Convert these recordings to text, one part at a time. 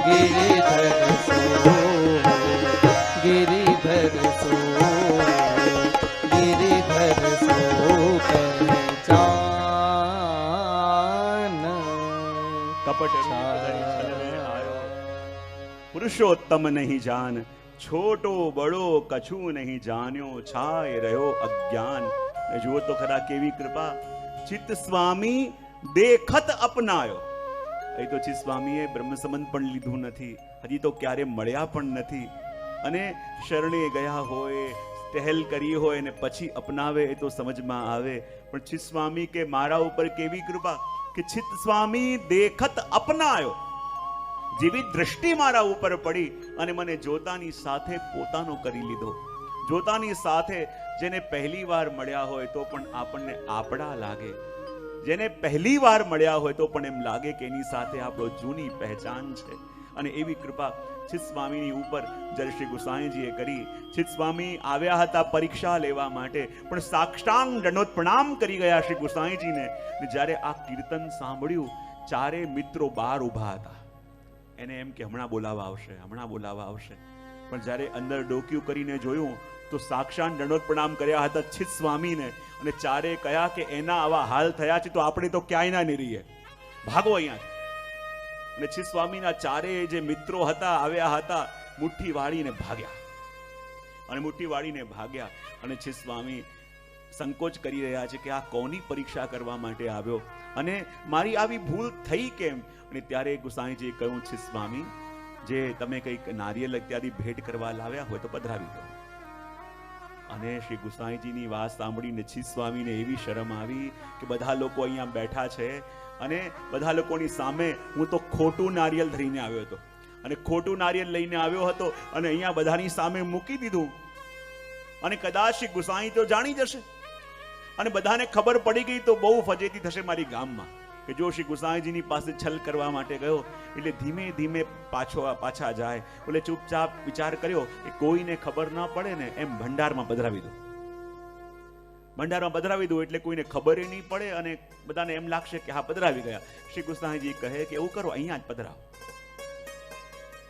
गिरिधर सो गिरिधर सो पहचान। कपट पुरुषोत्तम नहीं जान, छोटो बड़ो कछु नहीं जान्यो, छाय रह्यो अज्ञान। जुओ तो खरा केवी कृपा, चित्त स्वामी देखत अपनायो। એ તો ચિત્ત સ્વામીએ બ્રહ્મ સંબંધ પણ લીધું નથી, હજી તો ક્યારે મળ્યા પણ નથી, અને શરણે ગયા હોય, ટહેલ કરી હોય અને પછી અપનાવે એ તો સમજમાં આવે. પણ ચિત્ત સ્વામી કે મારા ઉપર કેવી કૃપા કે ચિત્ત સ્વામી દેખત અપનાયો. જેવી દ્રષ્ટિ મારા ઉપર પડી અને મને જોતાની સાથે પોતાનો કરી લીધો. જોતાની સાથે જેને પહેલી વાર મળ્યા હોય તો પણ આપણને આપણા લાગે, જેને પહેલી વાર મળ્યા હોય તો પણ એમ લાગે કે એની સાથે આપણો જૂની પહેચાન છે. અને એવી કૃપા ચિત્ત સ્વામીની ઉપર જ્યારે શ્રી ગુસાઈજીએ કરી. ચિત્ત સ્વામી આવ્યા હતા પરીક્ષા લેવા માટે, પણ સાષ્ટાંગ દંડોત પ્રણામ કરી ગયા શ્રી ગુસાઈજીને. જ્યારે આ કીર્તન સાંભળ્યું, ચારે મિત્રો બહાર ઊભા હતા. એને એમ કે હમણાં બોલાવા આવશે, હમણાં બોલાવા આવશે. પણ જ્યારે અંદર ડોક્યું કરીને જોયું તો સાક્ષાત દંડોત પ્રણામ કર્યા હતા ચિત્ત સ્વામીને, અને ચારે કહ્યા કે એના આવા હાલ થયા છે તો આપણે તો ક્યાંય ના નહીં રહીએ, ભાગો અહીંયા. અને ચિત્ત સ્વામીના ચારે જે મિત્રો હતા આવ્યા હતા, મુઠ્ઠી વાળીને ભાગ્યા. અને મુઠ્ઠી વાળીને ભાગ્યા. અને ચિત્ત સ્વામી સંકોચ કરી રહ્યા છે કે આ કોની પરીક્ષા કરવા માટે આવ્યો અને મારી આવી ભૂલ થઈ કેમ. અને ત્યારે ગુસાઈજીએ કહ્યું, ચિત્ત સ્વામી, જે તમે કંઈક નારિયેળ ઇત્યાદિ ભેટ કરવા લાવ્યા હોય તો પધરાવી દો. અને શ્રી ગુસાઈજીની વાત સાંભળીને ચિત્ત સ્વામીને એવી શરમ આવી કે બધા લોકો અહીંયા બેઠા છે અને બધા લોકોની સામે હું તો ખોટું નારિયેળ ધરીને આવ્યો હતો, અને ખોટું નારિયેળ લઈને આવ્યો હતો અને અહીંયા બધાની સામે મૂકી દીધું. અને કદાચ શ્રી ગુસાઈ તો જાણી જશે અને બધાને ખબર પડી ગઈ તો બહુ ફજેતી થશે મારી ગામમાં કે જો શ્રી ગુસાઈજીની પાસે છલ કરવા માટે ગયો. એટલે ધીમે ધીમે પાછા જાય. બોલે ચૂપચાપ વિચાર કર્યો કે કોઈને ખબર ના પડે ને એમ ભંડારમાં પધરાવી દો. ભંડારમાં પધરાવી દો એટલે કોઈને ખબર નહીં પડે અને બધાને એમ લાગશે કે હા પધરાવી ગયા. શ્રી ગુસાઈજી કહે કે એવું કરો, અહીંયા જ પધરાવો.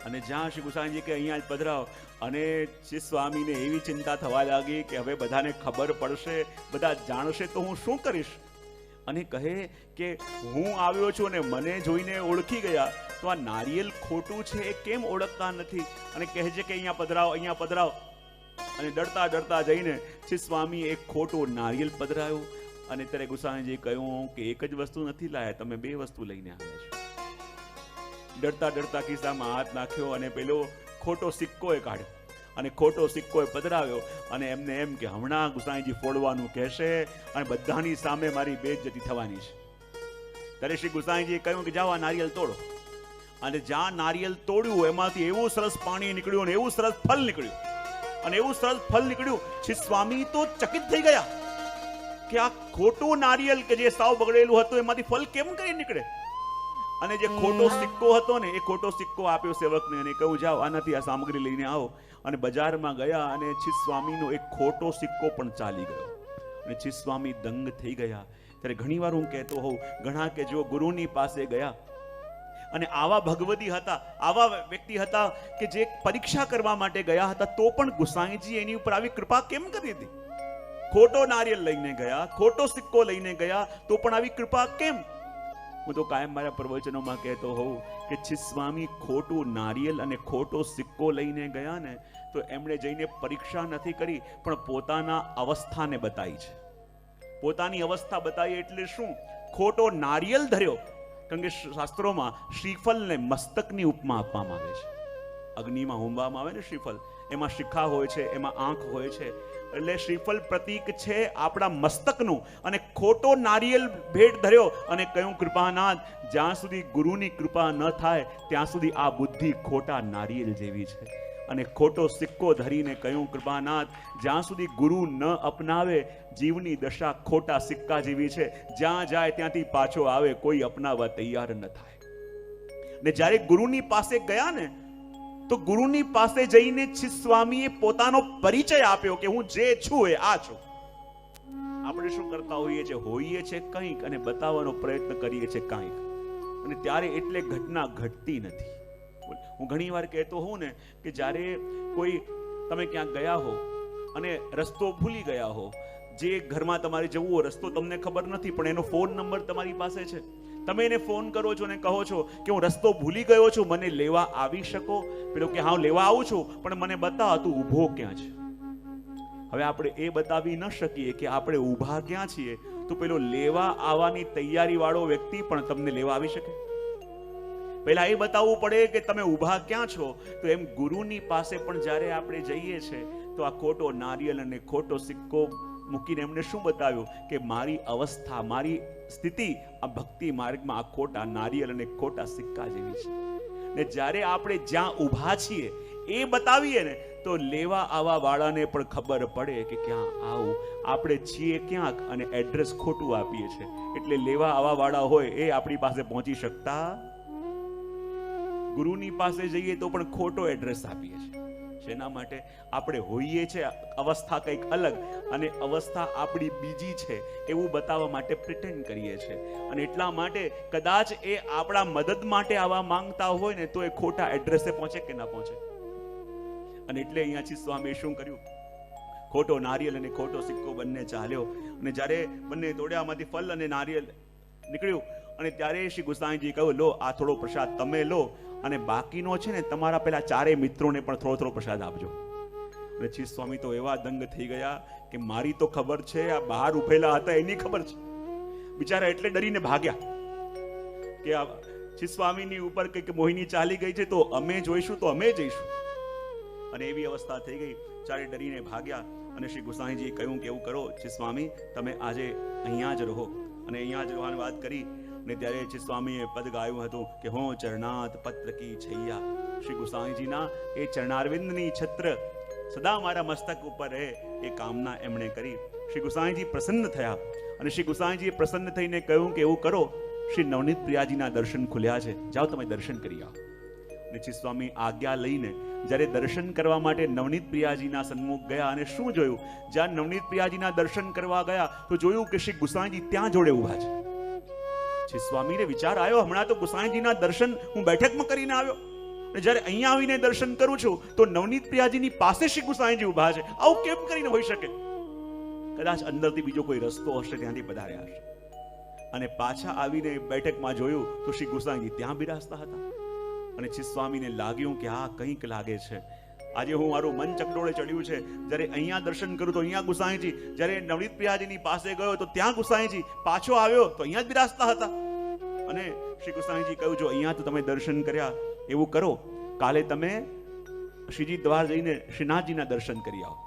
અને જ્યાં શ્રી ગુસાઈજી કે અહીંયા જ પધરાવો. અને ચિત્ત સ્વામીને એવી ચિંતા થવા લાગી કે હવે બધાને ખબર પડશે, બધા જાણશે તો હું શું કરીશ. અને કહે કે હું આવ્યો છું અને મને જોઈને ઓળખી ગયા, તો આ નારિયેલ ખોટું છે એ કેમ ઓળખતા નથી. અને કહે છે કે અહીંયા પધરાવો, અહીંયા પધરાવો. અને ડરતા ડરતા જઈને ચિત્ત સ્વામી એક ખોટો નારિયેલ પધરાયો. અને ત્યારે ગુસાઈજીએ કહ્યું કે એક જ વસ્તુ નથી લાયા, તમે બે વસ્તુ લઈને આવ્યા છો. ડરતા ડરતા ખિસ્સામાં હાથ નાખ્યો અને પેલો ખોટો સિક્કો એ કાઢ્યો અને ખોટો સિક્કો એ પધરાવ્યો. અને એમને એમ કે હમણાં ગુસાઈજી ફોડવાનું કહેશે અને બધાની સામે મારી બેઇજ્જતી થવાની છે. ત્યારે શ્રી ગુસાઈજીએ કહ્યું કે જાઓ આ નારિયેલ તોડો. અને જ્યાં નારિયેલ તોડ્યું એમાંથી એવું સરસ પાણી નીકળ્યું અને એવું સરસ ફળ નીકળ્યું. અને એવું સરસ ફળ નીકળ્યું, ચિત્ત સ્વામી તો ચકિત થઈ ગયા કે આ ખોટું નારિયેલ કે જે સાવ બગડેલું હતું એમાંથી ફળ કેમ કરી નીકળે. અને જે ખોટો સિક્કો હતો ને એ ખોટો સિક્કો આપ્યો સેવકને અને કહ્યું જાઓ આનાથી આ સામગ્રી લઈને આવો. અને બજારમાં ગયા અને ચિત્ત સ્વામીનો એક ખોટો સિક્કો પણ ચાલી ગયો. અને ચિત્ત સ્વામી દંગ થઈ ગયા. ત્યારે ઘણીવાર હું કહેતો હોઉં, ઘણા કે જો ગુરુની પાસે ગયા અને આવા ભગવદી હતા, આવા વ્યક્તિ હતા કે જે પરીક્ષા કરવા માટે ગયા હતા, તો પણ ગુસાઈજી એની ઉપર આવી કૃપા કેમ કરી હતી. ખોટો નારિયેળ લઈને ગયા, ખોટો સિક્કો લઈને ગયા, તો પણ આવી કૃપા કેમ. હું તો કાયમ મારા પ્રવચનોમાં કહેતો હોઉં કે ચિત્ત સ્વામી ખોટું નારિયેળ અને ખોટો સિક્કો લઈને ગયા ને તો એમણે જઈને પરીક્ષા નથી કરી, પણ પોતાના અવસ્થાને બતાવી છે. પોતાની અવસ્થા બતાવી એટલે શું? ખોટો નારિયેળ ધર્યો, કારણ કે શાસ્ત્રોમાં શ્રીફળને મસ્તકની ઉપમા આપવામાં આવે છે. અગ્નિમાં હોમવામાં આવે ને શ્રીફળ, એમાં શિખા હોય છે, એમાં આંખ હોય છે. એટલે શ્રીફળ પ્રતીક છે આપણા મસ્તકનું. અને ખોટો નારિયેળ ભેટ ધર્યો અને કહ્યું કૃપાનાથ, જ્યાં સુધી ગુરુની કૃપા ન થાય ત્યાં સુધી આ બુદ્ધિ ખોટા નારિયેળ જેવી છે. અને ખોટો સિક્કો ધરીને કહ્યું કૃપાનાથ, જ્યાં સુધી ગુરુ ન અપનાવે જીવની દશા ખોટા સિક્કા જેવી છે. જ્યાં જાય ત્યાંથી પાછો આવે, કોઈ અપનાવવા તૈયાર ન થાય. ને જ્યારે ગુરુની પાસે ગયા ને તો ગુરુની પાસે જઈને ચિત્ત સ્વામીએ પોતાનો પરિચય આપ્યો કે હું જે છું એ આ છું. આપણે શું કરતા હોઈએ છે કંઈક અને બતાવવાનો પ્રયત્ન કરીએ છીએ કંઈક, અને ત્યારે એટલે ઘટના ઘટતી નથી. હું ઘણીવાર કહેતો હોઉં ને કે જ્યારે કોઈ તમે ક્યાંક ગયા હો અને રસ્તો ભૂલી ગયા હો, જે ઘરમાં તમારે જવું હોય રસ્તો તમને ખબર નથી પણ એનો ફોન નંબર તમારી પાસે છે, તમે એને ફોન કરો છો અને કહો છો કે હું રસ્તો ભૂલી ગયો છું, મને લેવા આવી શકો? પેલો કે હા હું લેવા આવું છું પણ મને બતાવ તું ઊભો ક્યાં છે. હવે આપણે એ બતાવી ન શકીએ કે આપણે ઊભા ક્યાં છીએ, તો પેલો લેવા આવવાની તૈયારી વાળો વ્યક્તિ પણ તમને લેવા આવી શકે? પહેલા એ બતાવવું પડે કે તમે ઊભા ક્યાં છો. તો એમ ગુરુની પાસે પણ જ્યારે આપણે જઈએ છીએ તો આ ખોટો નારિયેલ અને ખોટો સિક્કો મૂકીને એમને શું બતાવ્યું કે મારી અવસ્થા, મારી સ્થિતિ આ ભક્તિ માર્ગમાં આ ખોટા નારિયેલ અને ખોટા સિક્કા જેવી છે. ને જ્યારે આપણે જ્યાં ઊભા છીએ એ બતાવીએ ને તો લેવા આવા વાળાને પણ ખબર પડે કે ક્યાં આવું, આપણે છીએ ક્યાંક અને એડ્રેસ ખોટું આપીએ છીએ, એટલે લેવા આવા વાળા હોય એ આપણી પાસે પહોંચી શકતા. ગુરુની પાસે જઈએ તો પણ ખોટો એડ્રેસ આપીએ છીએ. શેના માટે? આપણે હોઈએ છે અવસ્થા કંઈક અલગ અને અવસ્થા આપણી બીજી છે એવું બતાવવા માટે પ્રિટેન્ડ કરીએ છીએ. અને એટલા માટે કદાચ એ આપણા મદદ માટે આવા માંગતા હોય ને તો એ ખોટા એડ્રેસે પહોંચે કે ના પહોંચે. અને એટલે અહીંયાથી સ્વામીએ શું કર્યું? ખોટો નારિયેલ અને ખોટો સિક્કો બંને ચાલ્યો અને જ્યારે બંને તોડ્યામાંથી ફલ અને નારિયેલ નીકળ્યું અને ત્યારે શ્રી ગુસાઈજી કહ્યું, લો આ થોડો પ્રસાદ તમે લો અને બાકીનો છે ને તમારા પેલા ચારેય મિત્રોને પણ થોડો થોડો પ્રસાદ આપજો. અને ચીજ સ્વામી તો એવા દંગ થઈ ગયા કે મારી તો ખબર છે, આ બહાર ઉભેલા હતા એની ખબર છે. બિચારા એટલે ડરીને ભાગ્યા કે આ ચીજ સ્વામીની ઉપર કંઈક મોહિની ચાલી ગઈ છે તો અમે જોઈશું તો અમે જઈશું. અને એવી અવસ્થા થઈ ગઈ, ચારે ડરીને ભાગ્યા. અને શ્રી ગુસાઈજીએ કહ્યું કે એવું કરો ચીજ સ્વામી તમે આજે અહીંયા જ રહો. અને અહીંયા જ રહેવાની વાત કરી. ને ત્યારે ચીજ સ્વામીએ પદ ગાયું હતું કે હો ચરણાત પત્ર કી છૈયા. શ્રી ગુસાઈજીના એ ચરણારવિંદની છત્ર સદા મારા મસ્તક ઉપર રહે એ કામના એમણે કરી. શ્રી ગુસાઈજી પ્રસન્ન થયા અને શ્રી ગુસાઈજીએ પ્રસન્ન થઈને કહ્યું કે એવું કરો, શ્રી નવનીત પ્રિયાજીના દર્શન ખુલ્યા છે, જાઓ તમે દર્શન કરી આવો. અને ચીજ સ્વામી આજ્ઞા લઈને જ્યારે દર્શન કરવા માટે નવનીત પ્રિયાજીના સન્મુખ ગયા અને શું જોયું? જ્યાં નવનીત પ્રિયાજીના દર્શન કરવા ગયા તો જોયું કે શ્રી ગુસાઈજી ત્યાં જોડે ઊભા છે. સ્વામીને વિચાર આવ્યો, હમણાં તો ગુસાઈજીના દર્શન હું બેઠકમાં કરીને આવ્યો અને જ્યારે અહીંયા આવીને દર્શન કરું છું તો નવનીત પ્રિયાજીની પાસે શ્રી ગુસાઈજી ઊભા છે. આવું કેમ કરીને હોઈ શકે? કદાચ અંદરથી બીજો કોઈ રસ્તો હશે, ત્યાંથી પધાર્યા હશે. અને પાછા આવીને બેઠકમાં જોયું તો શ્રી ગુસાઈજી ત્યાં બિરાજતા હતા. અને ચીજ સ્વામીને લાગ્યું કે આ કંઈક લાગે છે, આજે હું મારું મન ચકડોળે ચડ્યું છે. જ્યારે અહીંયા દર્શન કરું તો અહીંયા ગુસાઈજી, જ્યારે નવનીત પ્રિયાજીની પાસે ગયો તો ત્યાં ગુસાઈજી, પાછો આવ્યો તો અહીંયા જ બિરાજતા હતા. અને શ્રી ગુસાઈજી કહ્યું, જો અહીંયા તો તમે દર્શન કર્યા, એવું કરો કાલે તમે શ્રીજી દ્વાર જઈને શ્રીનાથજીના દર્શન કરી આવો.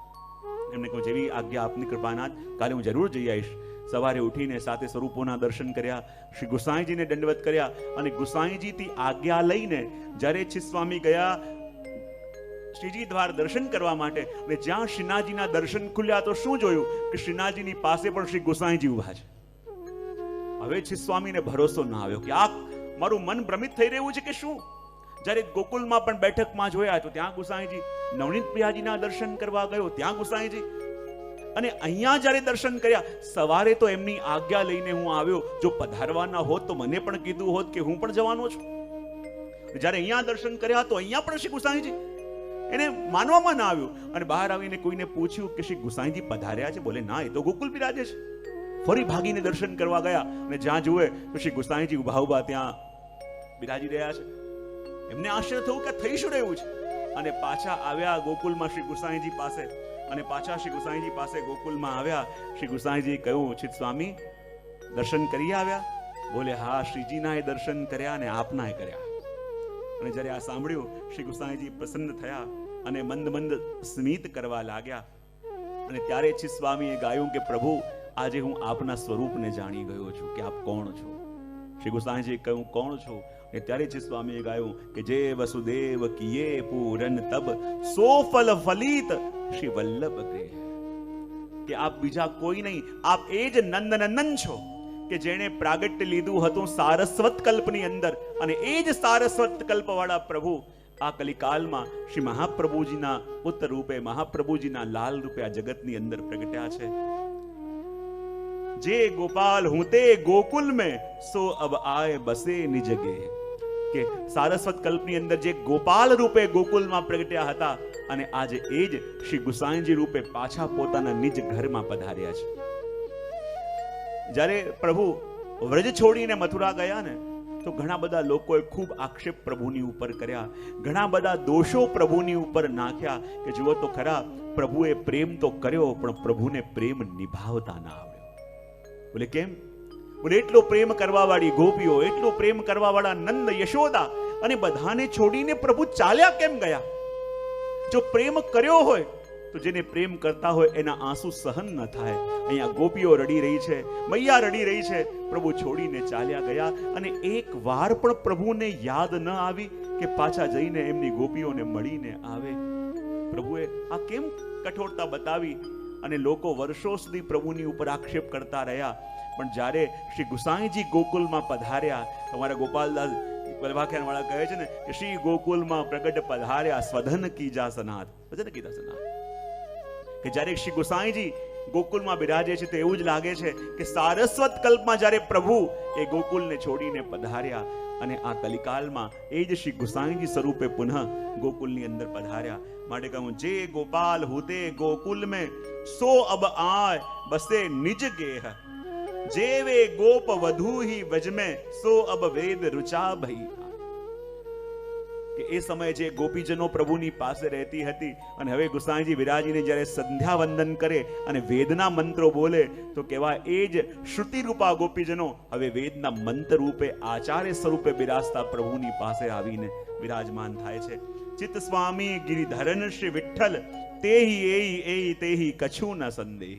એમને કહ્યું જેવી આજ્ઞા આપની કૃપાનાથ, કાલે હું જરૂર જઈ આવીશ. સવારે ઉઠીને સાથે સ્વરૂપોના દર્શન કર્યા, શ્રી ગુસાઈજીને દંડવત કર્યા અને ગુસાઈજીથી આજ્ઞા લઈને જ્યારે ચીજ સ્વામી ગયા શ્રીજી દ્વાર દર્શન કરવા માટે અને જ્યાં શ્રીનાથજીના દર્શન ખુલ્યા તો શું જોયું કે શ્રીનાથજીની પાસે પણ શ્રી ગુસાઈજી ઊભા છે. હવે ચીજ સ્વામીને ભરોસો ના આવ્યો કે આ મારું મન ભ્રમિત થઈ રહ્યું છે કે શું? જ્યારે ગોકુલમાં પણ બેઠકમાં જોયા તો ત્યાં ગુસાઈજી, નવનીત પ્રિયાજીના દર્શન કરવા ગયો ત્યાં ગુસાઈજી, અને અહીંયા જ્યારે દર્શન કર્યા સવારે તો એમની આજ્ઞા લઈને હું આવ્યો, જો પધારવાના હોત તો મને પણ કીધું હોત કે હું પણ જવાનો છું. જ્યારે અહીંયા દર્શન કર્યા તો અહીંયા પણ શ્રી ગુસાઈજી, એને માનવામાં ના આવ્યું. અને બહાર આવીને કોઈને પૂછ્યું કે શ્રી ગુસાઈજી પધાર્યા છે? બોલે ના, એ તો ગોકુલ બિરાજે છે. ફરી ભાગીને દર્શન કરવા ગયા અને જ્યાં જુએ તો શ્રી ગુસાઈજી ઉભા ઉભા ત્યાં બિરાજી રહ્યા છે. એમને આશ્ચર્ય થયું કે થઈ શું રહ્યું છે. અને પાછા આવ્યા ગોકુલમાં શ્રી ગુસાઈજી પાસે અને પાછા શ્રી ગુસાઈજી પાસે ગોકુલમાં આવ્યા. શ્રી ગુસાઈજી કહ્યું, ચિત્ત સ્વામી દર્શન કરી આવ્યા? બોલે હા, શ્રીજીના એ દર્શન કર્યા અને આપના એ કર્યા. અને જ્યારે આ સાંભળ્યું શ્રી ગુસાઈજી પ્રસન્ન થયા અને મંદ મંદ સ્મિત કરવા લાગ્યા. અને ત્યારે ચિત્ત સ્વામીએ ગાયું કે પ્રભુ, આજે હું આપના સ્વરૂપને જાણી ગયો છું કે આપ કોણ છો. શ્રી ગુસાઈજીએ કહ્યું કોણ છો? અને ત્યારે ચિત્ત સ્વામીએ ગાયું કે જે વસુદેવ કિયે પૂરન તબ સો ફલ ફલિત શ્રી વલ્લભ ગ્રહ. કે આપ બીજા કોઈ નહીં, આપ એ જ નંદનંદન છો કે જેણે પ્રાગટ્ય લીધું હતું સારસ્વત કલ્પની અંદર. અને એ જ સારસ્વત કલ્પવાળા પ્રભુ આ કલિકાલમાં શ્રી મહાપ્રભુજીના પુત્ર રૂપે, મહાપ્રભુજીના લાલ રૂપે આ જગતની અંદર પ્રગટ્યા છે. જે ગોપાલ હું તે ગોકુલ में सो अब आए बसे निज गे. કે સારસ્વત કલ્પની અંદર જે ગોપાલ રૂપે ગોકુલમાં પ્રગટ્યા હતા અને આજે એ જ શ્રી ગુસાઈજી રૂપે પાછા પોતાના નિજ ઘરમાં પધાર્યા છે. જ્યારે પ્રભુ વ્રજ છોડીને મથુરા ગયા ને તો ઘણા બધા લોકોએ ખૂબ આક્ષેપ પ્રભુની ઉપર કર્યા, ઘણા બધા દોષો પ્રભુની ઉપર નાખ્યા કે જુઓ તો ખરા, પ્રભુએ પ્રેમ તો કર્યો પણ પ્રભુને પ્રેમ નિભાવતા ના આવડ્યો. બોલે કેમ? બોલે એટલો પ્રેમ કરવા વાળી ગોપીઓ, એટલો પ્રેમ કરવા વાળા નંદ યશોદા અને બધાને છોડીને પ્રભુ ચાલ્યા કેમ ગયા? જો પ્રેમ કર્યો હોય તો જેને પ્રેમ કરતા હોય એના આંસુ સહન ન થાય. અહીંયા ગોપીઓ રડી રહી છે, મૈયા રડી રહી છે, પ્રભુ છોડીને ચાલ્યા ગયા અને એક વાર પણ પ્રભુને યાદ ન આવી કે પાછા જઈને એમની ગોપીઓને મળીને આવે. પ્રભુએ આ કેમ કઠોરતા બતાવી? અને લોકો વર્ષો સુધી પ્રભુની ઉપર આક્ષેપ કરતા રહ્યા. પણ જ્યારે શ્રી ગુસાઈજી ગોકુલમાં પધાર્યા, તમારા ગોપાલદાસ વાળા કહે છે ને કે શ્રી ગોકુલમાં પ્રગટ પધાર્યા સ્વધન કીજા સનાથ, ભજન કીધા સનાથ. કે જ્યારે શ્રી ગુસાઈજી ગોકુલમાં બિરાજે છે તો એવું જ લાગે છે કે સારસ્વત કલ્પમાં જ્યારે પ્રભુ એ ગોકુલને છોડીને પધાર્યા અને આ કલિકાલમાં એ જ શ્રી ગુસાઈજી સ્વરૂપે પુનઃ ગોકુલની અંદર પધાર્યા. માટે કહું, જે ગોપાલ હોતે ગોકુલ में सो अब आय बसे निज गेह, जेवे गोप वधु ही वज में सो अब वेद रुचा भई. કે એ સમયે જે ગોપીજનો પ્રભુની પાસે રહેતી હતી અને હવે ગુસાઈજી વિરાજીને જ્યારે સંધ્યા વંદન કરે અને વેદના મંત્રો બોલે તો કહેવાય એ જ શ્રુતિ રૂપા ગોપીજનો હવે વેદના મંત્ર રૂપે આચાર્ય સ્વરૂપે બિરાજતા પ્રભુની પાસે આવીને વિરાજમાન થાય છે. ચિત્ત સ્વામી ગિરિધરન શ્રી વિઠ્ઠલ તેહી એહી એહી તેહી કછું ન સંદેહ.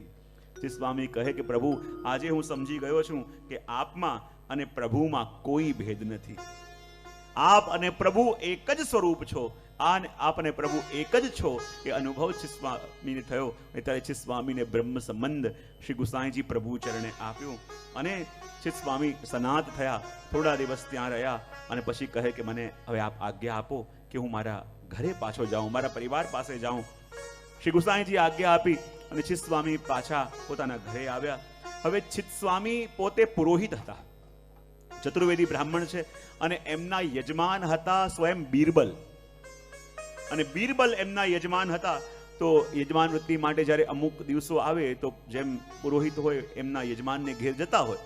ચિત્ત સ્વામી કહે કે પ્રભુ, આજે હું સમજી ગયો છું કે આપમાં અને પ્રભુમાં કોઈ ભેદ નથી. આપ અને પ્રભુ એક જ સ્વરૂપ છો. આપ અને પ્રભુ એક જ છો એ અનુભવ ચિત્ત સ્વામીને થયો. ત્યારે ચિત્ત સ્વામીને બ્રહ્મ સંબંધ શ્રી ગુસાઈજી પ્રભુ ચરણે આપ્યું અને ચિત્ત સ્વામી સનાત થયા. થોડા દિવસ ત્યાં રહ્યા અને પછી કહે કે મને હવે આપ આજ્ઞા આપો કે હું મારા ઘરે પાછો જાઉં, મારા પરિવાર પાસે જાઉં. શ્રી ગુસાઈજી આજ્ઞા આપી અને ચિત્ત સ્વામી પાછા પોતાના ઘરે આવ્યા. હવે ચિત્ત સ્વામી પોતે પુરોહિત હતા, ચતુર્વેદી બ્રાહ્મણ છે અને એમના યજમાન હતા સ્વયં બીરબલ. અને બીરબલ એમના યજમાન હતા. તો યજમાન વૃત્તિ માટે જ્યારે અમુક દિવસો આવે તો જેમ પુરોહિત હોય એમના યજમાનને ઘેર જતા હોય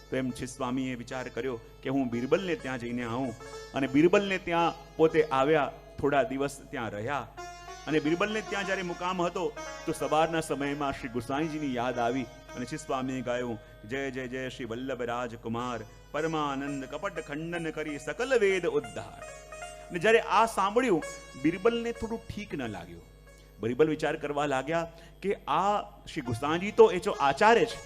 તો એમ ચિત્ત સ્વામીએ વિચાર કર્યો કે હું બીરબલને ત્યાં જઈને આવું. અને બીરબલને ત્યાં પોતે આવ્યા, થોડા દિવસ ત્યાં રહ્યા. અને બીરબલને ત્યાં જ્યારે મુકામ હતો તો સવારના સમયમાં શ્રી ગુસાઈજીની યાદ આવી અને ચિત્ત સ્વામીએ ગાયું, જય જય જય શ્રી વલ્લભ રાજકુમાર પરમાનંદ કપટ ખંડન કરી સકલ વેદ ઉદ્ધાર. અને જ્યારે આ સાંભળ્યું બીરબલને થોડું ઠીક ન લાગ્યું. બીરબલ વિચાર કરવા લાગ્યા કે આ શ્રી ગુસાઈજી તો એ જો આચાર્ય છે,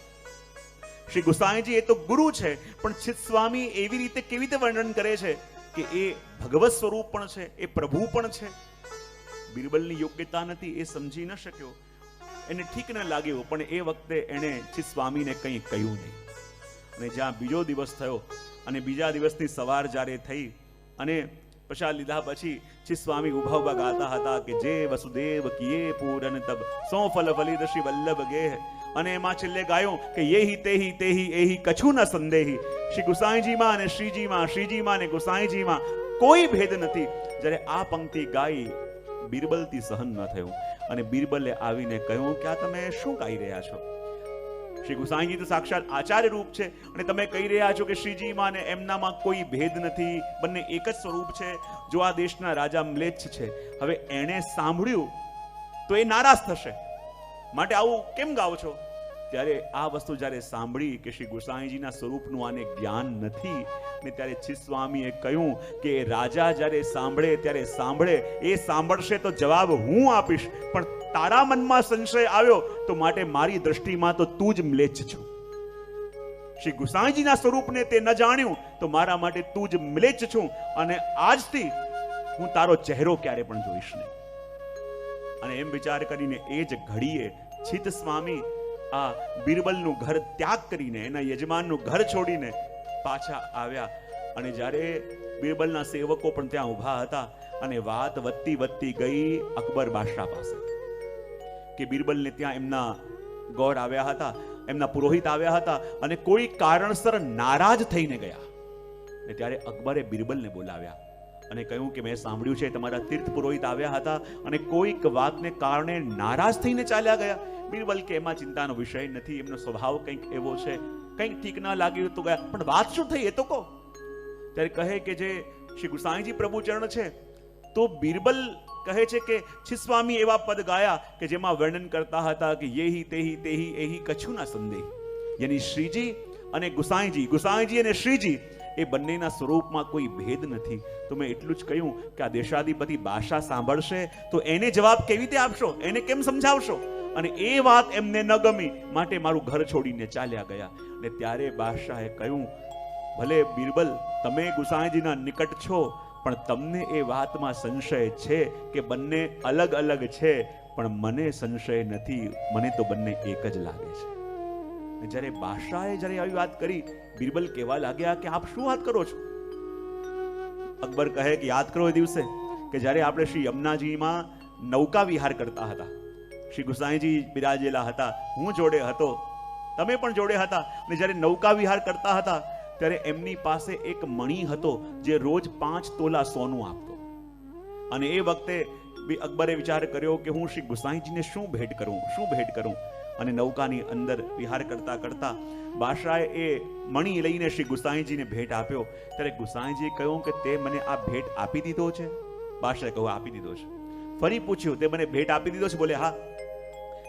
શ્રી ગુસાઈજી એ તો ગુરુ છે, પણ ચિત્ત સ્વામી એવી રીતે કેવી રીતે વર્ણન કરે છે કે એ ભગવત સ્વરૂપ પણ છે, એ પ્રભુ પણ છે. બીરબલની યોગ્યતા નથી એ સમજી ન શક્યો, એને ઠીક ન લાગ્યું. પણ એ વખતે એણે ચિત્ત સ્વામીને કંઈ કહ્યું નહીં. અને જ્યાં બીજો દિવસ થયો અને બીજા દિવસની સવાર જ્યારે થઈ અને પ્રસાદ લીધા પછી ચિત્ત સ્વામી ઉભા ઉભા ગાતા હતા કે જે વસુદેવ કિયે પૂરન તબ સો ફલ ફલિત શ્રી વલ્લભ ગેહ. અને એમાં છેલ્લે ગાયું કે યેહી તેહી તેહી એહી કછું ન સંદેહી. શ્રી ગુસાઈજીમાં અને શ્રીજીમાં, શ્રીજીમાં અને ગુસાઈજીમાં કોઈ ભેદ નથી. જ્યારે આ પંક્તિ ગાઈ બીરબલથી સહન ન થયું અને બીરબલે આવીને કહ્યું કે આ તમે શું ગાઈ રહ્યા છો? શ્રી ગુસાઈજી તો સાક્ષાત આચાર્ય રૂપ છે અને તમે કહી રહ્યા છો કે શ્રીજીમાં ને એમનામાં કોઈ ભેદ નથી, બંને એક જ સ્વરૂપ છે. જો આ દેશના રાજા મ્લેચ્છ છે, હવે એણે સાંભળ્યું તો એ નારાજ થશે, માટે આવું કેમ ગાઓ છો? ત્યારે આ વસ્તુ જ્યારે સાંભળી કે શ્રી ગુસાઈજીના સ્વરૂપનું આને જ્ઞાન નથી ને ત્યારે ચિત્ત સ્વામીએ કહ્યું કે રાજા જ્યારે સાંભળે ત્યારે સાંભળે, એ સાંભળશે તો જવાબ હું આપીશ, પણ તારા મનમાં સંશય આવ્યો તો માટે મારી દ્રષ્ટિમાં તો તું જ મ્લેચ્છ છો. શ્રી ગુસાઈજીના સ્વરૂપને તે ન જાણ્યું તો મારા માટે તું જ મ્લેચ્છ છું અને આજથી હું તારો ચહેરો ક્યારે પણ જોઈશ નહીં. અને એમ વિચાર કરીને એ જ ઘડીએ ચિત્ત સ્વામી આ બીરબલનું ઘર ત્યાગ કરીને, એના યજમાનનું ઘર છોડીને પાછા આવ્યા. અને જ્યારે બીરબલના સેવકો પણ ત્યાં ઊભા હતા અને વાત વધતી વધતી ગઈ અકબર બાદશાહ પાસે કે બીરબલને ત્યાં એમના ગોર આવ્યા હતા, એમના પુરોહિત આવ્યા હતા અને કોઈ કારણસર નારાજ થઈને ગયા. ને ત્યારે અકબરે બિરબલને બોલાવ્યા અને કહ્યું કે મેં સાંભળ્યું છે તમારા તીર્થ પુરોહિત આવ્યા હતા અને કોઈક વાતને કારણે નારાજ થઈને ચાલ્યા ગયા. બિરબલ કે એમાં ચિંતાનો વિષય નથી, એમનો સ્વભાવ કંઈક એવો છે, કંઈક ઠીક ના લાગ્યું તો ગયા, પણ વાત શું થઈ એ તો કહો. ત્યારે કહે કે જે શ્રી ગુસાઈજી પ્રભુચરણ છે, તો બિરબલ કહે છે કે છિસ્વામી એવા પદ ગાયા કે જેમાં વર્ણન કરતા હતા કે યેહી તેહી તેહી એહી કછું ના સંદેહ. યાની શ્રીજી અને ગુસાઈજી અને શ્રીજી એ બંનેના સ્વરૂપમાં કોઈ ભેદ નથી. તો મેં એટલું જ કહ્યું કે આ દેશાધિપતિ ભાષા સાંભળશે તો એને જવાબ કેવી રીતે આપશો, એને કેમ સમજાવશો? અને એ વાત એમને ન ગમી, માટે મારું ઘર છોડીને ચાલ્યા ગયા. અને ત્યારે બાદશાહે કહ્યું, ભલે બિરબલ તમે ગુસાઈજીના નિકટ છો, પણ તમને એ વાતમાં સંશય છે કે બંને અલગ અલગ છે, પણ મને સંશય નથી, મને તો બંને એક જ લાગે છે. જ્યારે બાદશાહે જ્યારે આવી વાત કરી, બિરબલ કહેવા લાગ્યા કે આપ શું વાત કરો છો? અકબર કહે કે યાદ કરો એ દિવસે કે જ્યારે આપણે શ્રી યમુનાજીમાં નૌકા વિહાર કરતા હતા, શ્રી ગુસાઈજી બિરાજેલા હતા, હું જોડે હતો, તમે પણ જોડે હતા, અને જ્યારે નૌકા વિહાર કરતા હતા ત્યારે એમની પાસે એક મણી હતો જે રોજ 5 તોલા સોનું આપતો. અને એ વખતે અકબરે વિચાર કર્યો કે હું શ્રી ગુસાઈજીને શું ભેટ કરું. અને નૌકાની અંદર વિહાર કરતા કરતા બાદશાહે એ મણી લઈને શ્રી ગુસાઈજીને ભેટ આપ્યો. ત્યારે ગુસાઈજીએ કહ્યું કે તે મને આ ભેટ આપી દીધો છે? બાદશાહે કહ્યું આપી દીધો છે. ફરી પૂછ્યું, તે મને ભેટ આપી દીધો છે? બોલે હા.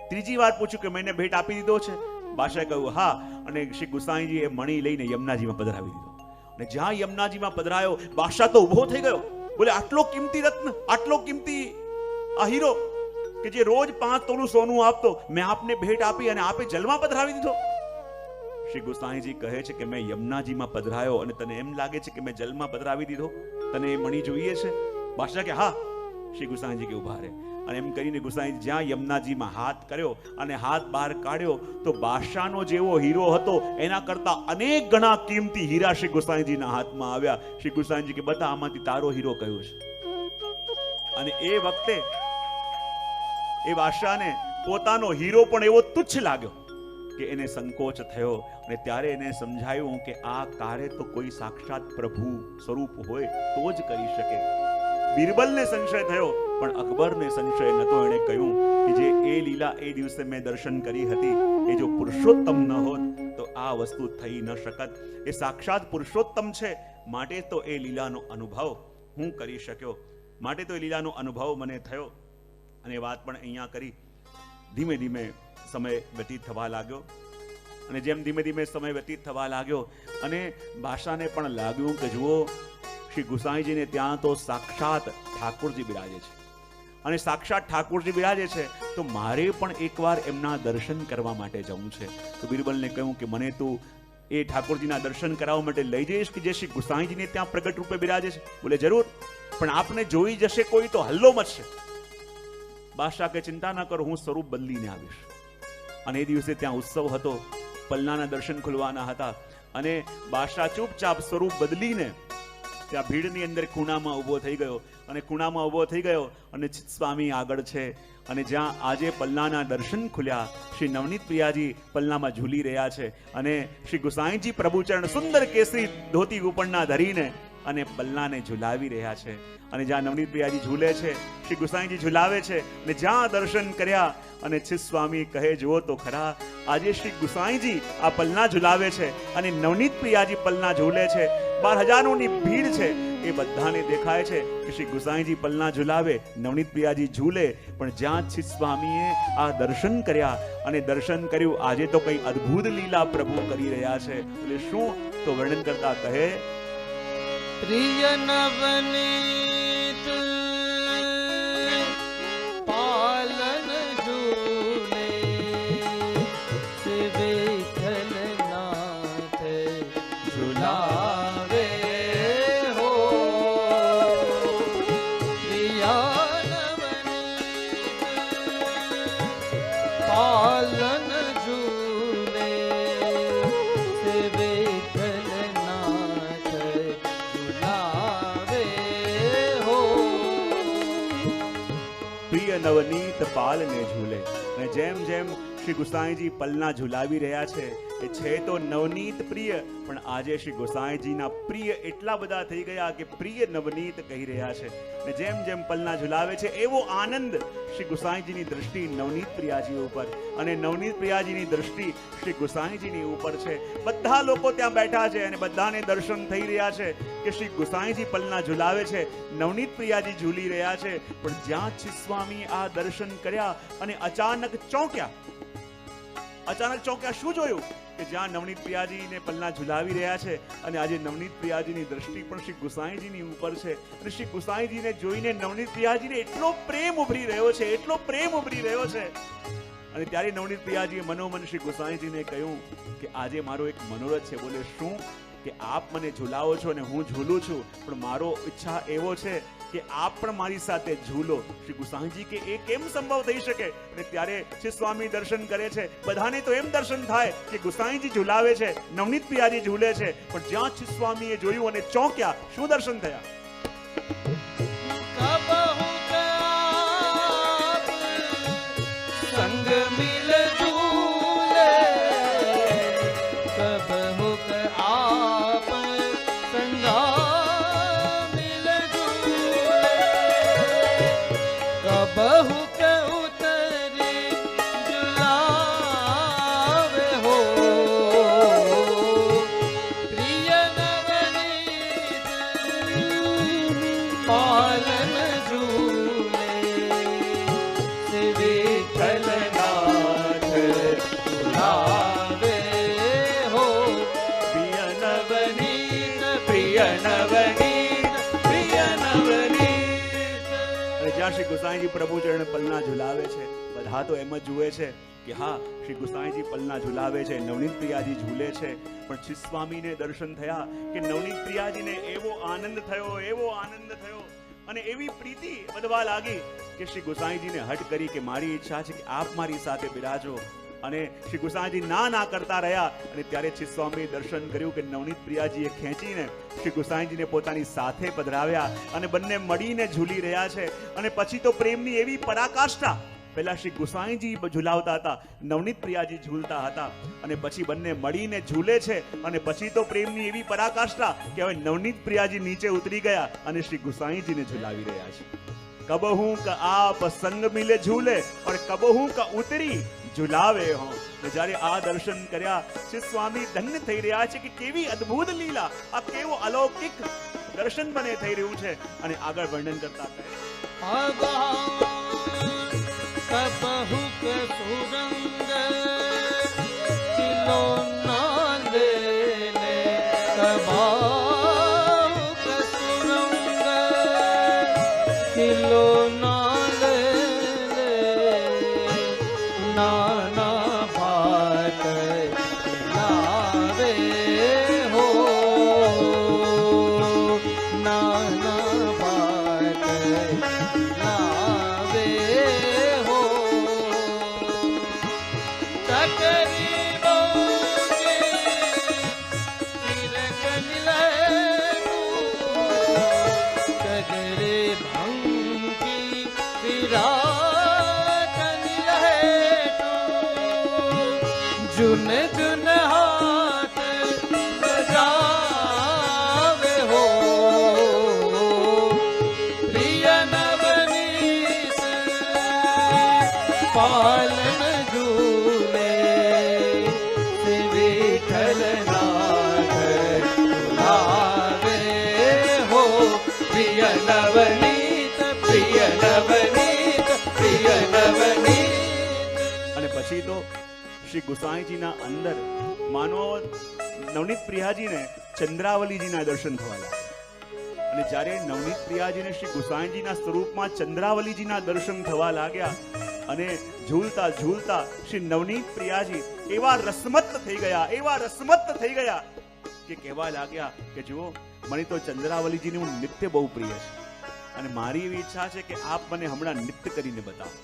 ત્રીજી વાર પૂછ્યું કે મેં ભેટ આપી દીધો છે? બાદશાહે કહ્યું હા. અને શ્રી ગુસાઈજીએ મણી લઈને યમુનાજીમાં પધરાવી દીધો. અને જ્યાં યમુનાજીમાં પધરાયો, બાદશાહ તો ઉભો થઈ ગયો. બોલે આટલો કિંમતી રત્ન, આટલો કિંમતી આ હીરો કે જે રોજ 5 તોલું સોનું આપતો, મેં આપને ભેટ આપી અને આપે જલમાં પધરાવી દીધો. શ્રી ગુસાઈજી કહે છે કે મેં યમુનાજીમાં પધરાયો અને તને એમ લાગે છે કે મેં જલમાં પધરાવી દીધો? તને એ મણી જોઈએ છે? બાદશાહ કે હા. શ્રી ગુસાઈજી કે ઉભા રહે. અને એમ કરીને ગુસાઈજી જ્યાં યમુનાજીમાં હાથ કર્યો અને હાથ બહાર કાઢ્યો, તો બાદશાહનો જેવો હીરો હતો એના કરતા અનેક ગણા કિંમતી હીરા શ્રી ગુસાઈજીના હાથમાં આવ્યા. શ્રી ગુસાઈજી કે બતા આમાંથી તારો હીરો કયો છે? અને એ વખતે એ બાદશાહને પોતાનો હીરો પણ એવો તુચ્છ લાગ્યો કે એને સંકોચ થયો. અને ત્યારે એને સમજાયું કે આ કાર્ય તો કોઈ સાક્ષાત પ્રભુ સ્વરૂપ હોય તો જ કરી શકે. બિરબલને સંશય થયો, પણ અકબરને સંશય નતો. એણે કહ્યું કે જે એ લીલા એ દિવસે મેં દર્શન કરી હતી, એ જો પુરુષોત્તમ ન હોત તો આ વસ્તુ થઈ ન શકત. એ સાક્ષાત પુરુષોત્તમ છે, માટે તો એ લીલાનો અનુભવ હું કરી શક્યો, માટે તો એ લીલાનો અનુભવ મને થયો. અને વાત પણ અહીંયા કરી. ધીમે ધીમે સમય વ્યતીત થવા લાગ્યો. અને જેમ ધીમે ધીમે સમય વ્યતીત થવા લાગ્યો અને બાદશાહને પણ લાગ્યું કે જુઓ, શ્રી ગુસાઈજીને ત્યાં તો સાક્ષાત ઠાકોરજી બિરાજે છે, અને સાક્ષાત ઠાકોરજી બિરાજે છે, તો મારે પણ એકવાર એમના દર્શન કરવા માટે જવું છે. તો બિરબલને કહ્યું કે મને તું એ ઠાકોરજીના દર્શન કરાવવા માટે લઈ જઈશ કે જે શ્રી ગુસાઈજીને ત્યાં પ્રગટ રૂપે બિરાજે છે? બોલે જરૂર, પણ આપને જોઈ જશે કોઈ તો હલ્લો મચશે. બાદશાહ કે ચિંતા ના કરો, હું સ્વરૂપ બદલીને આવીશ. અને એ દિવસે ત્યાં ઉત્સવ હતો, પલનાના દર્શન ખુલવાના હતા, અને બાદશાહ ચૂપચાપ સ્વરૂપ બદલીને ત્યાં ભીડની અંદર ખૂણામાં ઊભો થઈ ગયો. અને ખૂણામાં ઊભો થઈ ગયો અને સ્વામી આગળ છે. અને જ્યાં આજે પલનાના દર્શન ખુલ્યા, શ્રી નવનીત પ્રિયાજી પલનામાં ઝૂલી રહ્યા છે, અને શ્રી ગુસાઈજી પ્રભુચરણ સુંદર કેસરી ધોતી ઉપરના ધરીને અને પલનાને ઝુલાવી રહ્યા છે. અને જ્યાં નવનીત પ્રિયાજી ઝૂલે છે, શ્રી ગુસાઈજી ઝુલાવે છે, અને જ્યાં દર્શન કર્યા અને સ્વામી કહે જુઓ તો ખરા, આજે શ્રી ગુસાઈજી આ પલના ઝુલાવે છે અને નવનીત પ્રિયાજી પલના ઝૂલે છે. 12,000ની ભીડ છે, એ બધાને દેખાય છે કે શ્રી ગુસાઈજી પલના ઝુલાવે, નવનીત પ્રિયાજી ઝૂલે. પણ જ્યાં સ્વામીએ આ દર્શન કર્યા અને દર્શન કર્યું, આજે તો કઈ અદ્ભુત લીલા પ્રભુ કરી રહ્યા છે. એટલે શું? તો વર્ણન કરતા કહે, પ્રિય નવનીત પાલન ઝૂલે, વિઠ્ઠલનાથ ઝુલાવે હો. પ્રિય નવનીત પાલન ઝૂલે, નવનીત પાલને ઝૂલે. અને જેમ જેમ શ્રી ગુસાઈજી પલના ઝુલાવી રહ્યા છે, એ છે તો નવનીત પ્રિય, પણ આજે શ્રી ગોસાઈજીના પ્રિય એટલા બધા થઈ ગયા કે પ્રિય નવનીત કહી રહ્યા છે. ને જેમ જેમ પલના ઝુલાવે છે એવો આનંદ શ્રી ગોસાઈજીની દ્રષ્ટિ નવનીત પ્રિયાજી ઉપર અને નવનીત પ્રિયાજીની દ્રષ્ટિ શ્રી ગોસાઈજીની ઉપર છે. બધા લોકો ત્યાં બેઠા છે અને બધાને દર્શન થઈ રહ્યા છે કે શ્રી ગોસાઈજી પલના ઝુલાવે છે, નવનીત પ્રિયાજી ઝૂલી રહ્યા છે. પણ જ્યાં સ્વામી આ દર્શન કર્યા અને અચાનક ચોંક્યા. શું જોયું કે જ્યાં નવનીત પ્રિયાજીને પલના ઝુલાવી રહ્યા છે અને આજે નવનીત પ્રિયાજીની દ્રષ્ટિ પણ શ્રી ગોસાઈજીની ઉપર છે અને શ્રી ગોસાઈજીને જોઈને નવનીત પ્રિયાજીને એટલો પ્રેમ ઉભરી રહ્યો છે, એટલો પ્રેમ ઉભરી રહ્યો છે. અને ત્યારે નવનીત પ્રિયાજીએ મનોમન શ્રી ગોસાઈજીને કહ્યું કે આજે મારો એક મનોરથ છે. બોલે શું? કે આપ મને ઝુલાવો છો અને હું ઝૂલું છું, પણ મારો ઈચ્છા એવો છે કે આપ પણ મારી સાથે ઝૂલો. શ્રી ગોસાઈજી કે એ કેમ સંભવ થઈ શકે? અને ત્યારે શ્રી સ્વામી દર્શન કરે છે. બધાને તો એમ દર્શન થાય કે ગોસાઈજી ઝુલાવે છે, નવનીત પ્રિયાજી ઝૂલે છે, પણ જ્યાં શ્રી સ્વામીએ જોયું અને ચોંક્યા, શું દર્શન થયા? संग मिल झूले, कब हुक आप संगा मिल झूले, कब हुक उतरी झुलावे हो, प्रिय नवनीत पालन झूले, सिवे कलनाथ झुलावे हो, प्रिय नवनीत, प्रिय नवनीत, प्रिय नवनीत. જ્યાં શ્રી ગોસાઈજી પ્રભુ ચરણ પલના ઝુલાવે છે, બધા તો એમ જ જુએ છે કે હા શ્રી ગોસાઈજી પલના ઝુલાવે છે, નવનીત પ્રિયાજી ઝૂલે છે. પણ શ્રી સ્વામીને દર્શન થયા કે નવનીત પ્રિયાજીને એવો આનંદ થયો, એવો આનંદ થયો અને એવી પ્રીતિ વધવા લાગી કે શ્રી ગોસાઈજીને હઠ કરી કે મારી ઈચ્છા છે કે આપ મારી સાથે બિરાજો. અને શ્રી ગોસાઈજી ના કરતા રહ્યા. અને ત્યારે શ્રી સ્વામીએ દર્શન કર્યું કે નવનીત પ્રિયાજીએ ખેંચીને શ્રી ગોસાઈજીને પોતાની સાથે પધરાવ્યા અને બંને મળીને ઝૂલી રહ્યા છે. અને પછી તો પ્રેમની એવી પરાકાષ્ઠા. પહેલા શ્રી ગોસાઈજી ઝુલાવતા હતા, નવનીત પ્રિયાજી ઝૂલતા હતા અને પછી બંને મળીને ઝૂલે છે. અને પછી તો પ્રેમની એવી પરાકાષ્ઠા કે હવે નવનીત પ્રિયાજી નીચે ઉતરી ગયા અને શ્રી ગોસાઈજીને ઝુલાવી રહ્યા છે. કબહું ક આપ સંગ મિલે ઝૂલે और કબહું ક ઉતરી ઝુલાવે હો. જ્યારે આ દર્શન કર્યા શ્રી સ્વામી ધન્ય થઈ રહ્યા છે કે કેવી અદ્ભુત લીલા, આ કેવો અલૌકિક દર્શન બને થઈ રહ્યું છે. અને આગળ વર્ણન કરતા કહે कबहुक सुरंग किलो ना ले ले, कबहुक सुरंग किलो ना ले ले, नाना भात लावे हो, नाना भात लावे हो, जुन जुन हाथ बजावे हो, प्रिय नवनीत पालन झूले, विठलनाथ झुलावे हो, प्रिय नवनीत, प्रिय नवनीत, प्रिय नवनीत. અને પછી તો શ્રી ગોસાઈજીના અંદર માનો નવનીત પ્રિયાજીને ચંદ્રાવલીજીના દર્શન થવા લાગ્યા. અને જ્યારે નવનીત પ્રિયાજીને શ્રી ગોસાઈજીના સ્વરૂપમાં ચંદ્રાવલીજીના દર્શન થવા લાગ્યા અને ઝૂલતા ઝૂલતા શ્રી નવનીત પ્રિયાજી એવા રસમત થઈ ગયા, એવા રસમત થઈ ગયા કે કહેવા લાગ્યા કે જુઓ મને તો ચંદ્રાવલીજીને હું નિત્ય બહુ પ્રિય છે અને મારી એવી ઈચ્છા છે કે આપ મને હમણાં નિત્ય કરીને બતાવો.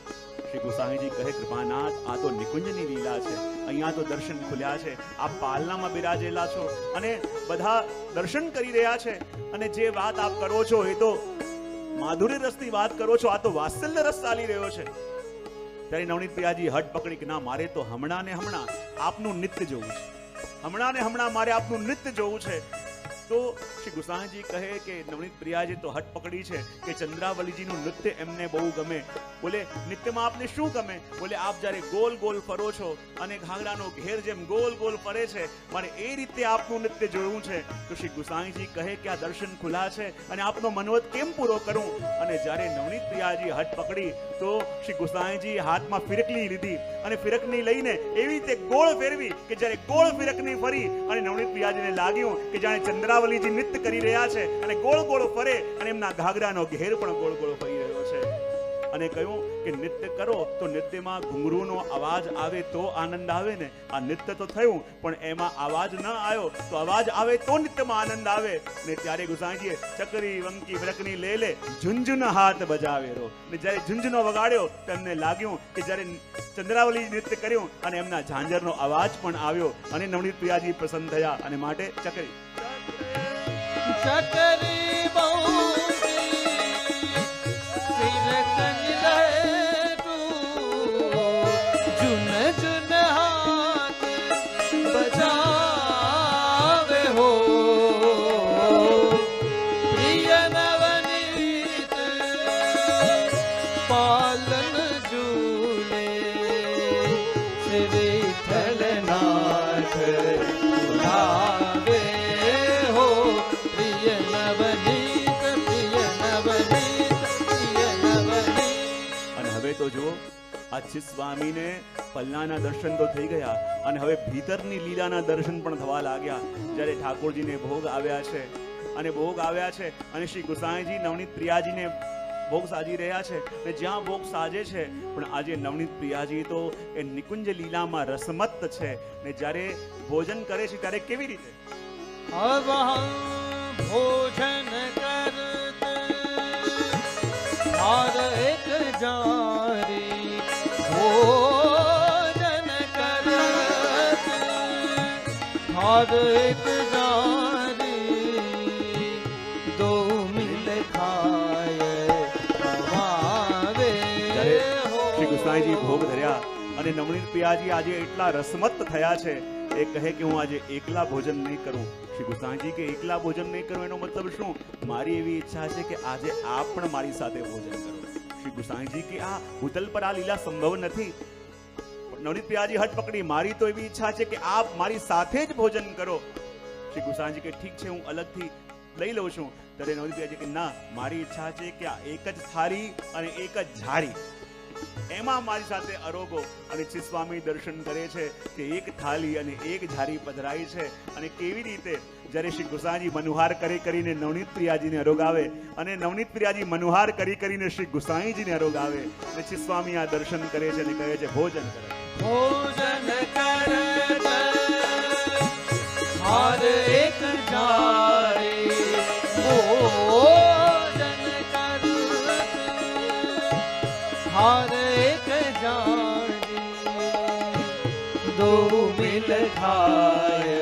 શ્રી ગોસાઈજી કહે કૃપાનાથ આ તો નિકુંજની લીલા છે, અહીંયા તો દર્શન ખુલ્યા છે, આપ પાલનામાં બિરાજેલા છો અને બધા દર્શન કરી રહ્યા છે અને જે વાત આપ કરો છો એ તો માધુર્ય રસની વાત કરો છો, આ તો વાત્સલ્ય રસ ચાલી રહ્યો છે. ત્યારે નવનીત પ્રિયાજી હટ પકડી કે ના મારે તો હમણાં ને હમણાં આપનું નિત્ય જોવું છે. હમણાં ને હમણાં મારે આપનું નૃત્ય જોવું છે. તો શ્રી ગુસાઈજી કહે કે નવનીત પ્રિયાજી તો હટ પકડી છે કે ચંદ્રાવલીજીનું નૃત્ય એમને બહુ ગમે. બોલે નૃત્યમાં આપને શું ગમે? બોલે આપ જ્યારે ગોલ ગોલ ફરો છો અને ઘાઘરાનો ઘેર જેમ ગોલ ગોલ ફરે છે, મારે એ રીતે આપનું નૃત્ય જોયું છે. તો શ્રી ગુસાઈજી કહે કે આ દર્શન ખુલ્લા છે અને આપનો મનોવત કેમ પૂરો કરું? અને જ્યારે નવનીત પ્રિયાજી હટ પકડી તો શ્રી ગુસાઈજી હાથમાં ફિરકલી લીધી અને ફિરકની લઈને એવી રીતે ગોળ ફેરવી કે જ્યારે ગોળ ફિરકની ફરી અને નવનીત પ્રિયાજીને લાગ્યું કે જાણે ચંદ્રાવલીજી નૃત્ય કરી રહ્યા છે અને ગોળ ગોળ ફરે અને એમના ઘાઘરાનો ઘેર પણ ગોળ ગોળ ફરી રહ્યો છે. અને કહ્યું કે નૃત્ય કરો તો નૃત્યમાં ઘુંઘરૂનો અવાજ આવે તો આનંદ આવે ને. આ નૃત્ય તો થયું પણ એમાં અવાજ ન આવ્યો તો અવાજ આવે તો નૃત્યમાં આનંદ આવે ને. ત્યારે ગુસાઈજીએ ચકરી વંકી ફિરકની લે લે ઝુંઝુન હાથ બજાવે રો ને જ્યારે ઝુંઝુનો વગાડ્યો તો એમને લાગ્યું કે જ્યારે ચંદ્રાવલી નૃત્ય કર્યું અને એમના ઝાંઝરનો અવાજ પણ આવ્યો અને નવનીત પ્રિયાજી પ્રસન્ન થયા અને માટે ચકરી ચકરી બહુતી ફિરકની લેટું જુન જુન હાથ બજાવે હો પ્રિય નવનીત પાલન ઝૂલે શ્રી વિઠ્ઠલનાથ ઝુલાવે હો પ્રિય નવનીત પ્રિય નવનીત પ્રિય નવનીત. અને હવે તો જુઓ આ સ્વામીને પલ્લાના દર્શન તો થઈ ગયા અને હવે ભીતરની લીલાના દર્શન પણ થવા લાગ્યા. જ્યારે ઠાકોરજીને ભોગ આવ્યા છે અને ભોગ આવ્યા છે અને શ્રી ગુસાઈજી નવનીત પ્રિયાજીને ભોગ સાજી રહ્યા છે અને જ્યાં ભોગ સાજે છે પણ આજે નવનીત પ્રિયાજી તો એ નિકુંજ લીલામાં રસમત્ત છે ને જ્યારે ભોજન કરે છે ત્યારે કેવી રીતે अब हम भोजन करते हर एक जारी भोजन करते हर एक जारी दो मिल खाए खवावे हो. શ્રી ગુસાઈજી ભોગ ધર્યા અને નવનીત પ્રિયાજી આજે એટલા રસમત્ત થયા છે એ કહે કે હું આજે એકલા ભોજન નહીં કરું. શ્રી ગુસાઈજી કે એકલા ભોજન નહીં કરું એનો મતલબ શું? મારી એવી ઈચ્છા છે કે આજે આપ પણ મારી સાથે ભોજન કરો. શ્રી ગુસાઈજી કે આ ભૂતલ પર આ લીલા સંભવ નથી. નવનીત પ્રિયાજી હટ પકડી મારી તો એવી ઈચ્છા છે કે આપ મારી સાથે જ ભોજન કરો. શ્રી ગુસાઈજી કે ઠીક છે હું અલગથી લઈ લઉં છું. ત્યારે નવનીત પ્રિયાજી કે ના, મારી ઈચ્છા છે કે આ એક જ થાળી અને એક જ ઝારી એમાં મારી સાથે અરોગો. અને સ્વામી દર્શન કરે છે કે એક થાળી અને એક ઝારી પધરાઈ છે અને કેવી રીતે જ્યારે શ્રી ગુસાઈજી મનુહાર કરીને નવનીત પ્રિયાજીને અરોગાવે અને નવનીત પ્રિયાજી મનુહાર કરીને શ્રી ગુસાઈજીને અરોગાવે અને સ્વામી આ દર્શન કરે છે અને કહે છે ભોજન કરે भोजन करते हर एक जारी भोजन करते हर एक जारी दो मिल खाए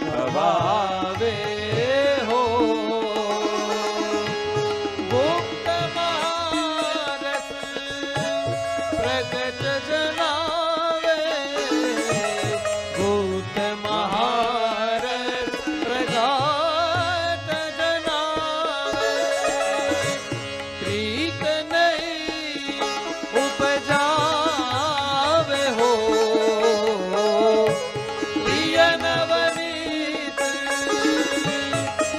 खवावे हो गुप्त महारस प्रगट जनावे गुप्त महारस प्रगट जनावे प्रीत नहीं उपजावे हो प्रिय नवनीत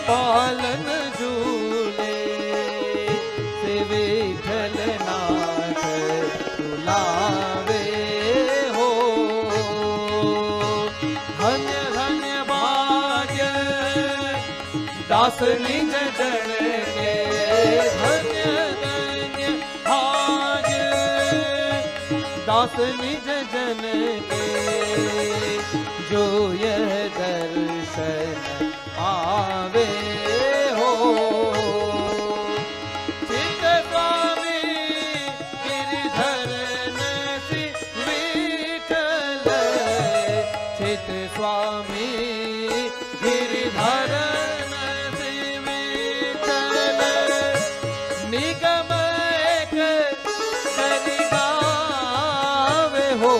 पालन झूले से विठ्ठलनाथ झुलावे हो धन्य धन्य भाग्य दास निज जन के धन्य धन्य भाग्य दास निज जन के जो यह दर्शन आवे हो चित स्वामी गिरिधर नसी विठ्ठल चित स्वामी गिरिधर नसी विठ्ठल निगम एक करि गावे हो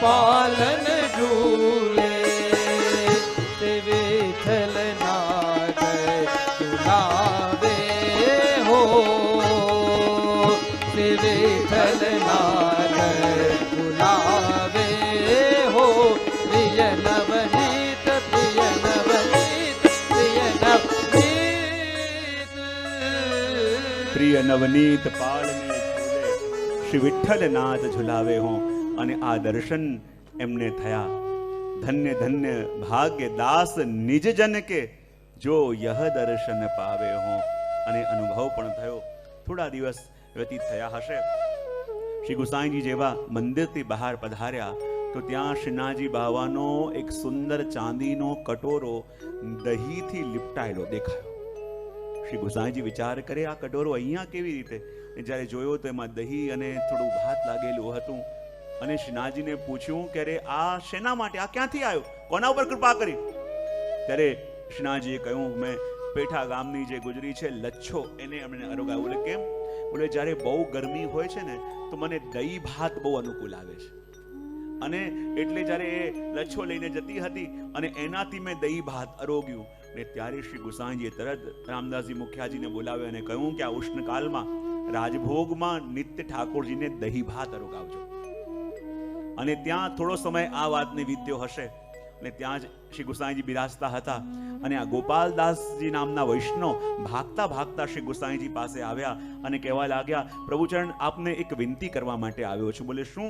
પાલન ઝૂલે શ્રી વિઠ્ઠલનાથ ઝુલાવે હો શ્રી વિઠ્ઠલનાથ ઝુલાવે હો પ્રિય નવનીત પ્રિય નવનીત પ્રિય નવનીત પ્રિય નવનીત પાળને ઝૂલે શ્રી વિઠ્ઠલનાથ ઝુલાવે હો. અને આ દર્શન એમને થયા. ધન્ય ધન્ય ભાગ્ય દાસ નિજ જન કે જો યહ દર્શન પાવે હો. અને અનુભવ પણ થયો. થોડા દિવસ વ્યતીત થયા હશે. શ્રી ગુસાઈજી જેવા મંદિરથી બહાર પધાર્યા તો ત્યાં શ્રીનાજી બાવાનો એક સુંદર ચાંદીનો કટોરો દહીંથી લીપટાયેલો દેખાયો. શ્રી ગુસાઈજી વિચાર કરે આ કટોરો અહીંયા કેવી રીતે? જ્યારે જોયો તો એમાં દહીં અને થોડું ભાત લાગેલું હતું. અને શ્રીનાથજીને પૂછ્યું કે અરે આ શેના માટે, આ ક્યાંથી આવ્યો, કોના ઉપર કૃપા કરી? ત્યારે શ્રીનાથજીએ કહ્યું મેં પેઠા ગામની જે ગુજરી છે લચ્છો એને અમને આરોગ્ય. બોલે કેમ? બોલે જ્યારે બહુ ગરમી હોય છે ને તો મને દહીં ભાત બહુ અનુકૂળ આવે છે. અને એટલે જ્યારે એ લચ્છો લઈને જતી હતી અને એનાથી મેં દહીં ભાત આરોગ્યું. ને ત્યારે શ્રી ગુસાઈજીએ તરત રામદાસજી મુખિયાજીને બોલાવ્યા અને કહ્યું કે આ ઉષ્ણકાલમાં રાજભોગમાં નિત્ય ઠાકોરજીને દહીં ભાત આરોગાવજો. અને ત્યાં થોડો સમય આ વાતને વીત્યો હશે. અને ત્યાં જ શ્રી ગુસાઈજી બિરાજતા હતા. અને આ ગોપાલદાસજી નામના વૈષ્ણવ ભાગતા ભાગતા શ્રી ગુસાઈજી પાસે આવ્યા અને કહેવા લાગ્યા પ્રભુચરણ આપને એક વિનંતી કરવા માટે આવ્યો છું. બોલે શું?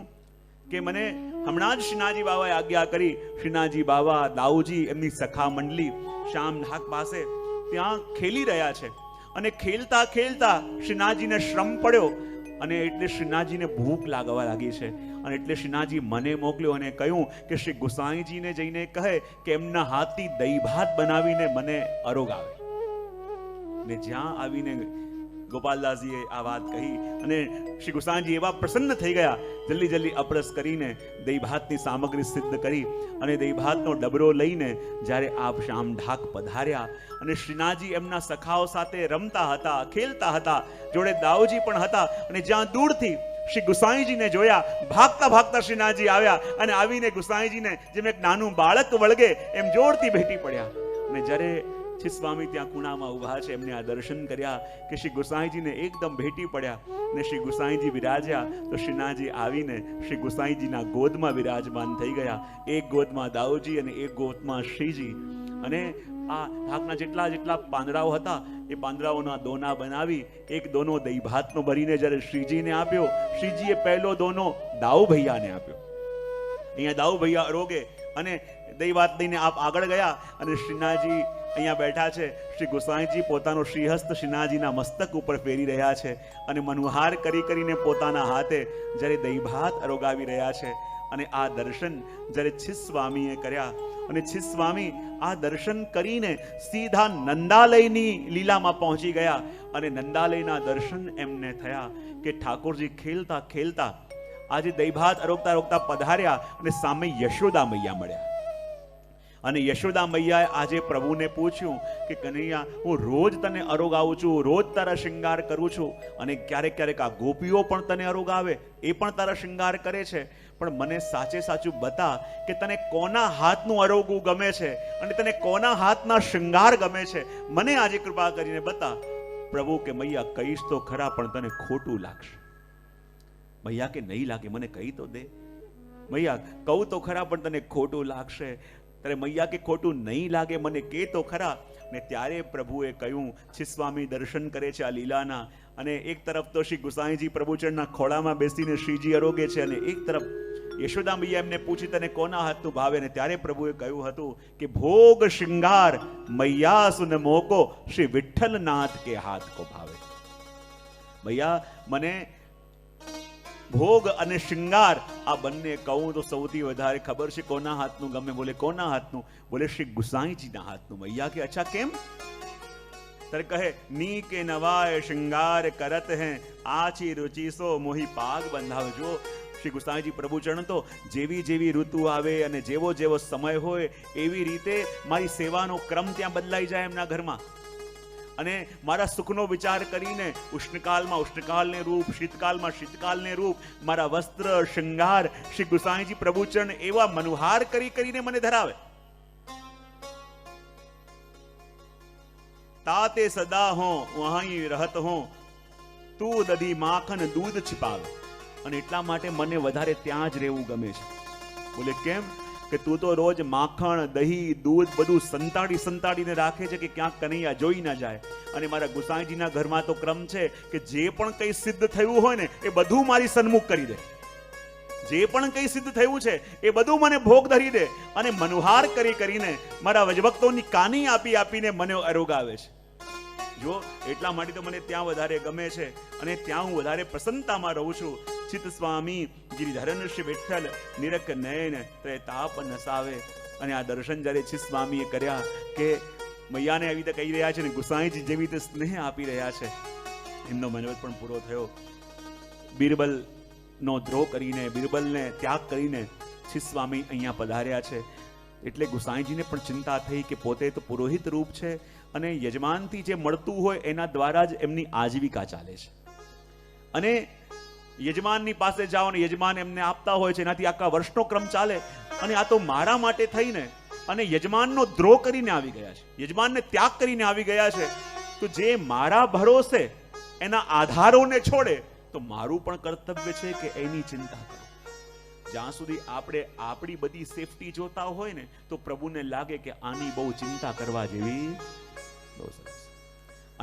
કે મને હમણાં જ શ્રીનાજી બાવાએ આજ્ઞા કરી. શ્રીનાજી બાવા દાઉજી એમની સખા મંડળી શ્યામ ઢાક પાસે ત્યાં ખેલી રહ્યા છે. અને ખેલતા ખેલતા શ્રીનાથજીને શ્રમ પડ્યો અને એટલે શ્રીનાથજીને ભૂખ લાગવા લાગી છે. અને એટલે શ્રીનાથજી મને મોકલ્યો અને કહ્યું કે શ્રી ગુસાઈજીને જઈને કહે કે એમના હાથથી દહીં ભાત બનાવીને મને આરોગાવે. ને જ્યાં આવીને ગોપાલદાસજીએ આ વાત કહી અને શ્રી ગુસાઈજી એવા પ્રસન્ન થઈ ગયા. જલ્દી જલ્દી અપરસ કરીને દહીં ભાતની સામગ્રી સિદ્ધ કરી અને દહીં ભાતનો ડબરો લઈને જ્યારે આપ શ્યામ ઢાક પધાર્યા અને શ્રીનાથજી એમના સખાઓ સાથે રમતા હતા, ખેલતા હતા, જોડે દાઉજી પણ હતા. અને જ્યાં દૂરથી શ્રી ગુસાઈજીને જોયા ભાગતા ભાગતા શ્રીનાથજી આવ્યા અને આવીને ગુસાઈજીને જેમ એક નાનું બાળક વળગે એમ જોરથી ભેટી પડ્યા. અને જ્યારે શ્રી સ્વામી ત્યાં ખૂણામાં ઊભા છે એમને આ દર્શન કર્યા કે શ્રી ગુસાઈજીને એકદમ ભેટી પડ્યા. અને શ્રી ગુસાઈજી વિરાજ્યા તો શ્રીનાથજી આવીને શ્રી ગુસાઈજીના ગોદમાં વિરાજમાન થઈ ગયા. એક ગોદમાં દાઉજી અને એક ગોદમાં શ્રીજી. અને આ ઢાકના જેટલા જેટલા પાંદડાઓ હતા એ પાંદડાઓના દોના બનાવી એક દોનો દહીં ભાતનો ભરીને જ્યારે શ્રીજીને આપ્યો. શ્રીજીએ પહેલો દોનો દાઉ ભૈયાને આપ્યો. અહીંયા દાઉ ભૈયા આરોગે અને દહીં ભાત લઈને આપ આગળ ગયા અને શ્રીનાથજી અહીંયા બેઠા છે. શ્રી ગુસાઈજી પોતાનો શ્રીહસ્ત શ્રીનાથજીના મસ્તક ઉપર ફેરી રહ્યા છે અને મનુહાર કરી કરીને પોતાના હાથે જ્યારે દહીં ભાત આરોગાવી રહ્યા છે. અને આ દર્શન જ્યારે છિસ્વામીએ કર્યા અને છિસ્વામી આ દર્શન કરીને સીધા નંદાલયની લીલામાં પહોંચી ગયા. અને નંદાલયના દર્શન એમને થયા કે ઠાકોરજી ખેલતા ખેલતા આજે દહીં ભાત આરોગતા આરોગતા પધાર્યા અને સામે યશોદા મૈયા મળ્યા. અને યશોદા મૈયાએ આજે પ્રભુને પૂછ્યું કે કનૈયા હું રોજ તને આરોગાવું છું, રોજ તારા શૃંગાર કરું છું અને ક્યારેક ક્યારેક આ ગોપીઓ પણ તને આરોગાવે, એ પણ તારા શૃંગાર કરે છે, પણ મને સાચે સાચું બતા કે તને કોના હાથનું આરોગવું ગમે છે અને તને કોના હાથના શૃંગાર ગમે છે, મને આજે કૃપા કરીને બતા. પ્રભુ કે મૈયા કહીશ તો ખરા પણ તને ખોટું લાગશે. મૈયા કે નહીં લાગે, મને કહી તો દે. મૈયા કહું તો ખરા પણ તને ખોટું લાગશે. ત્યારે મૈયા કે ખોટું નહીં લાગે, મને કે તો ખરા. ને ત્યારે પ્રભુએ કહ્યું, છિસ્વામી દર્શન કરે છે આ લીલાના અને એક તરફ તો શ્રી ગુસાઈજી પ્રભુચરણના ખોળામાં બેસીને શ્રીજી આરોગે છે અને એક તરફ યશોદા મૈયા એમને પૂછી તને કોના હાથનું ભાવે. ને ત્યારે પ્રભુએ કહ્યું હતું કે ભોગ શ્રૃંગાર મૈયા સુન મોકો શ્રી વિઠ્ઠલનાથ કે હાથ કો ભાવે. મૈયા મને ભોગ અને શૃંગાર આ બંને કહું તો સૌથી વધારે ખબર છે કોના હાથનું ગમે. બોલે કોના હાથનું? બોલે શ્રી ગુસાઈજીના હાથનું. મૈયા કે અચ્છા કેમ? ત્યારે કહે ની કે નવાય શૃંગાર કરત હે આછી રુચિ સો મોહી પાગ બંધાવજો. શ્રી ગુસાઈજી પ્રભુચરણ તો જેવી જેવી ઋતુ આવે અને જેવો જેવો સમય હોય એવી રીતે મારી સેવાનો ક્રમ ત્યાં બદલાઈ જાય એમના ઘરમાં. અને મારા સુખનો વિચાર કરીને ઉષ્ણકાલમાં ઉષ્ણકાલને રૂપ, શીતકાલમાં શીતકાલને રૂપ, મારા વસ્ત્ર શૃંગાર શ્રી ગુસાઈજી પ્રભુચરણ એવા મનોહાર કરીને મને ધરાવે. તાતે સદા હો વહાઈ રહત હો, તું દધી માખન દૂધ छिपावे. અને એટલા માટે મને વધારે ત્યાં જ રહેવું ગમે છે. બોલે કેમ? કે તું તો રોજ માખણ, દહીં, દૂધ બધું સંતાડીને રાખે છે કે ક્યાંક કનૈયા જોઈ ના જાય. અને મારા ગુસાઈજીના ઘરમાં તો ક્રમ છે કે જે પણ કંઈ સિદ્ધ થયું હોય ને એ બધું મારી સન્મુખ કરી દે. જે પણ કંઈ સિદ્ધ થયું છે એ બધું મને ભોગ ધરી દે અને મનોહાર કરીને મારા વજભક્તોની કાની આપીને મને અરોગાવે છે. જો એટલા માટે તો મને ત્યાં વધારે ગમે છે અને ત્યાં હું વધારે પ્રસન્નતામાં રહું છું. ચિત્ત સ્વામી ગિરિધરન શ્રી વિઠ્ઠલ નિરખ નયન તે તાપ નસાવે. અને આ દર્શન જ્યારે ચિત્ત સ્વામીએ કર્યા કે મૈયાને આવી રીતે કહી રહ્યા છે ને ગુસાઈજી જેવી રીતે સ્નેહ આપી રહ્યા છે, એમનો મનોરથ પણ પૂરો થયો. બિરબલનો દ્રોહ કરીને, બિરબલને ત્યાગ કરીને ચિત્ત સ્વામી અહીંયા પધાર્યા છે. એટલે ગુસાઈજીને પણ ચિંતા થઈ કે પોતે તો પુરોહિત રૂપ છે અને યજમાનથી જે મળતું હોય એના દ્વારા જ એમની આજીવિકા ચાલે છે. અને યજમાનની પાસે જાઓ ને યજમાન એમને આપતા હોય છે, એનાથી આખા વર્ષનો ક્રમ ચાલે. અને આ તો મારા માટે થઈને અને યજમાનનો દ્રોહ કરીને આવી ગયા છે, યજમાનને ત્યાગ કરીને આવી ગયા છે. તો જે મારા ભરોસે એના આધારોને છોડે તો મારું પણ કર્તવ્ય છે કે એની ચિંતા કરો. જ્યાં સુધી આપણે આપણી બધી સેફટી જોતા હોય ને તો પ્રભુને લાગે કે આની બહુ ચિંતા કરવા જેવી બહુ સરસ.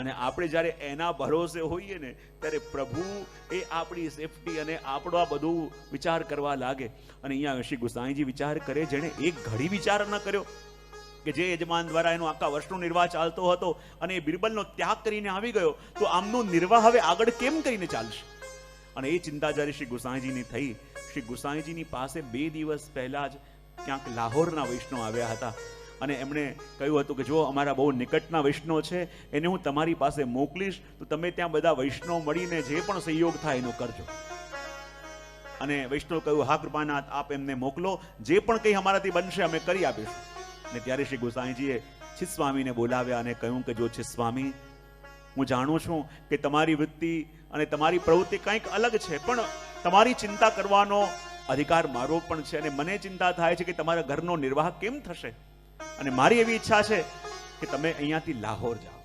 અને આપણે જ્યારે એના ભરોસે હોઈએ ને ત્યારે પ્રભુ એ આપણી સેફટી અને આપણો આ બધું વિચાર કરવા લાગે. અને અહીંયા શ્રી ગુસાઈજી વિચાર કરે, જેણે એક ઘડી વિચાર ન કર્યો કે જે યજમાન દ્વારા એનો આખા વર્ષનો નિર્વાહ ચાલતો હતો અને એ બિરબલનો ત્યાગ કરીને આવી ગયો તો આમનો નિર્વાહ હવે આગળ કેમ કરીને ચાલશે. અને એ ચિંતા જ્યારે શ્રી ગુસાઈજીની થઈ, શ્રી ગુસાઈજીની પાસે 2 દિવસ પહેલા જ ક્યાંક લાહોરના વૈષ્ણવ આવ્યા હતા અને એમણે કહ્યું હતું કે જો અમારા બહુ નિકટના વૈષ્ણવ છે એને હું તમારી પાસે મોકલીશ તો તમે ત્યાં બધા વૈષ્ણવ મળીને જે પણ સહયોગ થાય એનો કરજો. અને વૈષ્ણવ કહ્યું હા કૃપાનાથ આપ એમને મોકલો, જે પણ કંઈ અમારાથી બનશે અમે કરી આપીશું. અને ત્યારે શ્રી ગુસાઈજીએ ચિત્ત સ્વામીને બોલાવ્યા અને કહ્યું કે જો ચિત્ત સ્વામી, હું જાણું છું કે તમારી વૃત્તિ અને તમારી પ્રવૃત્તિ કંઈક અલગ છે, પણ તમારી ચિંતા કરવાનો અધિકાર મારો પણ છે. અને મને ચિંતા થાય છે કે તમારા ઘરનો નિર્વાહ કેમ થશે. અને મારી એવી ઈચ્છા છે કે તમે અહીંયાથી લાહોર જાઓ.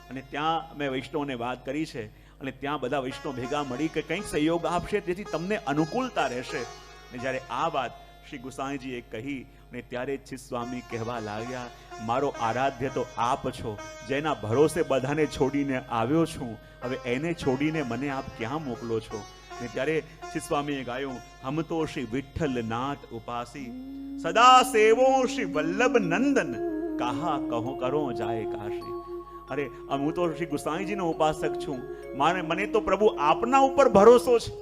અને ત્યાં મેં વૈષ્ણવને વાત કરી છે અને ત્યાં બધા વૈષ્ણવ ભેગા મળી કે કંઈક સહયોગ આપશે જેથી તમને અનુકૂળતા રહેશે. અને જ્યારે આ વાત શ્રી ગુસાઈજીએ કહી અને ત્યારે ચિત્ત સ્વામી કહેવા લાગ્યા, મારો આરાધ્ય તો આપ છો, જેના ભરોસે બધાને છોડીને આવ્યો છું, હવે એને છોડીને મને આપ ક્યાં મોકલો છો. અને ત્યારે ચિત્ત સ્વામીએ ગાયું, હમ તો શ્રી વિઠ્ઠલ નાથ ઉપાસી, સદા સેવો શ્રી વલ્લભ નંદન, કહા કહો કરો જાય કાશી. અરે હું તો શ્રી ગુસાઈજીનો ઉપાસક છું, મને તો પ્રભુ આપના ઉપર ભરોસો છે.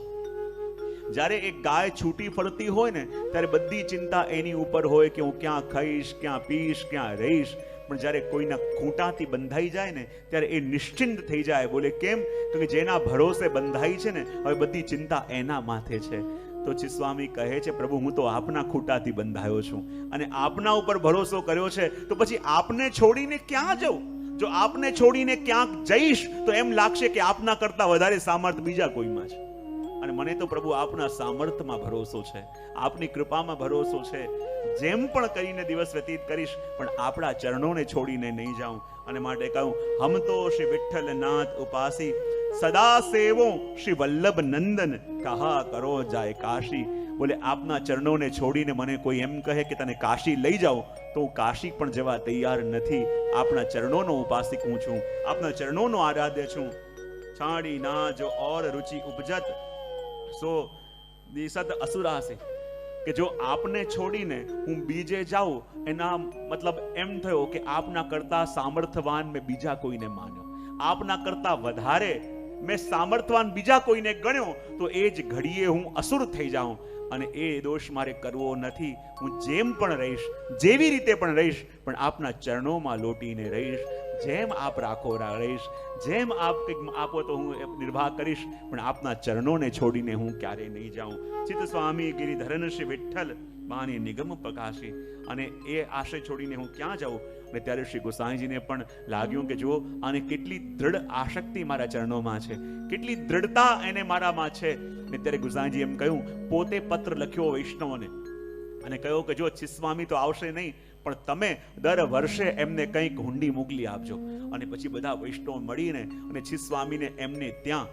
જ્યારે એક ગાય છૂટી ફરતી હોય ને ત્યારે બધી ચિંતા એની ઉપર હોય કે હું ક્યાં ખાઈશ, ક્યાં પીશ, ક્યાં રહીશ. પણ જ્યારે કોઈના ખૂંટાથી બંધાઈ જાય ને ત્યારે એ નિશ્ચિંત થઈ જાય. બોલે કેમ? તો કે જેના ભરોસે બંધાઈ છે ને હવે બધી ચિંતા એના માથે છે. તો ચિત્ત સ્વામી કહે છે, પ્રભુ હું તો આપના ખૂંટાથી બંધાયો છું અને આપના ઉપર ભરોસો કર્યો છે, તો પછી આપને છોડીને ક્યાં જવું? જો આપને છોડીને ક્યાંક જઈશ તો એમ લાગશે કે આપના કરતા વધારે સામર્થ બીજા કોઈમાં છે. અને મને તો પ્રભુ આપના સામર્થ્યમાં ભરોસો છે, આપની કૃપામાં ભરોસો છે. જેમ પણ કરીને દિવસ વ્યતીત કરીશ પણ આપણા ચરણોને છોડીને નહીં જાઉં. અને માટે કહું, હમ તો શ્રી વિઠ્ઠલ નાથ ઉપાસી, સદા સેવો શ્રી વલ્લભ નંદન, કહા કરો જાય કાશી. બોલે આપના ચરણોને છોડીને મને કોઈ એમ કહે કે તને કાશી લઈ જાઓ તો હું કાશી પણ જવા તૈયાર નથી. આપના ચરણોનો ઉપાસિક હું છું, આપના ચરણોનો આરાધ્ય છું. છાડી ના જો ઓર રુચિ ઉપજત સો દિસત અસુરાસે. કે જો આપને છોડીને હું બીજે જાઉં એના મતલબ એમ થયો કે આપના કરતા સામર્થ્યવાન મેં બીજા કોઈને માન્યો, આપના કરતા વધારે મેં સામર્થ્યવાન બીજા કોઈને ગણ્યો તો એ જ ઘડીએ હું અસુર થઈ જાઉં. અને એ દોષ મારે કરવો નથી. હું જેમ પણ રહીશ, જેવી રીતે પણ રહીશ, પણ આપના ચરણોમાં લોટીને રહીશ. જેમ આપ રાખો રહીશ, જેમ આપ કંઈક આપો તો હું નિર્વાહ કરીશ, પણ આપના ચરણોને છોડીને હું ક્યારેય નહીં જાઉં. ચિત્ત સ્વામી ગિરિધરન શ્રી વિઠ્ઠલ બાની નિગમ પ્રકાશી. અને એ આશય છોડીને હું ક્યાં જાઉં? અને ત્યારે શ્રી ગોસાઈજીને પણ લાગ્યું કે જો આને કેટલી દ્રઢ આસક્તિ મારા ચરણોમાં છે, કેટલી દ્રઢતા એને મારામાં છે. ને ત્યારે ગોસાઈજી એમ કહ્યું, પોતે પત્ર લખ્યો વૈષ્ણવોને અને કહ્યું કે જો ચિસ્વામી તો આવશે નહીં, પણ તમે દર વર્ષે એમને કંઈક હુંડી મોકલી આપજો. અને પછી બધા વૈષ્ણવ મળીને અને ચિસ્વામીને એમને ત્યાં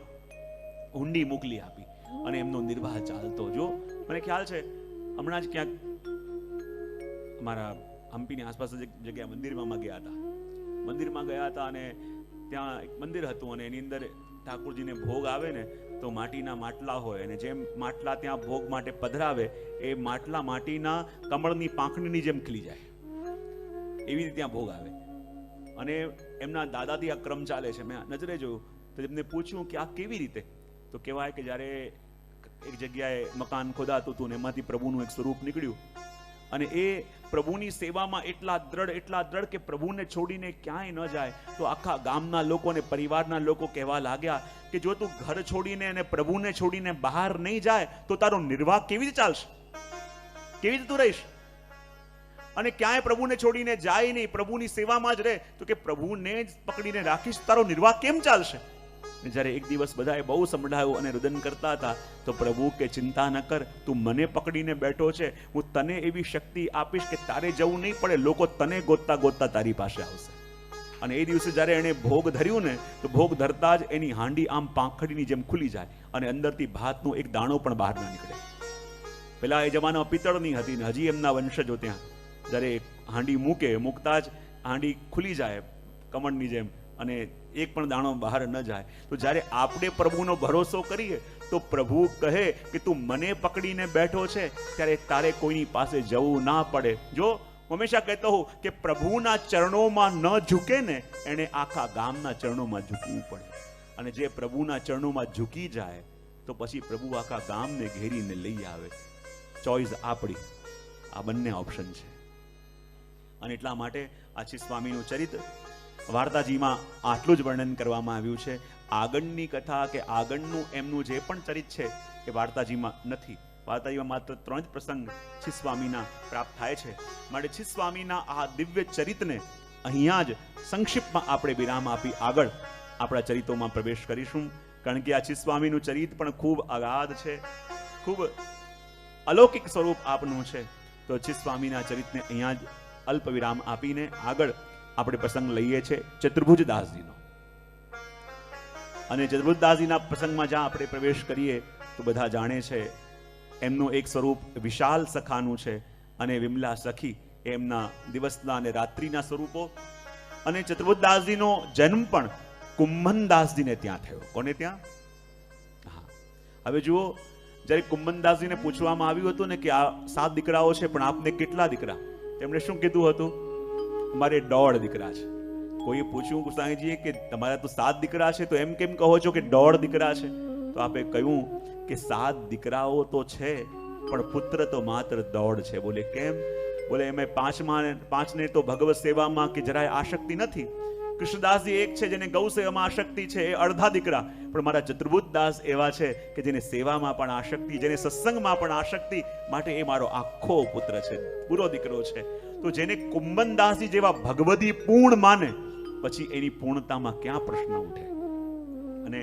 હુંડી મોકલી આપી અને એમનો નિર્વાહ ચાલતો. જો મને ખ્યાલ છે હમણાં જ ક્યાંક અમારા હમ્પીની આસપાસ જગ્યા મંદિરમાં ગયા હતા અને ત્યાં એક મંદિર હતું અને એની અંદર ઠાકોરજીને ભોગ આવે ને તો માટીના માટલા હોય અને જેમ માટલા ત્યાં ભોગ માટે પધરાવે એ માટલા માટીના કમળની પાંખડીની જેમ ખીલી જાય, એવી રીતે ત્યાં ભોગ આવે. અને એમના દાદાથી આ ક્રમ ચાલે છે. મેં નજરે જોયું તો એમને પૂછ્યું કે આ કેવી રીતે? તો કહેવાય કે જ્યારે એક જગ્યાએ મકાન ખોદાતું હતું ને એમાંથી પ્રભુનું એક સ્વરૂપ નીકળ્યું અને એ પ્રભુની સેવામાં એટલા દ્રઢ કે પ્રભુને છોડીને ક્યાંય ન જાય. તો આખા ગામના લોકો અને પરિવારના લોકો કહેવા લાગ્યા કે જો તું ઘર છોડીને અને પ્રભુને છોડીને બહાર નહીં જાય તો તારો નિર્વાહ કેવી રીતે ચાલશે, કેવી રીતે તું રહીશ? અને ક્યાંય પ્રભુને છોડીને જાય નહીં, પ્રભુની સેવામાં જ રહે, તો કે પ્રભુને જ પકડીને રાખીશ, તારો નિર્વાહ કેમ ચાલશે? જ્યારે એક દિવસ બધાએ બહુ સંભળાયું અને રુદન કરતા હતા તો પ્રભુ કે ચિંતા ન કર, તું મને પકડીને બેઠો છે, હું તને એવી શક્તિ આપીશ કે તારે જવું નહીં પડે, લોકો તને ગોતતા ગોતતા તારી પાસે આવશે. અને એ દિવસે જ્યારે એણે ભોગ ધર્યું ને તો ભોગ ધરતા જ એની હાંડી આમ પાંખડીની જેમ ખુલી જાય અને અંદરથી ભાતનો એક દાણો પણ બહાર ના નીકળે. પેલા એ જમાનામાં પિત્તળની હતી ને હજી એમના વંશજો ત્યાં જ્યારે હાંડી મૂકતા જ હાંડી ખુલી જાય કમળની જેમ અને એક પણ દાણો બહાર ન જાય. તો જ્યારે આપણે પ્રભુનો ભરોસો કરીએ તો પ્રભુ કહે કે તું મને પકડીને બેઠો છે ત્યારે તારે કોઈની પાસે જવું ના પડે. જો હંમેશા કહેતો હોઉં કે પ્રભુના ચરણોમાં ન ઝૂકે ને એને આખા ગામના ચરણોમાં ઝૂકવું પડે. અને જે પ્રભુના ચરણોમાં ઝૂકી જાય તો પછી પ્રભુ આખા ગામને ઘેરીને લઈ આવે. ચોઈસ આપણી, આ બંને ઓપ્શન છે. અને એટલા માટે આ છે સ્વામીનું ચરિત્ર. વાર્તાજીમાં આટલું જ વર્ણન કરવામાં આવ્યું છે. આગળની કથા કે આગળનું એમનું જે પણ ચરિત્ર છે એ વાર્તાજીમાં નથી. વાર્તાજીમાં માત્ર 3 જ પ્રસંગ છીસ્વામીના પ્રાપ્ત થાય છે. માટે છીસ્વામીના આ દિવ્ય ચરિત્રને અહીંયા જ સંક્ષિપ્તમાં આપણે વિરામ આપી આગળ આપણા ચરિત્રોમાં પ્રવેશ કરીશું. કારણ કે આ છીસ્વામીનું ચરિત્ર પણ ખૂબ અગાધ છે, ખૂબ અલૌકિક સ્વરૂપ આપનું છે. તો છીસ્વામીના ચરિત્રને અહીંયા જ અલ્પ વિરામ આપીને આગળ આપણે પ્રસંગ લઈએ છીએ ચતુર્ભુજદાસજીનો. અને ચતુર્ભુજદાસજીના પ્રસંગમાં જ્યાં આપણે પ્રવેશ કરીએ તો બધા જાણે છે એમનું એક સ્વરૂપ વિશાલ સખાનું છે અને વિમલા સખી એમના દિવસના અને રાત્રિના સ્વરૂપો. અને ચતુર્ભુજદાસજીનો જન્મ પણ કુંભનદાસજીને ત્યાં થયો. કોને ત્યાં? હા, હવે જુઓ, જ્યારે કુંભનદાસજીને પૂછવામાં આવ્યું હતું ને કે આ 7 દીકરાઓ છે પણ આપને કેટલા દીકરા? તેમણે શું કીધું હતું? અમારે 1.5 દીકરા છે. કોઈએ પૂછ્યું ગુસાઈજીએ કે તમારા તો 7 દીકરા છે તો એમ કેમ કહો છો કે 1.5 દીકરા છે? તો આપે કહ્યું કે 7 દીકરાઓ તો છે પણ પુત્ર તો માત્ર 1.5 છે. બોલે કેમ? બોલે એમાં 5ને તો ભગવત સેવામાં કે જરાય આસક્તિ નથી. કૃષ્ણદાસજી એક છે જેને ગૌ સેવામાં આસક્તિ છે, એ અડધા દીકરા. પણ મારા ચતુર્ભુજદાસ એવા છે કે જેને સેવામાં પણ આસક્તિ, જેને સત્સંગમાં પણ આસક્તિ, માટે એ મારો આખો પુત્ર છે, પૂરો દીકરો છે. તો જેને કુંભનદાસજી જેવા ભગવદી પૂર્ણ માને પછી એની પૂર્ણતામાં ક્યાં પ્રશ્ન ઉઠે? અને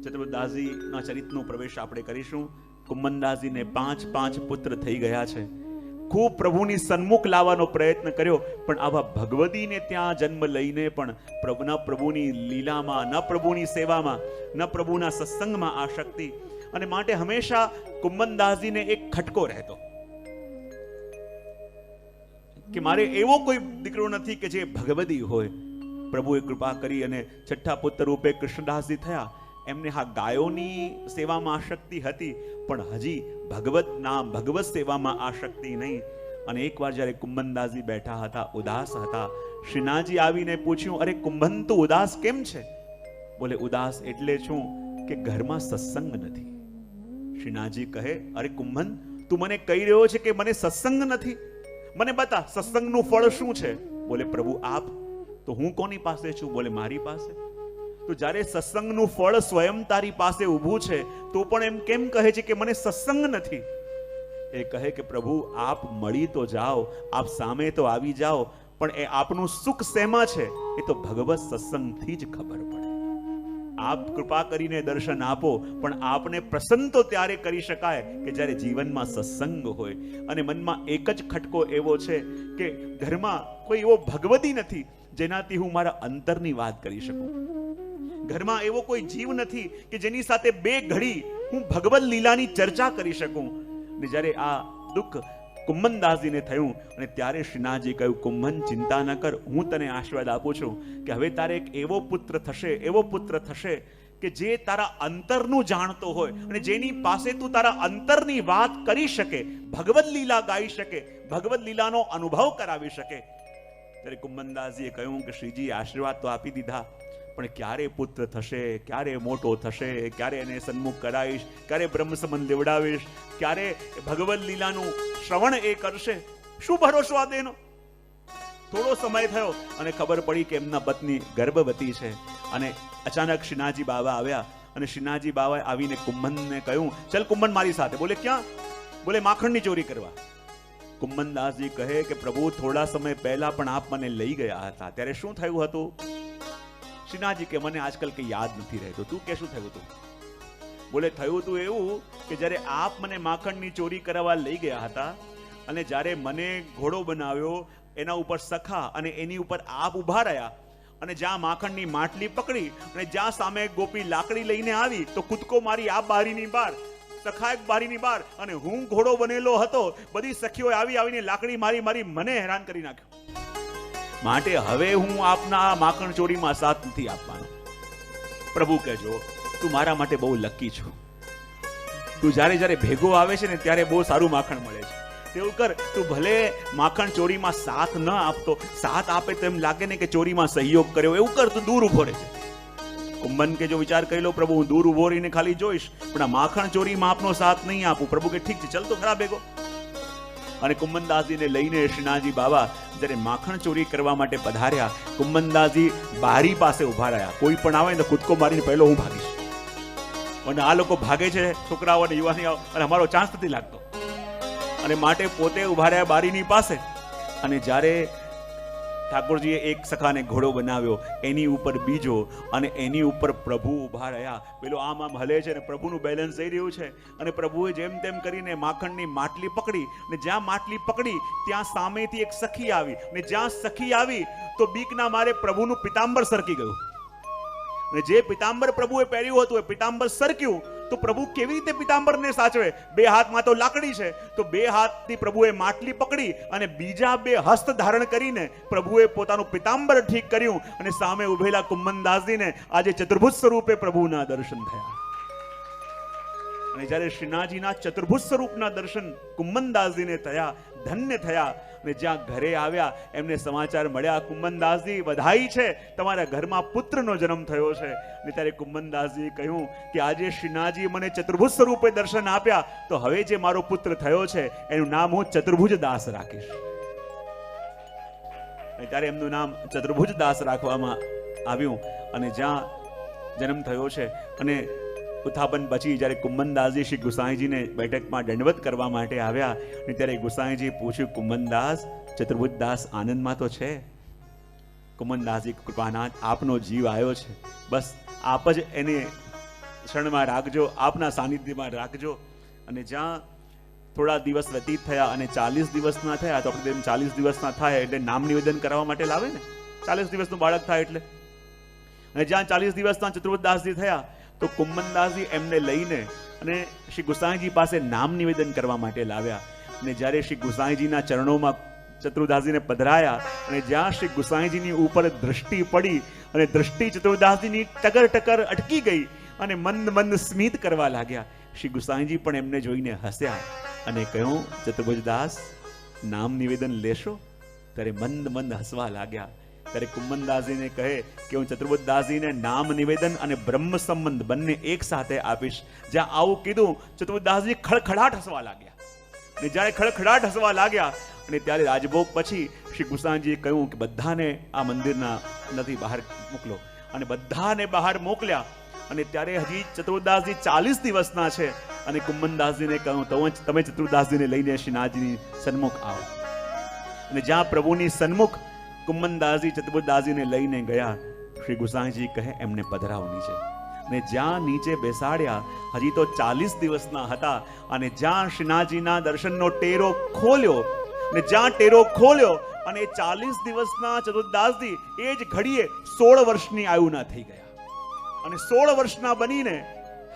ચતુર્ભુજદાસજીના ચરિત્રનો પ્રવેશ આપણે કરીશું. કુંભનદાસજીને 5 પુત્ર થઈ ગયા છે. ખૂબ પ્રભુની સન્મુખ લાવવાનો પ્રયત્ન કર્યો પણ આવા ભગવદીને ત્યાં જન્મ લઈને પણ ન પ્રભુની લીલામાં, ન પ્રભુની સેવામાં, ન પ્રભુના સત્સંગમાં આસક્તિ. અને માટે હંમેશા કુંભનદાસજીને એક ખટકો રહેતો કે મારે એવો કોઈ દીકરો નથી કે જે ભગવદી હોય. પ્રભુએ કૃપા કરી અને 6ઠ્ઠા પુત્ર રૂપે કૃષ્ણદાસજી થયા. એમને હા ગાયોની સેવામાં આસક્તિ હતી પણ હજી ભગવત સેવામાં આસક્તિ નહીં. અને એકવાર જ્યારે કુંભનદાસજી બેઠા હતા, ઉદાસ હતા, શ્રીનાથજી આવીને પૂછ્યું, અરે કુંભન તું ઉદાસ કેમ છે? બોલે ઉદાસ એટલે શું કે ઘરમાં સત્સંગ નથી. શ્રીનાથજી કહે, અરે કુંભન તું મને કહી રહ્યો છે કે મને સત્સંગ નથી? મને બતા સત્સંગનું ફળ શું છે? બોલે પ્રભુ આપ. તો હું કોની પાસે છું? બોલે મારી પાસે. તો જ્યારે સત્સંગનું ફળ સ્વયં તારી પાસે ઊભું છે તો પણ એમ કેમ કહે છે કે મને સત્સંગ નથી? એ કહે કે પ્રભુ આપ મળી તો જાઓ, આપ સામે તો આવી જાઓ. પણ એ આપનું સુખ શેમાં છે એ તો ભગવત સત્સંગથી જ ખબર પડે. આપ કૃપા કરીને દર્શન આપો, પણ આપને પ્રસન્ન તો ત્યારે કરી શકાય કે જ્યારે જીવનમાં સત્સંગ હોય. અને મનમાં એક જ ખટકો એવો છે કે ઘરમાં કોઈ એવો ભગવતી નથી જેનાથી હું મારા અંતરની વાત કરી શકું. ઘરમાં એવો કોઈ જીવ નથી કે જેની સાથે બે ઘડી હું ભગવત લીલાની ચર્ચા કરી શકું. ને જ્યારે આ દુઃખ કુંભનદાસજીને થયું અને ત્યારે શ્રીનાથજી કહ્યું, કુંભન ચિંતા ન કર, હું તને આશીર્વાદ આપું છું કે હવે તારે એક એવો પુત્ર થશે કે જે તારા અંતરનું જાણતો હોય અને જેની પાસે તું તારા અંતરની વાત કરી શકે, ભગવત લીલા ગાઈ શકે, ભગવત લીલાનો અનુભવ કરાવી શકે. ત્યારે કુંભનદાસજીએ કહ્યું કે શ્રીજી આશીર્વાદ તો આપી દીધા, પણ ક્યારે પુત્ર થશે, ક્યારે મોટો થશે, ક્યારે એને સન્મુખ કરાવીશ, ક્યારે બ્રહ્મ સંબંધ લેવડાવીશ, ક્યારે ભગવત લીલાનું શ્રવણ એ કરશે, શું ભરોસો આ દેનો? થોડો સમય થયો અને ખબર પડી કે એમના પત્ની ગર્ભવતી છે. અને અચાનક શ્રીનાથજી બાવા આવ્યા અને શ્રીનાથજી બાવાએ આવીને કુંભનને કહ્યું, ચલ કુંભન મારી સાથે. બોલે ક્યાં? બોલે માખણની ચોરી કરવા. કુંભનદાસજી કહે કે પ્રભુ થોડા સમય પહેલા પણ આપ મને લઈ ગયા હતા, ત્યારે શું થયું હતું? શ્રીનાથજી કે મને આજકાલ કઈ યાદ નથી રહેતું, તું કે શું થયું હતું? બોલે થયું હતું એવું કે જ્યારે આપ મને માખણની ચોરી કરવા લઈ ગયા હતા અને જ્યારે મને ઘોડો બનાવ્યો, એના ઉપર સખા અને એની ઉપર આપ ઉભા રહ્યા અને જ્યાં માખણની માટલી પકડી અને જ્યાં સામે ગોપી લાકડી લઈને આવી તો કૂદકો મારી આપ બારીની બહાર, સખા એક બારીની બહાર, અને હું ઘોડો બનેલો હતો. બધી સખીઓ આવીને લાકડી મારી મને હેરાન કરી નાખ્યો. માટે હવે હું આપના માખણ ચોરીમાં સાથ નથી આપવાનો. પ્રભુ કહેજો તું મારા માટે બહુ લકી છું. તું જ્યારે ભેગો આવે છે ને ત્યારે બહુ સારું માખણ મળે છે. તેવું કર, તું ભલે માખણ ચોરીમાં સાથ ન આપતો, સાથ આપે તો એમ લાગે ને કે ચોરીમાં સહયોગ કર્યો. એવું કર, તું દૂર ઉભો રહે છે. કુંભન કે જો વિચાર કરી લો, પ્રભુ હું દૂર ઉભો રહીને ખાલી જોઈશ, પણ આ માખણ ચોરીમાં આપનો સાથ નહીં આપું. પ્રભુ કે ઠીક છે, ચાલ તો ખરા ભેગો. અને કુંભનદાસજીને લઈને શ્રીનાથજી બાબા જ્યારે માખણ ચોરી કરવા માટે પધાર્યા, કુંભનદાસજી બારી પાસે ઉભા રહ્યા. કોઈ પણ આવે ને કૂદકો મારીને પહેલો હું ભાગીશ. અને આ લોકો ભાગે છે, છોકરાઓ અને યુવાનીઓ, અને અમારો ચાન્સ નથી લાગતો. અને માટે પોતે ઉભા રહ્યા બારીની પાસે. અને જ્યારે ઠાકોરજીએ એક સખાને ઘોડો બનાવ્યો, એની ઉપર બીજો, અને એની ઉપર પ્રભુ ઉભા રહ્યા. પેલો આમ હલે છે ને પ્રભુનું બેલેન્સ જઈ રહ્યું છે. અને પ્રભુએ જેમ તેમ કરીને માખણની માટલી પકડી, ને જ્યાં માટલી પકડી ત્યાં સામેથી એક સખી આવી, ને જ્યાં સખી આવી તો બીકના મારે પ્રભુનું પિતાંબર સરકી ગયું. અને જે પિતાંબર પ્રભુએ પહેર્યું હતું એ પિતાંબર સરક્યું તો પ્રભુ કેવી રીતે પિતાંબરને સાચવે? બે હાથમાં તો લાકડી છે, તો બે હાથથી પ્રભુએ માટલી પકડી અને બીજા બે હસ્ત ધારણ કરીને પ્રભુએ પોતાનું પિતાંબર ઠીક કર્યું. અને સામે ઉભેલા કુંભનદાસજીને આજે ચતુર્ભુજ સ્વરૂપે પ્રભુના દર્શન થયા. અને જ્યારે શ્રીનાથજીના ચતુર્ભુજ સ્વરૂપના દર્શન કુંભનદાસજીને થયા, ધન્ય થયા. અને જ્યાં ઘરે આવ્યા એમને સમાચાર મળ્યા, કુંભનદાસજી વધાઈ છે, તમારા ઘરમાં પુત્રનો જન્મ થયો છે. ને ત્યારે કુંભનદાસજીએ કહ્યું કે આજે શ્રીનાથજી મને ચતુર્ભુજ સ્વરૂપે દર્શન આપ્યા, તો હવે જે મારો પુત્ર થયો છે એનું નામ હું ચતુર્ભુજ દાસ રાખીશ. અને ત્યારે એમનું નામ ચતુર્ભુજ દાસ રાખવામાં આવ્યું. અને જ્યાં જન્મ થયો છે અને ઉત્થાપન પછી જ્યારે કુંભનદાસજી શ્રી ગુસાઈજીને બેઠકમાં દંડવત કરવા માટે આવ્યા, અને ત્યારે ગુસાઈજી પૂછ્યું, કુંભનદાસ ચતુર્ભુજ દાસ આનંદમાં તો છે? કુંભનદાસજી કૃપાનાથ આપનો જીવ આવ્યો છે, બસ આપ જ એને ક્ષણમાં રાખજો, આપના સાનિધ્યમાં રાખજો. અને જ્યાં થોડા દિવસ વ્યતીત થયા અને 40 દિવસના થયા, તો આપણે 40 દિવસના થાય એટલે નામ નિવેદન કરવા માટે લાવે ને, 40 દિવસનું બાળક થાય એટલે. અને જ્યાં 40 દિવસના ચતુર્ભુજ દાસજી થયા તો કુંભનદાસજી એમને લઈને અને શ્રી ગુસાઈજી પાસે નામ નિવેદન કરવા માટે લાવ્યા. અને જ્યારે શ્રી ગુસાઈજીના ચરણોમાં ચતુર્દાસજીને પધરાયા અને જ્યાં શ્રી ગુસાઈજીની ઉપર દ્રષ્ટિ પડી અને દ્રષ્ટિ ચતુર્દાસજીની ટકર અટકી ગઈ અને મંદ સ્મિત કરવા લાગ્યા. શ્રી ગુસાઈજી પણ એમને જોઈને હસ્યા અને કહ્યું, ચતુર્ભુજદાસ નામ નિવેદન લેશો? ત્યારે મંદ હસવા લાગ્યા. ત્યારે કુંભનદાસજીને કહે કે હું ચતુર્ભુજદાસજીને નામ નિવેદન અને બ્રહ્મ સંબંધ બંને એક સાથે આપીશ. જ્યાં આવું કીધું ચતુર્ભુજદાસજી ખડખડાટ હસવા લાગ્યા. અને જ્યારે ખડખડાટ હસવા લાગ્યા અને ત્યારે રાજભોગ પછી શ્રી ગુસાઈજીએ કહ્યું કે બધાને આ મંદિરના નથી બહાર મોકલો. અને બધાને બહાર મોકલ્યા. અને ત્યારે હજી ચતુર્દાસજી 40 દિવસના છે. અને કુંભનદાસજીને કહ્યું, તમે ચતુર્દાસજીને લઈને શ્રીનાથજીની સન્મુખ આવો. અને જ્યાં પ્રભુની સન્મુખ કુંમનદાસજી ચતુર્દાસજીને લઈને ગયા. શ્રી ગુસાઈજી કહે એમને પધરાવો નીચે. ને જ્યાં નીચે બેસાડ્યા, હજી તો 40 દિવસના હતા, અને જ્યાં શ્રીનાથજીના દર્શનનો ટેરો ખોલ્યો, ને જ્યાં ટેરો ખોલ્યો અને 40 દિવસના ચતુર્દાસજી એ જ ઘડીએ 16 વર્ષની આયુના થઈ ગયા. અને 16 વર્ષના બનીને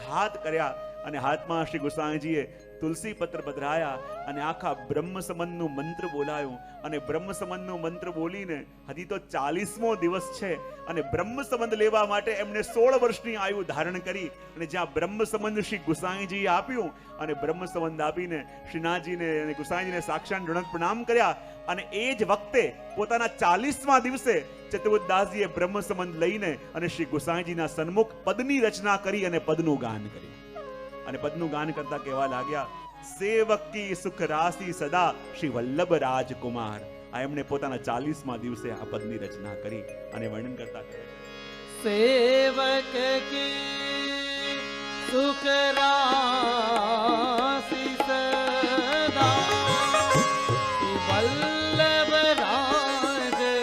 હાથ કર્યા, અને હાથમાં શ્રી ગુસાઈજીએ તુલસી પત્ર પધરાયા, અને આખા બ્રહ્મ સંબંધનું મંત્ર બોલાયું. અને બ્રહ્મ સંબંધનું મંત્ર બોલીને હજી તો 40મો દિવસ છે, અને બ્રહ્મ સંબંધ લેવા માટે એમને 16 વર્ષની આયુ ધારણ કરી. અને જ્યાં બ્રહ્મ સંબંધ શ્રી ગુસાઈજીએ આપ્યું, અને બ્રહ્મ સંબંધ આપીને શ્રીનાથજીને અને ગુસાઈજીને સાક્ષાત દંડવત પ્રણામ કર્યા. અને એ જ વખતે પોતાના 40મા દિવસે ચતુર્દાસજીએ બ્રહ્મ સંબંધ લઈને અને શ્રી ગુસાઈજીના સન્મુખ પદની રચના કરી અને પદનું ગાન કર્યું. અને પદનું ગાન કરતા કહેવા લાગ્યા, સેવક કી સુખ રાશિ સદા શ્રી વલ્લભ રાજકુમાર. આ એમણે પોતાના 40મા દિવસે આ પદની રચના કરી અને વર્ણન કરતા કહે, સેવક કી સુખ રાશિ સદા શ્રી વલ્લભ રાજકુમાર.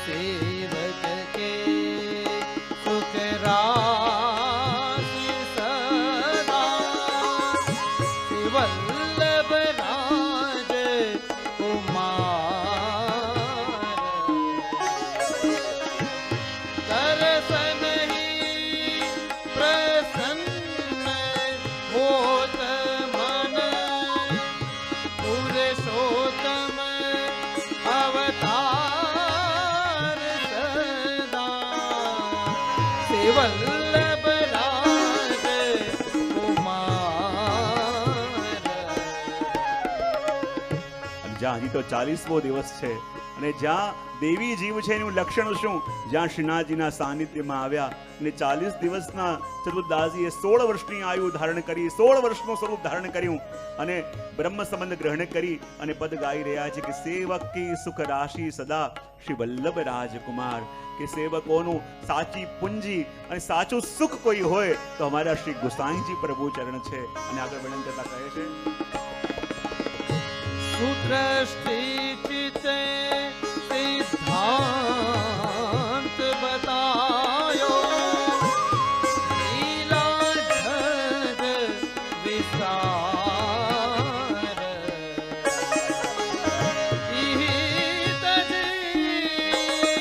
સેવક કે સુખ રાશિ સદા શ્રી વલ્લભ વલ્લભ રાજકુમાર. જ્યાં હજી તો 40મો દિવસ છે, અને જ્યાં દેવી જીવ છે એનું લક્ષણ શું? જ્યાં શ્રીનાથજીના સાનિધ્યમાં આવ્યા અને 40 દિવસના ચતુર્દાસજીએ 16 વર્ષની આયુ ધારણ કરી, 16 વર્ષનું સ્વરૂપ ધારણ કર્યું, અને બ્રહ્મ સંબંધ ગ્રહણ કરી અને પદ ગાઈ રહ્યા છે કે સેવક કી સુખ રાશિ સદા શ્રી વલ્લભ રાજકુમાર. કે સેવકોનું સાચી પૂંજી અને સાચું સુખ કોઈ હોય તો અમારા શ્રી ગુસાઈજી પ્રભુ ચરણ છે. અને આગળ વર્ણન કરતા કહે છે, સુદ્રષ્ટિ ચિતે સિદ્ધાંત બતાયો લીલા જગ વિસ્તાર. ઈહિ તજી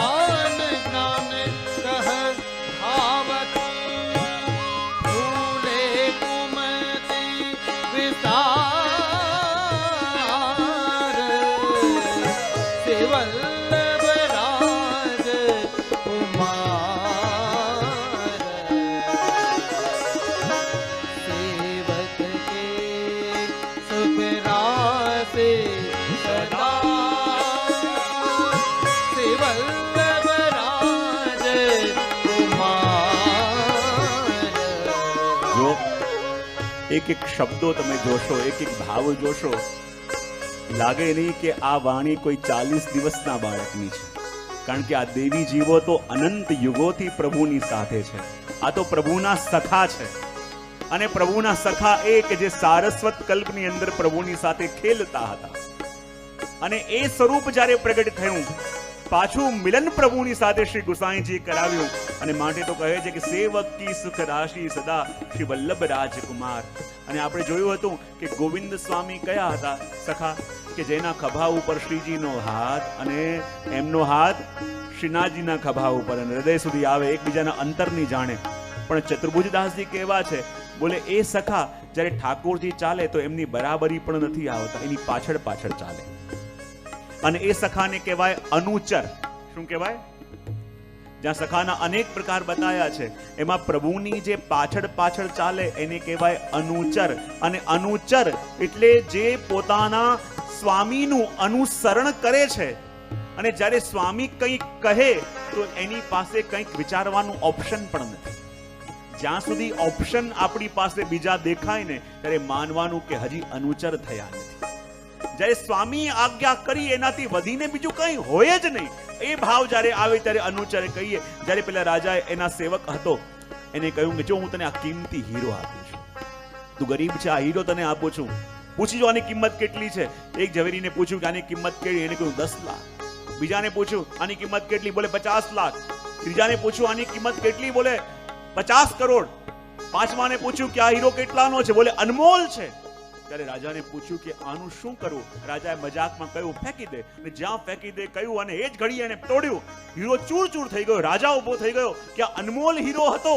આન જ્ઞાન કહ ધાવત ભૂલે કુમતિ વિસ્તાર. વલ્લભ રાજકુમાર. સેવક કે સુખ રાશિ સદા શ્રી વલ્લભ રાજકુમાર. જો એક એક શબ્દો તમે જોશો, એક એક ભાવ જોશો, લાગે નહીં કે આ વાણી કોઈ 40 દિવસના બાળકની છે. કારણ કે આ દેવી જીવો તો અનંત યુગોથી પ્રભુની સાથે છે. આ તો પ્રભુના સખા છે. અને પ્રભુના સખા એ કે જે સારસ્વત કલ્પની અંદર પ્રભુની સાથે ખેલતા હતા, અને એ સ્વરૂપ જ્યારે પ્રગટ થયું, પાછું મિલન પ્રભુની સાથે શ્રી ગુસાઈજી કરાવ્યું. અને માટે તો કહે છે કે સેવક કી સુખ રાશિ સદા શ્રી વલ્લભ રાજકુમાર. અને આપણે જોયું હતું કે ગોવિંદ સ્વામી કયા હતા સખા? કે જેના ખભા ઉપર શ્રીજીનો હાથ અને એમનો હાથ શ્રીનાથજીના ખભા ઉપર, અને હૃદય સુધી આવે, એકબીજાના અંતરની જાણે. પણ ચતુર્ભુજદાસજી કેવા છે? બોલે એ સખા જ્યારે ઠાકોરજી ચાલે તો એમની બરાબરી પણ નથી આવતા, એની પાછળ પાછળ ચાલે. અને એ સખાને કહેવાય અનુચર. શું કહેવાય? જ્યાં સખાના અનેક પ્રકાર બતાયા છે, એમાં પ્રભુની જે પાછળ પાછળ ચાલે એને કહેવાય અનુચર. અને અનુચર એટલે જે પોતાના સ્વામીનું અનુસરણ કરે છે, અને જ્યારે સ્વામી કંઈક કહે તો એની પાસે કંઈક વિચારવાનું ઓપ્શન પણ નથી. જ્યાં સુધી ઓપ્શન આપણી પાસે બીજા દેખાય ને ત્યારે માનવાનું કે હજી અનુચર થયા નથી. જ્યારે સ્વામી આજ્ઞા કરી એનાથી વધીને બીજું કંઈ હોય જ નહીં, એ ભાવ જ્યારે આવે ત્યારે અનુચર કહીએ. જ્યારે પેલા રાજા એના સેવક હતો એને કહ્યું કે જો હું તને આ કિંમતી હીરો આપું છું, તું ગરીબ છે, આ હીરો તને આપું છું, પૂછી જો આની કિંમત કેટલી છે. એક ઝવેરીને પૂછ્યું કે આની કિંમત કેટલી, એને કહ્યું 10 લાખ. બીજાને પૂછ્યું આની કિંમત કેટલી, બોલે 50 લાખ. ત્રીજાને પૂછ્યું આની કિંમત કેટલી, બોલે 50 કરોડ. પાંચમાને પૂછ્યું કે આ હીરો કેટલાનો છે, બોલે અનમોલ છે. ત્યારે રાજાને પૂછ્યું કે આનું શું કરવું. રાજાએ મજાકમાં કહ્યું ફેંકી દે. અને જ્યાં ફેંકી દે કહ્યું, અને એ જ ઘડીએ એને તોડ્યું. હીરો ચૂર ચૂર થઈ ગયો. રાજા ઉભો થઈ ગયો કે આ અનમોલ હીરો હતો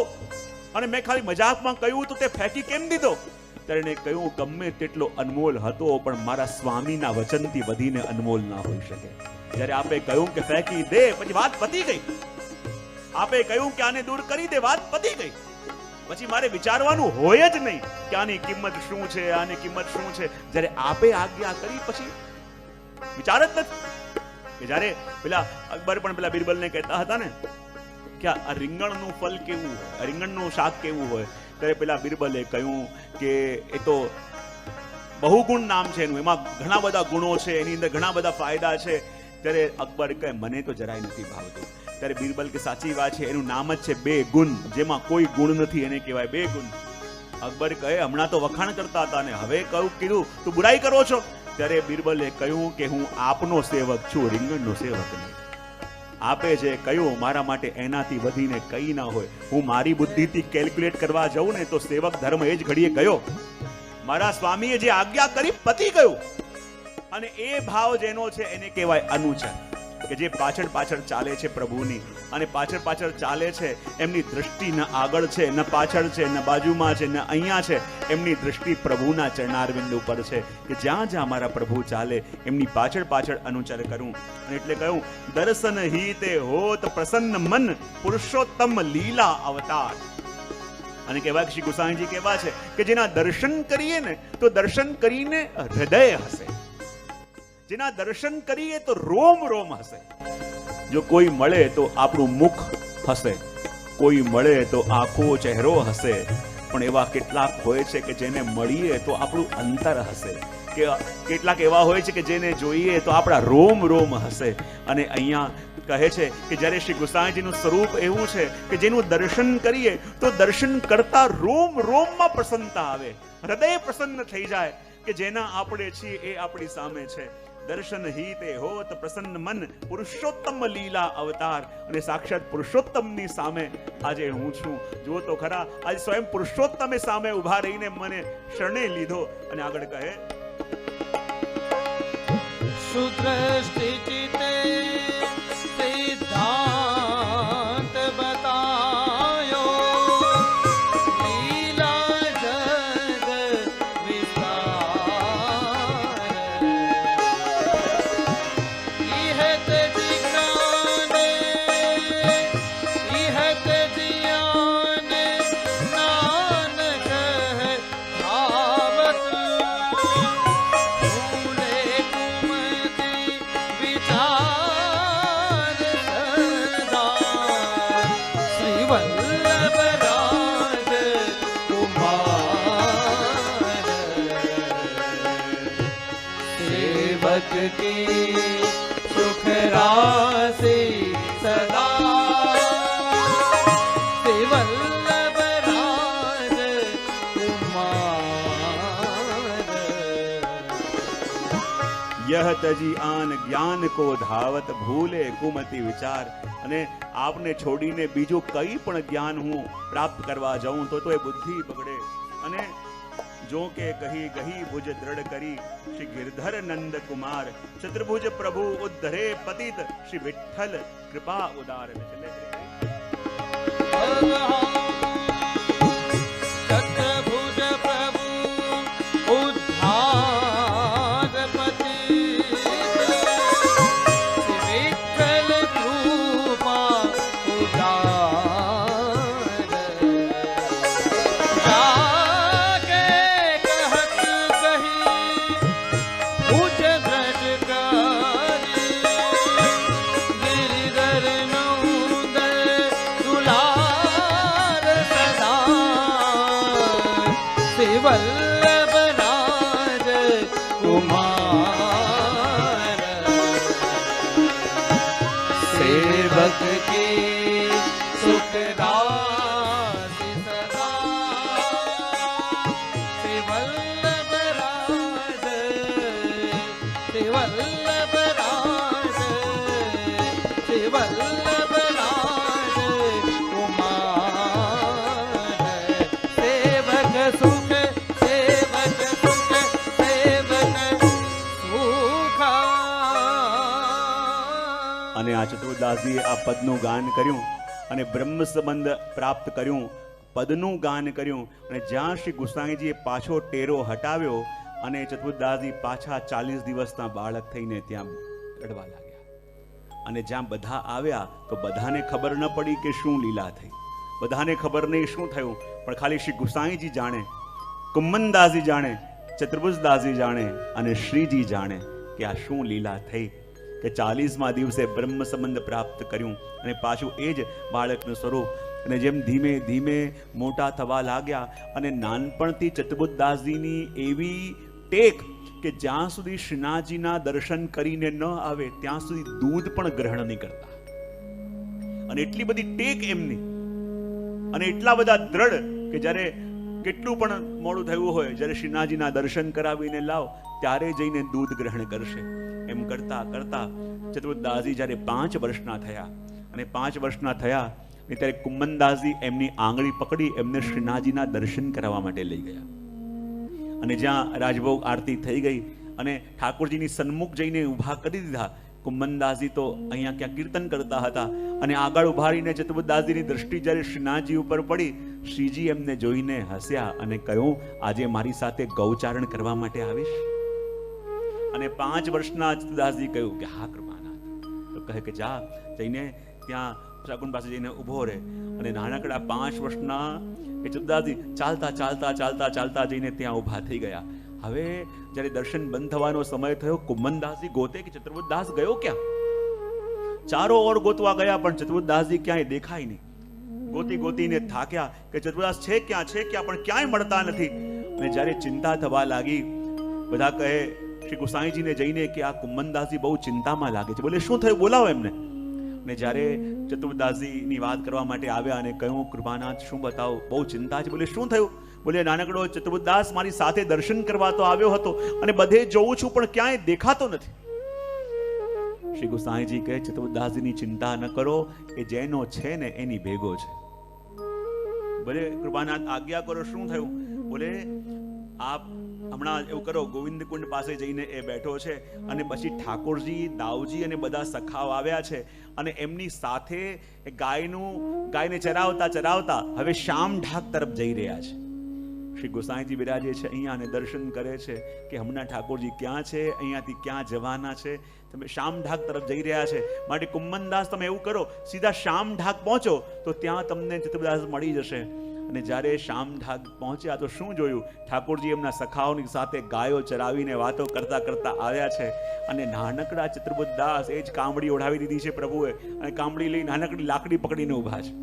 અને મેં ખાલી મજાકમાં કહ્યું તો તે ફેંકી કેમ દીધો. ત્યારે એને કહ્યું ગમે તેટલો અનમોલ હતો પણ મારા સ્વામીના વચનથી વધીને અનમોલ ના હોઈ શકે. જ્યારે આપે કહ્યું કે ફેંકી દે પછી વાત પતી ગઈ. આપે કહ્યું કે આને દૂર કરી દે, વાત પતી ગઈ. પછી મારે વિચારવાનું હોય જ નહીં કે આની કિંમત શું છે, આની કિંમત શું છે. જ્યારે આપે આજ્ઞા કરી પછી વિચાર જ નથી. કે જ્યારે પેલા અકબર પણ પેલા બિરબલને કહેતા હતા ને કે આ રીંગણનું ફળ કેવું, રીંગણનું શાક કેવું હોય, ત્યારે પેલા બિરબલે કહ્યું કે એ તો બહુગુણ નામ છે એનું, એમાં ઘણા બધા ગુણો છે, એની અંદર ઘણા બધા ફાયદા છે. ત્યારે અકબર કહે મને તો જરાય નથી ભાવતું. ત્યારે બિરબલ કે સાચી વાત છે, એનું નામ જ છે 2 ગુણ, જેમાં કોઈ ગુણ નથી એને કહેવાય 2 ગુણ. અકબર કહે હમણાં તો વખાણ કરતા હતા ને હવે કહું કીધું તું બુરાઈ કરો છો. ત્યારે બિરબલે કહ્યું કે હું આપનો સેવક છું, રીંગણનો સેવક નહીં. આપે જે કહ્યું મારા માટે એનાથી વધીને કંઈ ના હોય. હું મારી બુદ્ધિથી કેલ્ક્યુલેટ કરવા જાઉં ને તો સેવક ધર્મ એ જ ઘડીએ ગયો. મારા સ્વામીએ જે આજ્ઞા કરી પતી ગયું. અને એ ભાવ જેનો છે એને કહેવાય અનુચર, કે જે પાછળ પાછળ ચાલે છે પ્રભુની, અને પાછળ પાછળ ચાલે છે એમની દ્રષ્ટિ ન આગળ છે, ન પાછળ છે, ન બાજુમાં છે, ન અહીંયા છે. એમની દ્રષ્ટિ પ્રભુના ચરણારવિંદ ઉપર છે કે જ્યાં જ્યાં મારા પ્રભુ ચાલે એમની પાછળ પાછળ અનુચર કરું. અને એટલે કહ્યું દર્શન હિતે હોત પ્રસન્ન મન પુરુષોત્તમ લીલા અવતાર. અને કહેવાય શ્રી ગુસાઈજી કહેવા છે કે જેના દર્શન કરીએ ને તો દર્શન કરીને હૃદય હશે, જેના દર્શન કરીએ તો રોમ રોમ હશે. જો કોઈ મળે તો આપણું મુખ હશે, કોઈ મળે તો આખો ચહેરો હશે, પણ એવા કેટલાક હોય છે કે જેને મળીએ તો આપણું અંતર હશે, કે કેટલાક એવા હોય છે કે જેને જોઈએ તો આપણા રોમ રોમ હશે. અને અહીંયા કહે છે કે જ્યારે શ્રી ગુસાઈજીનું સ્વરૂપ એવું છે કે જેનું દર્શન કરીએ તો દર્શન કરતા રોમ રોમમાં પ્રસન્નતા આવે, હૃદય પ્રસન્ન થઈ જાય કે જેના આપણે છીએ એ આપણી સામે છે. દર્શન હિતે હોત પ્રસન્ન મન પુરુષોત્તમ લીલા અવતાર. અને સાક્ષાત પુરુષોત્તમની સામે આજે હું છું. જુઓ તો ખરા આજે સ્વયં પુરુષોત્તમે સામે ઉભા રહીને મને શરણે લીધો. અને આગળ કહે સુદ્રષ્ટિ ચિતે સિદ્ધાંત બતાયો લીલા જગ વિસ્તાર ઇહત જિજ્ઞાને ઇહત જીયાને નાનક ભાવત ભૂલે કુમતિ વિચાર સદા શ્રી વલ્લભ રાજ કુમાર સેવક કી સુખ રાશિ સદા શ્રી વલ્લભ રાજ કુમાર यह तजी आन ज्ञान को धावत भूले कुमति विचार. અને આપને છોડીને બીજું કઈ પણ જ્ઞાન હું પ્રાપ્ત કરવા જાઉં તો એ બુદ્ધિ બગડે. અને જો કે કહી ગહી ભુજ દ્રઢ કરી શ્રી ગિરધર નંદ કુમાર ચતુર્ભુજ પ્રભુ ઉદ્ધરે પતિત શ્રી વિઠ્ઠલ કૃપા ઉદાર. ચતુર્ભુજ પ્રભુ ઉદ્ધાર પતિત શ્રી વિઠ્ઠલ કૃપા ઉદાર. જાકે કહત કહી ભુજ દ્રઢ કરી ગિરધર નંદ દુલાર શ્રી વલ્લભ રાજ શ્રી વલ્લભ રાજ કુમાર સેવક સુખ સેવક સુખ સેવક સુખ. અને આ ચતુર્દાસજીએ આ પદનું ગાન કર્યું અને બ્રહ્મ સંબંધ પ્રાપ્ત કર્યું, પદનું ગાન કર્યું. અને જ્યાં શ્રી ગુસાઈજીએ પાછો ટેરો હટાવ્યો અને ચતુર્દાસજી પાછા 40 દિવસના બાળક થઈને ત્યાં રડવા લાગ્યા. અને જ્યાં બધા આવ્યા તો બધાને ખબર ન પડી કે શું લીલા થઈ, બધાને ખબર નહીં શું થયું, પણ ખાલી શ્રી ગુસાઈજી જાણે, કુમ્મનદાસજી જાણે, ચતુર્ભુજદાસજી જાણે અને શ્રીજી જાણે કે આ શું લીલા થઈ કે 40મા દિવસે બ્રહ્મ સંબંધ પ્રાપ્ત કર્યું અને પાછું એ જ બાળકનું સ્વરૂપ. અને જેમ ધીમે ધીમે મોટા થવા લાગ્યા અને નાનપણથી ચતુર્ભુજદાસજીની એવી ટેક કે જ્યાં સુધી શ્રીનાથજીના દર્શન કરીને ન આવે ત્યાં સુધી દૂધ પણ ગ્રહણ નહીં કરતા. અને એટલી બધી ટેક એમની અને એટલા બધા દ્રઢ કે જ્યારે કેટલું પણ મોડું થયું હોય, જ્યારે શ્રીનાથજીના દર્શન કરાવીને લાવ ત્યારે જઈને દૂધ ગ્રહણ કરશે. એમ કરતા કરતા ચતુર્દાસજી જ્યારે 5 વર્ષના થયા અને 5 વર્ષના થયા ત્યારે કુમ્મનદાસજી એમની આંગળી પકડી એમને શ્રીનાથજીના દર્શન કરાવવા માટે લઈ ગયા. અને જ્યાં રાજભોગ આરતી થઈ ગઈ અને ઠાકોરજીની સન્મુખ જઈને ઊભા કરી દીધા. કુમ્મનદાસજી તો અહીંયા ક્યાં કીર્તન કરતા હતા અને આગળ ઉભા રહીને ચતુર્દાસજીની દ્રષ્ટિ જ્યારે શ્રીનાથજી ઉપર પડી, શ્રીજી એમને જોઈને હસ્યા અને કહ્યું, આજે મારી સાથે ગૌચારણ કરવા માટે આવીશ? અને 5 વર્ષના ચતુર્દાસજી કહ્યું કે હા કૃપાનાથ. તો કહે કે જા જઈને ત્યાં શાકુન પાસે જઈને ઊભો રહે. અને નાનકડા 5 વર્ષના એ ચતુર્દાસજી ચાલતા ચાલતા ચાલતા ચાલતા જઈને ત્યાં ઊભા થઈ ગયા. હવે જ્યારે દર્શન બંધ થવાનો સમય થયો, કુમ્મનદાસજી ગોતે કે ચતુર્ભુજદાસ ગયો ક્યાં? ચારો ઓર ગોતવા ગયા પણ ચતુર્ભુજદાસજી ક્યાંય દેખાય નહીં. ગોતી ગોતીને થાક્યા કે ચતુર્ભુજદાસ છે ક્યાં પણ ક્યાંય મળતા નથી. અને જ્યારે ચિંતા થવા લાગી, બધા કહે શ્રી ગુસાઈજીને જઈને કે આ કુમ્મનદાસજી બહુ ચિંતામાં લાગે છે. બોલે શું થયું, બોલાવો એમને. અને જ્યારે ચતુર્દાસજીની વાત કરવા માટે આવ્યા અને કહ્યું કૃપાનાથ શું બતાવો, બહુ ચિંતા છે. બોલે શું થયું? બોલે નાનકડો ચતુર્દાસ મારી સાથે દર્શન કરવા તો આવ્યો હતો અને બધે જોઉં છું પણ ક્યાંય દેખાતો નથી. શ્રી ગુસાઈજી કહે ચતુર્દાસજીની ચિંતા ન કરો, એ જેનો છે ને એની ભેગો છે. બોલે કૃપાનાથ આજ્ઞા કરો, શું થયું? બોલે આપ હમણાં એવું કરો, ગોવિંદ કુંડ પાસે જઈને એ બેઠો છે અને પછી ઠાકોરજી, દાવજી અને બધા સખાઓ આવ્યા છે અને એમની સાથે ગાયને ચરાવતા ચરાવતા હવે શામ ઢાક તરફ જઈ રહ્યા છે. શ્રી ગોસાઈજી બિરાજે છે અહીંયા અને દર્શન કરે છે કે હમણાં ઠાકોરજી ક્યાં છે, અહીંયાથી ક્યાં જવાના છે, તમે શામ ઢાક તરફ જઈ રહ્યા છે. માટે કુમ્મનદાસ તમે એવું કરો, સીધા શામ ઢાક પહોંચો તો ત્યાં તમને ચતુર્દાસ મળી જશે. અને જ્યારે શામ ઢાક પહોંચ્યા તો શું જોયું? ઠાકોરજી એમના સખાઓની સાથે ગાયો ચરાવીને વાતો કરતા કરતા આવ્યા છે. અને નાનકડા ચતુર્ભુજદાસ એ જ કામડી ઓઢાવી દીધી છે પ્રભુએ અને કામડી લઈ નાનકડી લાકડી પકડીને ઊભા છે.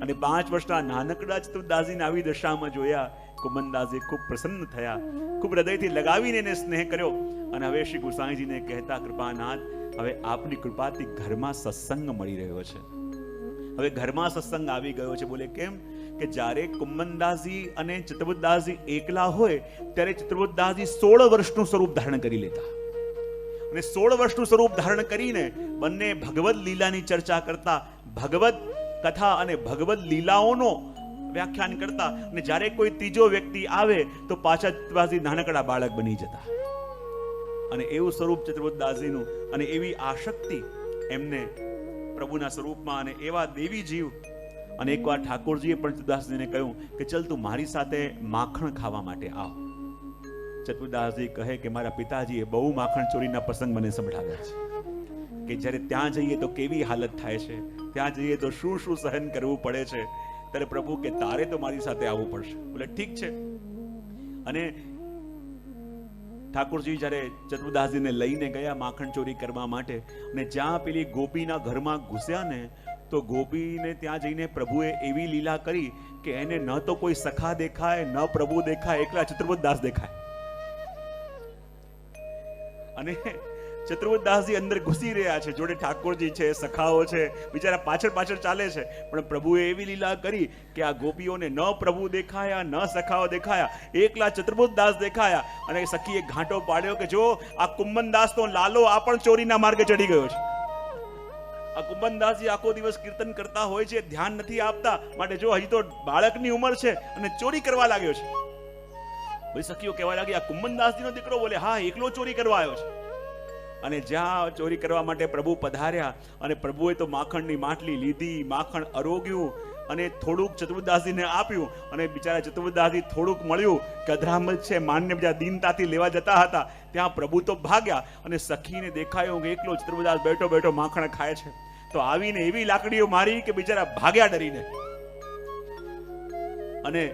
અને 5 વર્ષના નાનકડા ચતુર્દાસજીને આવી દશામાં જોયા કુમ્મનદાસજી ખૂબ પ્રસન્ન થયા, ખૂબ હૃદયથી લગાવીને એને સ્નેહ કર્યો. અને હવે શ્રી ગુસાઈજીને કહેતા કૃપાનાથ, હવે આપની કૃપાથી ઘરમાં સત્સંગ મળી રહ્યો છે, હવે ઘરમાં સત્સંગ આવી ગયો છે. બોલે કેમ? કે જ્યારે કુમ્મનદાસજી અને ચતુર્ભુજદાસજી એકલા હોય ત્યારે ચતુર્ભુજદાસજી 16 વર્ષનું સ્વરૂપ ધારણ કરી લેતા અને 16 વર્ષનું સ્વરૂપ ધારણ કરીને બંને ભગવદ લીલાની ચર્ચા કરતા, ભગવદ કથા અને ભગવદ લીલાઓનો વ્યાખ્યાન કરતા. અને જ્યારે કોઈ ત્રીજો વ્યક્તિ આવે તો પાછા ચતુર્ભુજદાસજી નાનકડા બાળક બની જતા. અને એવું સ્વરૂપ ચતુર્ભુજદાસજીનું અને એવી આસક્તિ એમને પ્રભુના સ્વરૂપમાં અને એવા દેવી જીવ. અને એકવાર ઠાકોરજીએ પણ ચતુર્દાસજીને કહ્યું કે ચલ તું મારી સાથે માખણ ખાવા માટે આવ. ચતુર્દાસજી કહે કે મારા પિતાજીએ બહુ માખણ ચોરીના પ્રસંગ મને સંભળાવ્યા છે કે જ્યારે ત્યાં જઈએ તો કેવી હાલત થાય છે, ત્યાં જઈએ તો શું શું સહન કરવું પડે છે. ત્યારે પ્રભુ કે તારે તો મારી સાથે આવવું પડશે. બોલે ઠીક છે. અને ઠાકોરજી જ્યારે ચતુર્દાસજીને લઈને ગયા માખણ ચોરી કરવા માટે અને જ્યાં પેલી ગોપીના ઘરમાં ઘૂસ્યા ને તો ગોપીને ત્યાં જઈને પ્રભુએ એવી લીલા કરી કે એને ન તો કોઈ સખા દેખાય, ન પ્રભુ દેખાય, એકલા ચતુર્ભુજદાસ દેખાય. અને ચતુર્દાસજી અંદર ઘૂસી રહ્યા છે, જોડે ઠાકોરજી છે, સખાઓ છે, બિચારા પાછળ પાછળ ચાલે છે, પણ પ્રભુએ એવી લીલા કરી કે આ ગોપીઓને ન પ્રભુ દેખાયા, ન સખાઓ દેખાયા, એકલા ચતુર્દાસ દેખાયા. અને સખીએ ઘાંટો પાડ્યો કે જો આ કુંભનદાસ તો લાલો આ પણ ચોરીના માર્ગે ચડી ગયો છે. આ કુંભનદાસજી આખો દિવસ કીર્તન કરતા હોય છે, ધ્યાન નથી આપતા, માટે જો હજી તો બાળકની ઉંમર છે અને ચોરી કરવા લાગ્યો છે. બધી સખીઓ કહેવા લાગી આ કુંભનદાસજીનો દીકરો? બોલે હા, એકલો ચોરી કરવા આવ્યો છે. અને જ્યાં ચોરી કરવા માટે પ્રભુ પધાર્યા અને પ્રભુએ તો માખણની માટલી લીધી, માખણ અરોગ્યું અને થોડુંક ચતુર્દાસજીને આપ્યું. અને બિચારા ચતુર્દાસજી થોડુંક મળ્યું કે અધરામત છે, માન્ય બીજા દીનતાથી લેવા જતા હતા, ત્યાં પ્રભુ તો ભાગ્યા અને સખીને દેખાયું કે એકલો ચતુર્દાસ બેઠો બેઠો માખણ ખાય છે. તો આવીને એવી લાકડીઓ મારી કે બિચારા ભાગ્યા ડરીને. અને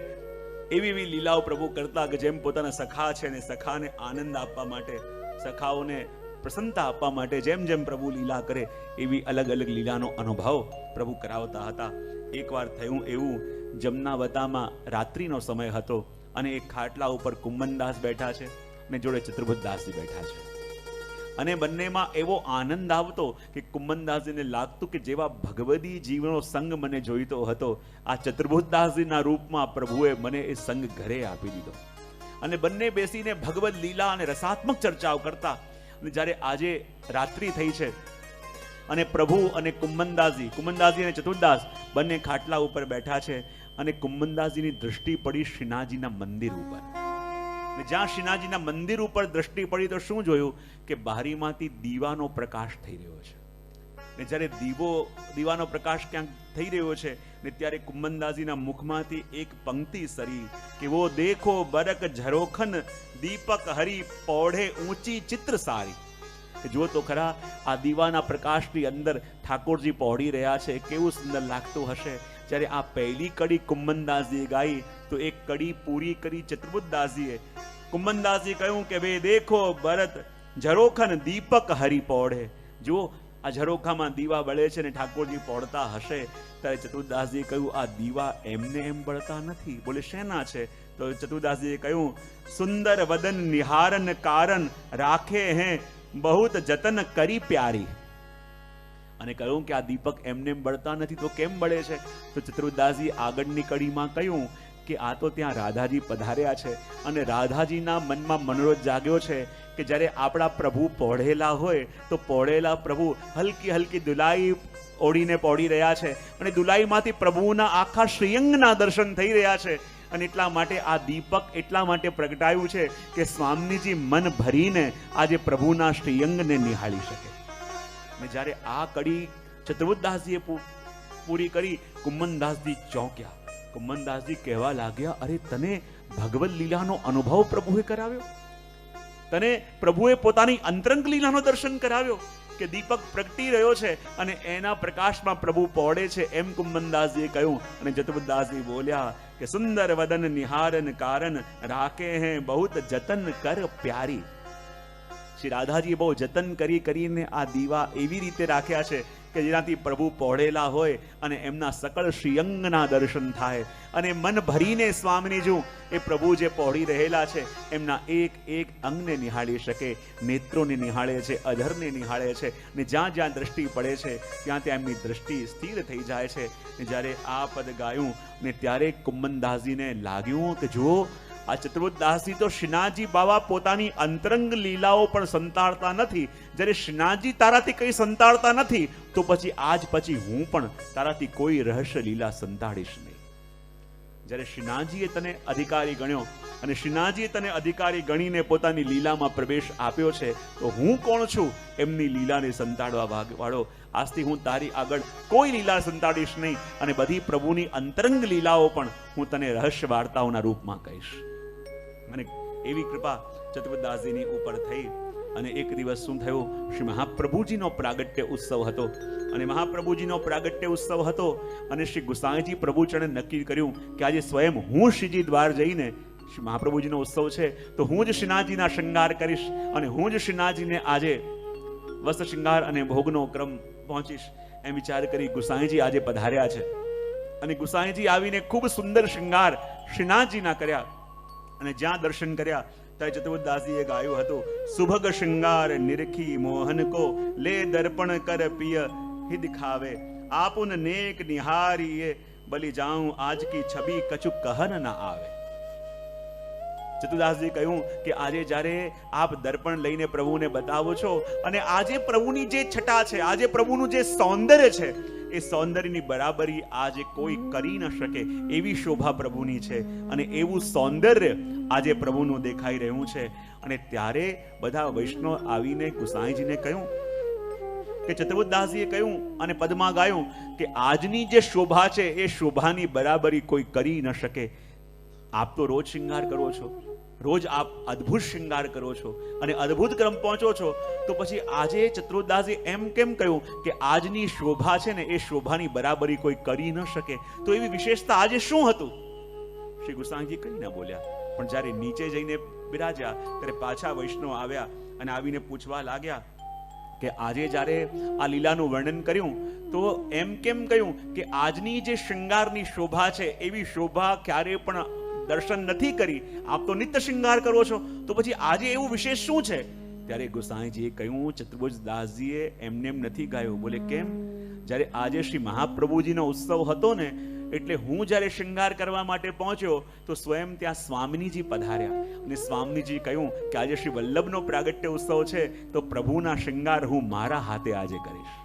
એવી એવી લીલાઓ પ્રભુ કરતા કે જેમ પોતાના સખા છે ને સખાને આનંદ આપવા માટે, સખાઓને પ્રસન્નતા આપવા માટે જેમ જેમ પ્રભુ લીલા કરે એવી અલગ અલગ લીલાનો અનુભવ પ્રભુ કરાવતા હતા. એકવાર થયું એવું, જમનાવતામાં રાત્રિનો સમય હતો અને એક ખાટલા ઉપર કુંભનદાસ બેઠા છે ને જોડે ચતુર્ભુજદાસજી બેઠા છે. અને બંનેમાં એવો આનંદ આવતો કે કુંભનદાસજીને લાગતું કે જેવા ભગવદી જીવનો સંગ મને જોઈતો હતો, આ ચતુર્ભુજદાસજીના રૂપમાં પ્રભુએ મને એ સંગ ઘરે આપી દીધો. અને બંને બેસીને ભગવદ લીલા અને રસાત્મક ચર્ચાઓ કરતા. અને જ્યારે આજે રાત્રિ થઈ છે અને પ્રભુ અને કુંભનદાસજી અને ચતુર્દાસ બંને ખાટલા ઉપર બેઠા છે અને કુંભનદાસજીની દૃષ્ટિ પડી શ્રીનાથજીના મંદિર ઉપર. જ્યાં શ્રીનાથજીના મંદિર ઉપર દૃષ્ટિ પડી તો શું જોયું કે બારીમાંથી દીવાનો પ્રકાશ થઈ રહ્યો છે. ને જ્યારે દીવાનો પ્રકાશ ક્યાંક થઈ રહ્યો છે ને ત્યારે કુંભનદાસજીના મુખમાંથી એક પંક્તિ સરી કે વો દેખો બરક ઝરોખન દીપક હરી પૌઢે ઊંચી ચિત્ર સારી. જો તો ખરા આ દીવાના પ્રકાશની અંદર ઠાકોરજી પહોળી રહ્યા છે, કેવું સુંદર લાગતું હશે. જ્યારે આ પહેલી કડી કુંભનદાસજીએ ગાઈ તો એક કડી પૂરી કરી ચતુર્ભુજદાસજીએ. કુંભનદાસજી કહ્યું કે વે દેખો ભરત ઝરોખન દીપક હરી પૌઢે. જો આ ઝરોખામાં દીવા બળે છે ને ઠાકોરજી પહોળતા હશે. ત્યારે ચતુર્દાસજીએ કહ્યું આ દીવા એમને એમ બળતા નથી. બોલે શેના છે? તો ચતુર્દાસજીએ કહ્યું સુંદર વદન નિહારન કારણ રાખે હે બહુત જતન કરી પ્યારી. અને કહ્યું કે આ દીપક એમને બળતા નથી તો કેમ બળે છે? તો ચતુર્દાસજી આગળની કડીમાં કહ્યું કે આ તો ત્યાં રાધાજી પધાર્યા છે અને રાધાજીના મનમાં મનોરથ જાગ્યો છે કે જ્યારે આપણા પ્રભુ પહોળેલા હોય તો પહોળેલા પ્રભુ હલકી હલકી દુલાઈ ઓઢીને પહોળી રહ્યા છે અને દુલાઈમાંથી પ્રભુના આખા શ્રીઅંગના દર્શન થઈ રહ્યા છે. અને એટલા માટે આ દીપક એટલા માટે પ્રગટાયું છે કે સ્વામીજી મન ભરીને આજે પ્રભુના શ્રીઅંગને નિહાળી શકે. અને જ્યારે આ કડી ચતુર્ભુજદાસજીએ પૂરી કરી, કુંભનદાસજી ચોંક્યા. કુંભનદાસજી કહેવા લાગ્યા અરે તને ભગવદ લીલાનો અનુભવ પ્રભુએ કરાવ્યો, તને પ્રભુએ પોતાની અંતરંગ લીલાનો દર્શન કરાવ્યો કે દીપક પ્રગટી રહ્યો છે અને એના પ્રકાશમાં પ્રભુ પહોળે છે એમ કુંભનદાસજીએ કહ્યું. અને ચતુર્ભુજદાસજી બોલ્યા કે સુંદર વદન નિહારન કારણ રાખે હે બહુત જતન કર પ્યારી. શ્રી રાધાજી બહુ જતન કરીને આ દીવા એવી રીતે રાખ્યા છે કે જેનાથી પ્રભુ પહોળેલા હોય અને એમના સકળ શ્રીઅંગના દર્શન થાય અને મન ભરીને સ્વામીજી એ પ્રભુ જે પહોળી રહેલા છે એમના એક એક અંગને નિહાળી શકે, નેત્રોને નિહાળે છે, અધરને નિહાળે છે ને જ્યાં જ્યાં દ્રષ્ટિ પડે છે ત્યાં ત્યાં એમની દ્રષ્ટિ સ્થિર થઈ જાય છે. જ્યારે આ પદ ગાયું ને ત્યારે કુંભનદાસજીને લાગ્યું કે જુઓ આ ચતુર્ભુજદાસજી તો શ્રીનાથજી બાવા પોતાની અંતરંગ લીલાઓ પણ સંતાડતા નથી. જ્યારે શ્રીનાથજી તારાથી કંઈ સંતાડતા નથી તો પછી આજ પછી હું પણ તારાથી કોઈ રહસ્ય લીલા સંતાડીશ નહીં. જ્યારે શ્રીનાથજીએ તને અધિકારી ગણ્યો અને શ્રીનાથજીએ તને અધિકારી ગણીને પોતાની લીલામાં પ્રવેશ આપ્યો છે તો હું કોણ છું એમની લીલાને સંતાડવા વાળો? આજથી હું તારી આગળ કોઈ લીલા સંતાડીશ નહીં અને બધી પ્રભુની અંતરંગ લીલાઓ પણ હું તને રહસ્ય વાર્તાઓના રૂપમાં કહીશ. અને એવી કૃપા ચતુર્ભુજદાસજીની ઉપર થઈ. અને એક દિવસ શું થયું, શ્રી મહાપ્રભુજીનો પ્રાગટ્ય ઉત્સવ હતો અને મહાપ્રભુજીનો પ્રાગટ્ય ઉત્સવ હતો અને શ્રી ગુસાઈજી પ્રભુચરણે નક્કી કર્યું કે આજે સ્વયં હું શ્રીજી દ્વાર જઈને, શ્રી મહાપ્રભુજીનો ઉત્સવ છે તો હું જ શ્રીનાથજીના શૃંગાર કરીશ અને હું જ શ્રીનાથજીને આજે વસ્ત્ર શૃંગાર અને ભોગનો ક્રમ પહોંચીશ એમ વિચાર કરી ગુસાઈજી આજે પધાર્યા છે. અને ગુસાઈજી આવીને ખૂબ સુંદર શૃંગાર શ્રીનાથજીના કર્યા અને જ્યાં દર્શન કર્યા ત્યારે ચતુર્દાસજીએ ગાયું હતું, સુભગ શૃંગાર નિરખી મોહન કો, લે દર્પણ કર પિય હિ દિખાવે, આપુન નેક નિહારીએ, બલી જાઉં આજ કી છબી કછુ કહન ના આવે. ચતુર્દાસજી કહ્યું કે આજે જ્યારે આપ દર્પણ લઈને પ્રભુને બતાવો છો, અને આજે પ્રભુની જે છટા છે, આજે પ્રભુનું જે સૌંદર્ય છે, એ સૌંદર્યની બરાબરી આજે કોઈ કરી ન શકે એવી શોભા પ્રભુની છે, અને એવું સૌંદર્ય આજે પ્રભુનું દેખાઈ રહ્યું છે. અને ત્યારે બધા વૈષ્ણવ આવીને ગુસાઈજીને કહ્યું કે ચતુર્દાસજીએ કહ્યું અને પદમાં ગાયું કે આજની જે શોભા છે એ શોભાની બરાબરી કોઈ કરી ન શકે. આપ તો રોજ શૃંગાર કરો છો, રોજ આપ અદ્ભુત શૃંગાર કરો છો અને અદ્ભુત ક્રમ પહોંચો છો, તો પછી આજે ચતુર્દાસજી એમ કેમ કહ્યું કે આજની શોભા છે ને એ શોભાની બરાબરી કોઈ કરી ન શકે? તો એવી વિશેષતા આજે શું હતું? શ્રી ગુસાઈજી કંઈ ન બોલ્યા, પણ જ્યારે નીચે જઈને બિરાજ્યા ત્યારે પાછા વૈષ્ણવ આવ્યા અને આવીને પૂછવા લાગ્યા કે આજે જ્યારે આ લીલાનું વર્ણન કર્યું તો એમ કેમ કહ્યું કે આજની જે શૃંગારની શોભા છે એવી શોભા ક્યારે પણ દર્શન નથી કરી? આપ તો નિત્ય શૃંગાર કરો છો, તો પછી આજે એવું વિશેષ શું છે? ત્યારે ગુસાઈજીએ કહ્યું, ચતુર્દાસજીએ એમને એમ નથી ગાયો. બોલે કેમ? જ્યારે આજે શ્રી મહાપ્રભુજીનો ઉત્સવ હતો ને, એટલે હું જ્યારે શૃંગાર કરવા માટે પહોંચ્યો તો સ્વયં ત્યાં સ્વામિનીજી પધાર્યા, અને સ્વામીજી કહ્યું કે આજે શ્રી વલ્લભનો પ્રાગટ્ય ઉત્સવ છે, તો પ્રભુના શૃંગાર હું મારા હાથે આજે કરીશ.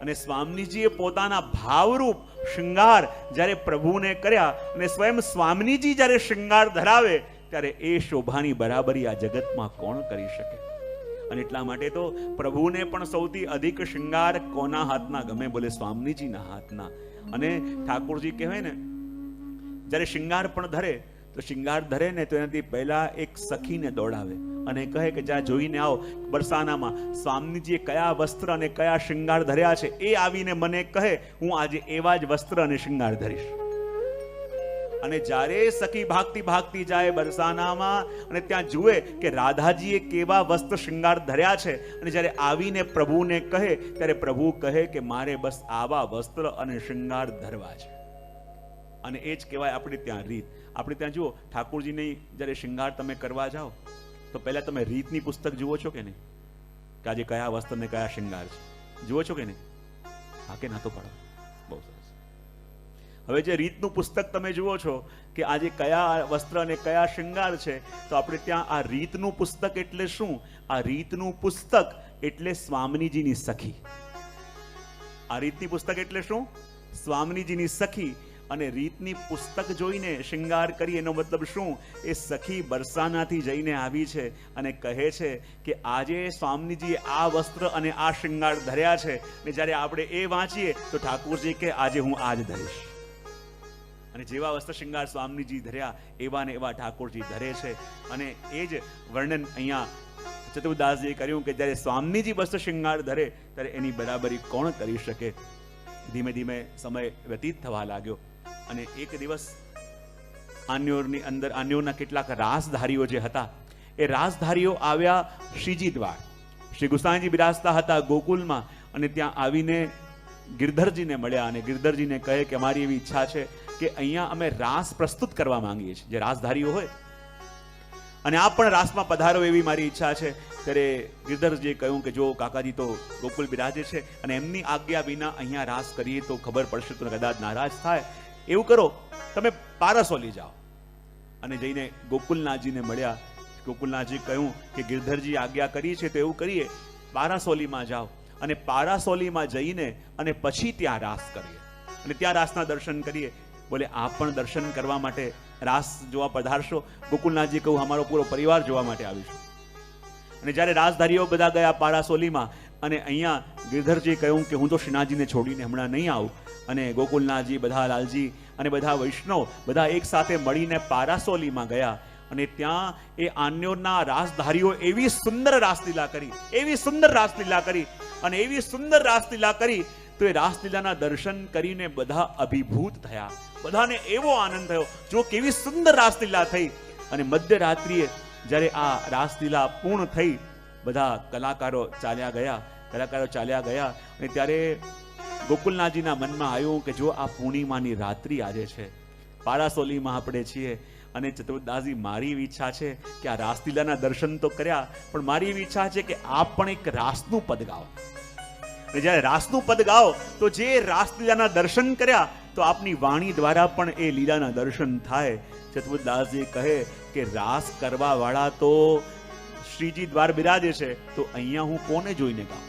અને સ્વામીજીએ પોતાના ભાવરૂપ શૃંગાર જ્યારે પ્રભુને કર્યા, અને સ્વયં સ્વામીજી જ્યારે શૃંગાર ધરાવે ત્યારે એ શોભાની બરાબરી આ જગતમાં કોણ કરી શકે? અને એટલા માટે તો પ્રભુને પણ સૌથી અધિક શૃંગાર કોના હાથના ગમે? બોલે સ્વામીજીના હાથના. અને ઠાકોરજી કહેવાય ને, જ્યારે શૃંગાર પણ ધરે તો શૃંગાર ધરે ને તો એનાથી પહેલા એક સખીને દોડાવે અને કહે કે જા જોઈને આવો બરસાનામાં સ્વામીજીએ કયા વસ્ત્ર અને કયા શૃંગાર ધર્યા છે, એ આવીને મને કહે, હું આજે એવા જ વસ્ત્ર અને શૃંગાર ધરીશ. અને જ્યારે સખી ભાગતી ભાગતી જાય બરસાનામાં અને ત્યાં જુએ કે રાધાજીએ કેવા વસ્ત્ર શૃંગાર ધર્યા છે, અને જ્યારે આવીને પ્રભુને કહે ત્યારે પ્રભુ કહે કે મારે બસ આવા વસ્ત્ર અને શૃંગાર ધરવા છે. અને એ જ કહેવાય આપણે ત્યાં રીત. આપણે ત્યાં જુઓ, ઠાકોરજીની જ્યારે શૃંગાર તમે કરવા જાઓ તો પહેલા તમે રીતની પુસ્તક જુઓ છો કે નહીં? કે આજે કયા વસ્ત્ર ને કયા શૃંગાર છે, જુઓ છો કે નહીં? હા કે ના? તો પડો. બહુ સરસ. હવે જે રીતનું પુસ્તક તમે જુઓ છો કે આજે કયા વસ્ત્ર અને કયા શૃંગાર છે, તો આપણે ત્યાં આ રીતનું પુસ્તક એટલે શું? આ રીતનું પુસ્તક એટલે સ્વામિનીજીની સખી. આ રીતની પુસ્તક એટલે શું? સ્વામિનીજીની સખી. અને રીતની પુસ્તક જોઈને શૃંગાર કરી એનો મતલબ શું? એ સખી બરસાનાથી જઈને આવી છે અને કહે છે કે આજે સ્વામીજીએ આ વસ્ત્ર અને આ શૃંગાર ધર્યા છે. અને જ્યારે આપણે એ વાંચીએ તો ઠાકોરજી કે આજે હું આજ ધરીશ. અને જેવા વસ્ત્ર શૃંગાર સ્વામીજી ધર્યા એવા ને એવા ઠાકોરજી ધરે છે. અને એ જ વર્ણન અહીંયા ચતુર્દાસજીએ કર્યું કે જ્યારે સ્વામીજી વસ્ત્ર શૃંગાર ધરે ત્યારે એની બરાબરી કોણ કરી શકે? ધીમે ધીમે સમય વ્યતીત થવા લાગ્યો અને એક દિવસ આન્યોરની અંદર આન્યોરના કેટલાક રાસધારીઓ જે હતા એ રાસધારીઓ આવ્યા શ્રીજી દ્વાર. શ્રી ગુસાઈજી બિરાજતા હતા ગોકુલમાં, અને ત્યાં આવીને ગિરધરજીને મળ્યા અને ગિરધરજીને કહે કે અમારી એવી ઈચ્છા છે કે અહીંયા અમે રાસ પ્રસ્તુત કરવા માંગીએ છીએ. જે રાસધારીઓ હોય અને આપ પણ રાસમાં પધારો એવી મારી ઈચ્છા છે. ત્યારે ગિરધરજીએ કહ્યું કે જો કાકાજી તો ગોકુલ બિરાજે છે અને એમની આજ્ઞા વિના અહીંયા રાસ કરીએ તો ખબર પડશે તો કદાચ નારાજ થાય. એવું કરો, તમે પારસોલી જાઓ. અને જઈને ગોકુલનાથજીને મળ્યા. ગોકુલનાથજી કહ્યું કે ગિરધરજી આજ્ઞા કરી છે તો એવું કરીએ, પારાસોલીમાં જાઓ અને પારાસોલીમાં જઈને અને પછી ત્યાં રાસ કરીએ અને ત્યાં રાસના દર્શન કરીએ. બોલે આપ પણ દર્શન કરવા માટે રાસ જોવા પધારશો? ગોકુલનાથજી કહું અમારો પૂરો પરિવાર જોવા માટે આવીશું. અને જ્યારે રાસધારીઓ બધા ગયા પારાસોલીમાં અને અહીંયા ગિરધરજીએ કહ્યું કે હું તો શ્રીનાથજીને છોડીને હમણાં નહીં આવું. અને ગોકુલનાથજી, બધા લાલજી અને બધા વૈષ્ણવ બધા એક સાથે મળીને પારાસોલીમાં ગયા. અને ત્યાં એ આન્યોના રાસધારીઓ એવી સુંદર રાસલીલા કરી, એવી સુંદર રાસલીલા કરી અને એવી સુંદર રાસલીલા કરી તો એ રાસલીલાના દર્શન કરીને બધા અભિભૂત થયા. બધાને એવો આનંદ થયો, જો કેવી સુંદર રાસલીલા થઈ. અને મધ્યરાત્રિએ જ્યારે આ રાસલીલા પૂર્ણ થઈ, બધા કલાકારો ચાલ્યા ગયા અને ત્યારે ગોકુલનાથજીના મનમાં આવ્યું કે જો આ પૂર્ણિમાની રાત્રિ આજે છે, પારાસોલીમાં આપણે છીએ અને ચતુર્દાસજી મારી એવી ઈચ્છા છે કે આ રાસલીલાના દર્શન તો કર્યા, પણ મારી એવી ઈચ્છા છે કે આપ પણ એક રાસનું પદ ગાઓ. અને જ્યારે રાસનું પદ ગાઓ તો જે રાસલીલાના દર્શન કર્યા તો આપની વાણી દ્વારા પણ એ લીલાના દર્શન થાય. ચતુર્દાસજી કહે કે રાસ કરવા વાળા તો શ્રીજી દ્વાર બિરાજે છે, તો અહીંયા હું કોને જોઈને ગાઉં?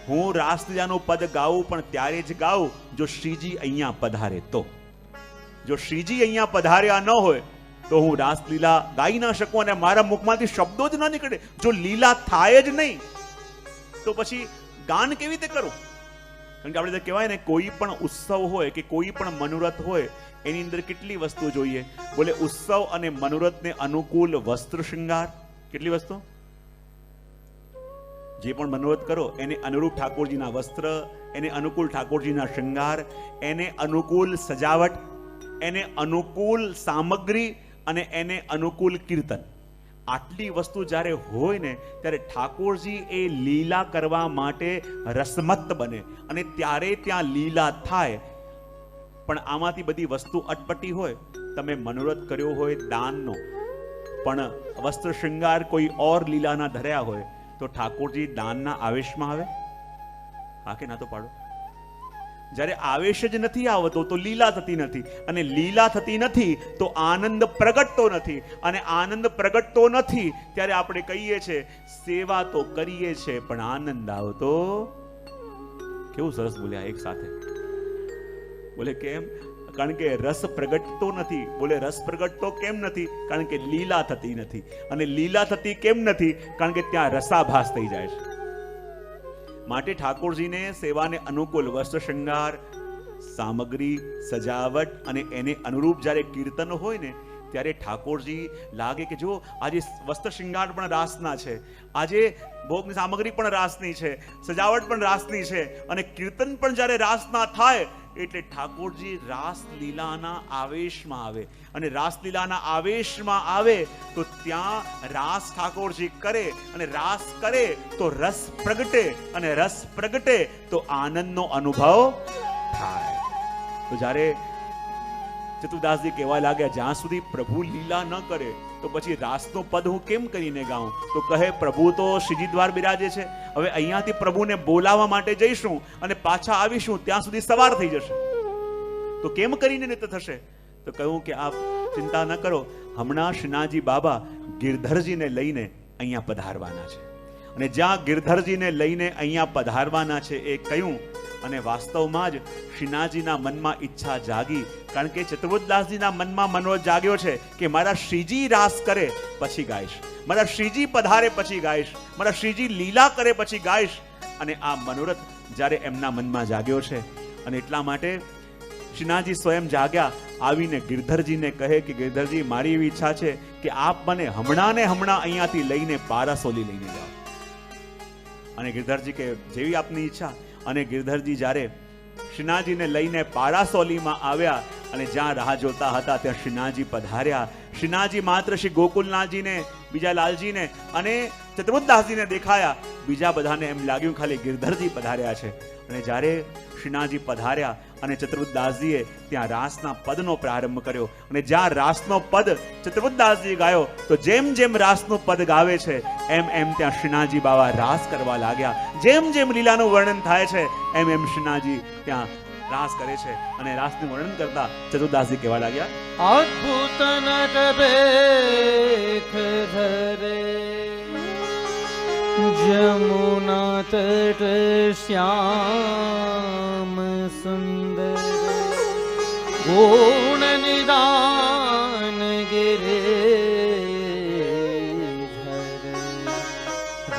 હું રાસલીલાનું પદ ગાઉં પણ ત્યારે જ ગાઉં જો શ્રીજી અહીંયા પધારે તો. જો શ્રીજી અહીંયા પધાર્યા ન હોય તો હું રાસલીલા ગાઈ ના શકું અને મારા મુખમાંથી શબ્દો જ ના નીકળે. જો લીલા થાય જ નહીં તો પછી ગાન કેવી રીતે કરું? કારણ કે આપણે કહેવાય ને, કોઈ પણ ઉત્સવ હોય કે કોઈ પણ મનોરથ હોય એની અંદર કેટલી વસ્તુ જોઈએ? બોલે ઉત્સવ અને મનોરથને અનુકૂળ વસ્ત્ર શૃંગાર. કેટલી વસ્તુ? જે પણ મનોરથ કરો એને અનુરૂપ ઠાકોરજીના વસ્ત્ર, એને અનુકૂળ ઠાકોરજીના શૃંગાર, એને અનુકૂળ સજાવટ, એને અનુકૂળ સામગ્રી અને એને અનુકૂળ કીર્તન. આટલી વસ્તુ જ્યારે હોય ને ત્યારે ઠાકોરજી એ લીલા કરવા માટે રસમત્ત બને અને ત્યારે ત્યાં લીલા થાય. પણ આમાંથી બધી વસ્તુ અટપટી હોય. તમે મનોરથ કર્યો હોય દાનનો, પણ વસ્ત્ર શૃંગાર કોઈ ઓર લીલાના ધર્યા હોય તો ઠાકોરજી દાનના આવેશમાં આવે? હા કે ના તો પાડો. જ્યારે આવેશ જ નથી આવતો તો લીલા થતી નથી, અને લીલા થતી નથી તો આનંદ પ્રગટતો નથી, અને આનંદ પ્રગટતો નથી ત્યારે આપણે કહીએ છીએ સેવા તો કરીએ છે પણ આનંદ આવતો. કેવું સરસ બોલ્યા એક સાથે. બોલે કેમ? કારણ કે રસ પ્રગટતો નથી. બોલે રસ પ્રગટતો કેમ નથી? કારણ કે લીલા થતી નથી. અને લીલા થતી કેમ નથી? કારણ કે ત્યાં રસાભાસ થઈ જાય છે. માટે ઠાકોરજીને સેવાને અનુકૂળ વસ્ત્ર શૃંગાર, સામગ્રી, સજાવટ અને એને અનુરૂપ જ્યારે કીર્તન હોય ને ત્યારે ઠાકોરજી લાગે કે જો આજે વસ્ત્ર શૃંગાર પણ રાસના છે, આજે ભોગની સામગ્રી પણ રાસની છે, સજાવટ પણ રાસની છે, અને કીર્તન પણ જ્યારે રાસના થાય એટલે ઠાકોરજી રાસલીલાના આવેશમાં આવે. અને રાસલીલાના આવેશમાં આવે તો ત્યાં રાસ ઠાકોરજી કરે, અને રાસ કરે તો રસ પ્રગટે, અને રસ પ્રગટે તો આનંદનો અનુભવ થાય. તો જ્યારે ચતુર્દાસજી કહેવા લાગ્યા જ્યાં સુધી પ્રભુ લીલા ન કરે તો પછી રાસનો પદ હું કેમ કરીને ગાઉં? તો કહે પ્રભુ તો શ્રીજી દ્વાર બિરાજે છે. હવે અહીંયાથી પ્રભુને બોલાવવા માટે જઈશું અને પાછા આવીશું ત્યાં સુધી સવાર થઈ જશે, તો કેમ કરીને નૃત્ય થશે? તો કહ્યું કે આપ ચિંતા ન કરો, હમણાં શ્રીનાથજી બાબા ગિરધરજીને લઈને અહીંયા પધારવાના છે. અને જ્યાં ગિરધરજીને લઈને અહીંયા પધારવાના છે એ કહ્યું, અને વાસ્તવમાં જ શ્રીનાથજીના મનમાં ઈચ્છા જાગી. કારણ કે ચતુર્દાસજીના મનમાં મનોરથ જાગ્યો છે કે મારા શ્રીજી રાસ કરે પછી ગાઈશ, મારા શ્રીજી પધારે પછી ગાઈશ, મારા શ્રીજી લીલા કરે પછી ગાઈશ. અને આ મનોરથ જ્યારે એમના મનમાં જાગ્યો છે, અને એટલા માટે શ્રીનાથજી સ્વયં જાગ્યા, આવીને ગિરધરજીને કહે કે ગિરધરજી મારી એવી ઈચ્છા છે કે આપ મને હમણાં ને હમણાં અહીંયાથી લઈને પારાસોલી લઈને જાઓ. અને ગિરધરજી કે જેવી આપની ઈચ્છા. અને ગિરધરજી જ્યારે શ્રીનાથજીને લઈને પારાસોલીમાં આવ્યા અને જ્યાં રાહ જોતા હતા ત્યાં શ્રીનાથજી પધાર્યા. શ્રીનાથજી માત્ર શ્રી ગોકુલનાથજીને, બીજા લાલજીને અને ચતુર્દાસજીને દેખાયા. બીજા બધાને એમ લાગ્યું ખાલી ગિરધરજી પધાર્યા છે. અને જ્યારે શ્રીનાથજી પધાર્યા અને ચતુર્દાસજીએ ત્યાં રાસના પદનો પ્રારંભ કર્યો, અને જ્યાં રાસનો પદ ચતુર્દાસજી ગાયો તો જેમ જેમ રાસનું પદ ગાવે છે એમ એમ ત્યાં શ્રીનાથજી બાબા રાસ કરવા લાગ્યા. જેમ જેમ લીલાનું વર્ણન થાય છે એમ એમ શ્રીનાથજી ત્યાં રાસ કરે છે. અને રાસનું વર્ણન કરતા ચતુર્દાસજી કહેવા લાગ્યા, અદ્ભુત નટ બેખ ધરે જમુના તટ શ્યામ સુંદર ગુણ નિદાન ગિરે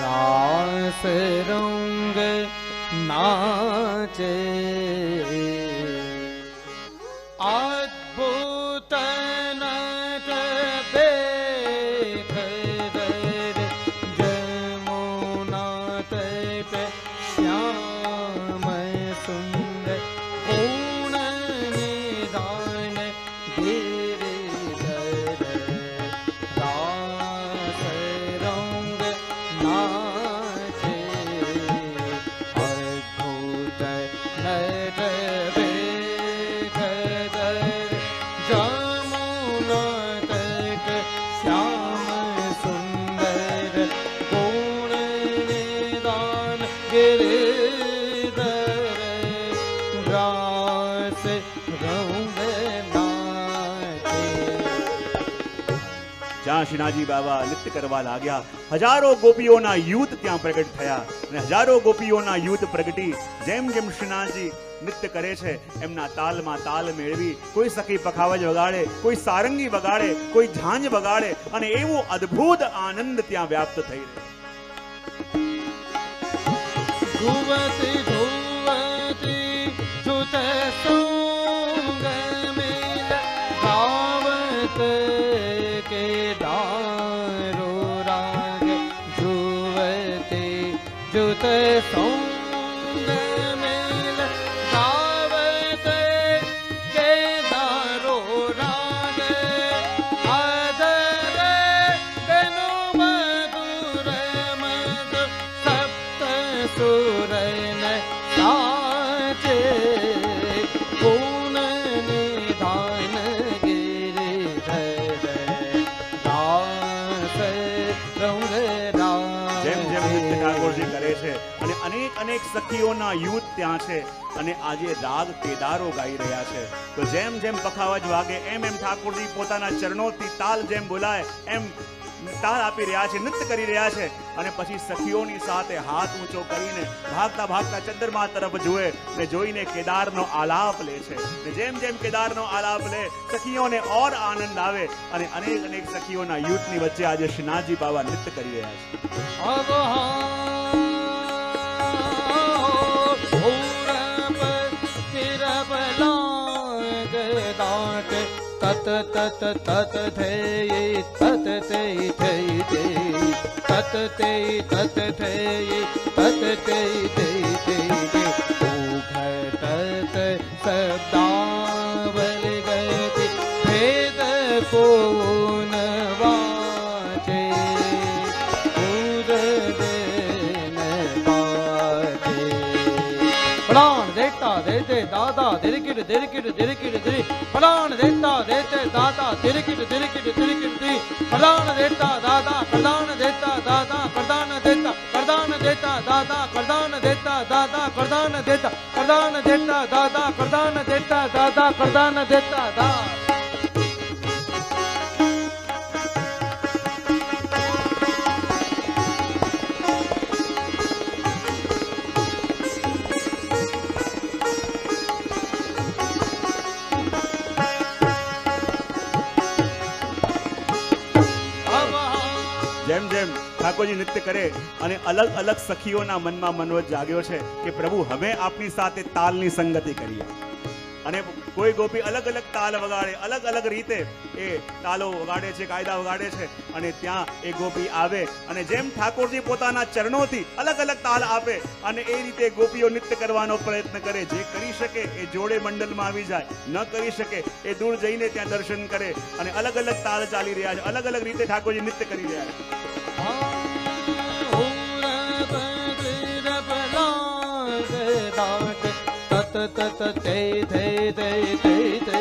રાસ રંગ નાચે અદ્ભુત નટ બેખ ધરે જમુના તટ શ્યામ સુંદર ગુણ નિદાન ગિરિધર રાસ રંગ નાચે અદ્ભુત નટ બેખ ધરે જમુના गिरिधर रास रंग नाचे। જ્યાં શ્રીનાથજી બાબા નૃત્ય કરવા લાગ્યા, હજારો ગોપીઓના યુથ ત્યાં પ્રગટ થયા અને હજારો ગોપીઓના યુથ પ્રગટી જેમ જેમ શ્રીનાથજી નૃત્ય કરે છે એમના તાલમાં તાલ મેળવી કોઈ સખી પખાવજ વગાડે, કોઈ સારંગી વગાડે, કોઈ ઝાંઝ વગાડે અને એવો અદ્ભુત આનંદ ત્યાં વ્યાપ્ત થઈ રહ્યો. ધુવતી ધુવતી સુત સંગ મિલ ગાવત કેદારો રાગ ધુવતી જુત સંગ મિલ ગાવત કેદારો રાગ આદર ગનો મધુર મધ સપ્ત સુરન સાચે પૂર્ણ નિધાન ગિરિધર દાસ રંગ રાજ. જેમ જેમ નૃત્ય ઠાકોરજી કરે છે અને અનેક અનેક સખીઓના યુથ ત્યાં છે અને આજે રાગ કેદારો ગાઈ રહ્યા છે. તો જેમ જેમ પખાવજ વાગે એમ એમ ઠાકોરજી પોતાના ચરણોથી તાલ જેમ બોલાય એમ તાલ આપી રહ્યા છે, નૃત્ય કરી રહ્યા છે અને પછી સખીઓની સાથે હાથ ઊંચો કરીને ભાગતા ભાગતા ચંદ્રમા તરફ જુએ ને જોઈને કેદારનો આલાપ લે છે. ને જેમ જેમ કેદારનો આલાપ લે સખીઓને ઓર આનંદ આવે અને અનેક અનેક સખીઓના યુથની વચ્ચે આજે શ્રીનાથજી બાબા નૃત્ય કરી રહ્યા છે. તત તત તત થેય તત તે થેય તે તત તે તત થેય તત તે થેય તે ઉઘટ શબ્દાવલ ગતિ ભેદ કો ન વાચે ઉદદેન પાચે. પ્રાણ દેતા દેતે દાદા દિરકિર દિરકિર દિરકિર દિરી પ્રાણ દેતા દેતે દાદા દિરકિર દિરકિર દિરકિર દિરી પ્રાણ દેતા દાદા પ્રદાન દેતા દાદા પ્રદાન દેતા પ્રદાન દેતા દાદા પ્રદાન દેતા દાદા પ્રદાન દેતા પ્રદાન દેતા દાદા પ્રદાન દેતા દાદા પ્રદાન દેતા દાદા. જેમ જેમ ઠાકોરજી નૃત્ય કરે અને અલગ અલગ સખીઓના મનમાં મનોજ જાગ્યો છે કે પ્રભુ હવે આપની સાથે તાલની સંગતિ કરીએ. અને કોઈ ગોપી અલગ અલગ તાલ વગાડે, અલગ અલગ રીતે એ તાલો વગાડે છે, કાયદા વગાડે છે અને ત્યાં એ ગોપી આવે અને જેમ ઠાકોરજી પોતાના ચરણોથી અલગ અલગ તાલ આપે અને એ રીતે ગોપીઓ નૃત્ય કરવાનો પ્રયત્ન કરે. જે કરી શકે એ જોડે મંડળમાં આવી જાય, ન કરી શકે એ દૂર જઈને ત્યાં દર્શન કરે અને અલગ અલગ તાલ ચાલી રહ્યા છે, અલગ અલગ રીતે ઠાકોરજી નૃત્ય કરી રહ્યા છે. તત તે તે તે તે તે તે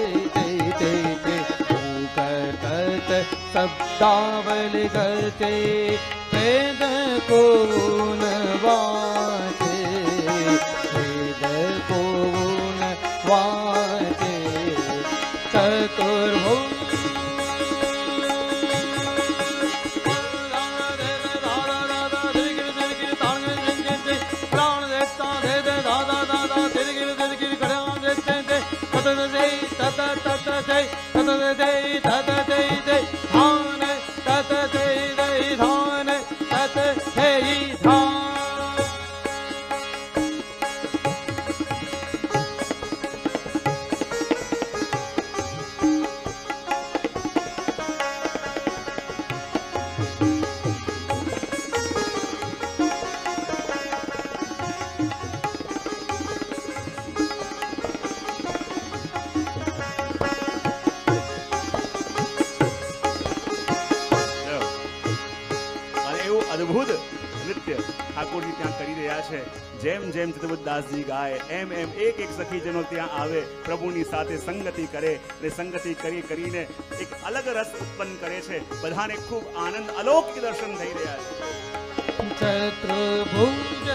તે તે ઉકટ શબ્દાવલ ગતે ભેદ કો ન વાચે ભેદ કો ન વાચે ચતુર્ભુજ અદ્ભુત નૃત્ય ઠાકોરજી ત્યાં કરી રહ્યા છે. જેમ જેમ ચતુર્દાસજી ગાય એમ એમ એક એક સખીજનો ત્યાં આવે, પ્રભુની સાથે સંગતિ કરે અને સંગતિ કરીને એક અલગ રસ ઉત્પન્ન કરે છે. બધાને ખૂબ આનંદ, અલૌકિક દર્શન થઈ રહ્યા છે. ચતુર્ભુજ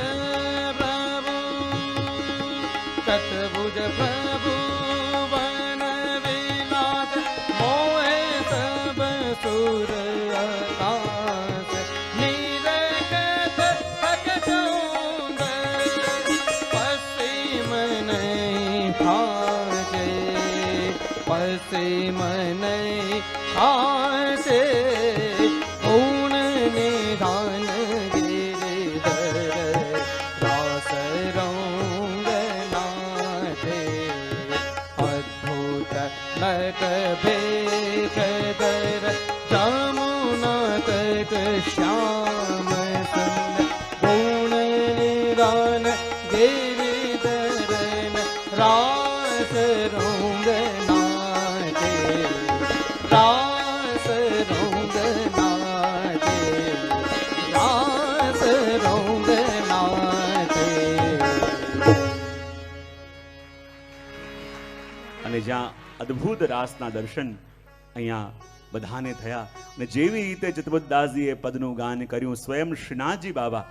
मन आसे पूर्ण निधान गिरिधर रास रंगनाथे अद्भुत नक भेखधर जमुना तट श्याम सुंदर पूर्ण निधान गिरिधर रास रंगनाथे रास रंगनाथे रास रंगनाथे। અને જ્યાં અદ્ભુત રાસના દર્શન અહીંયા બધાને થયા અને જેવી રીતે ચતુર્દાસજીએ પદનું ગાન કર્યું, સ્વયં શ્રીનાથજી બાબા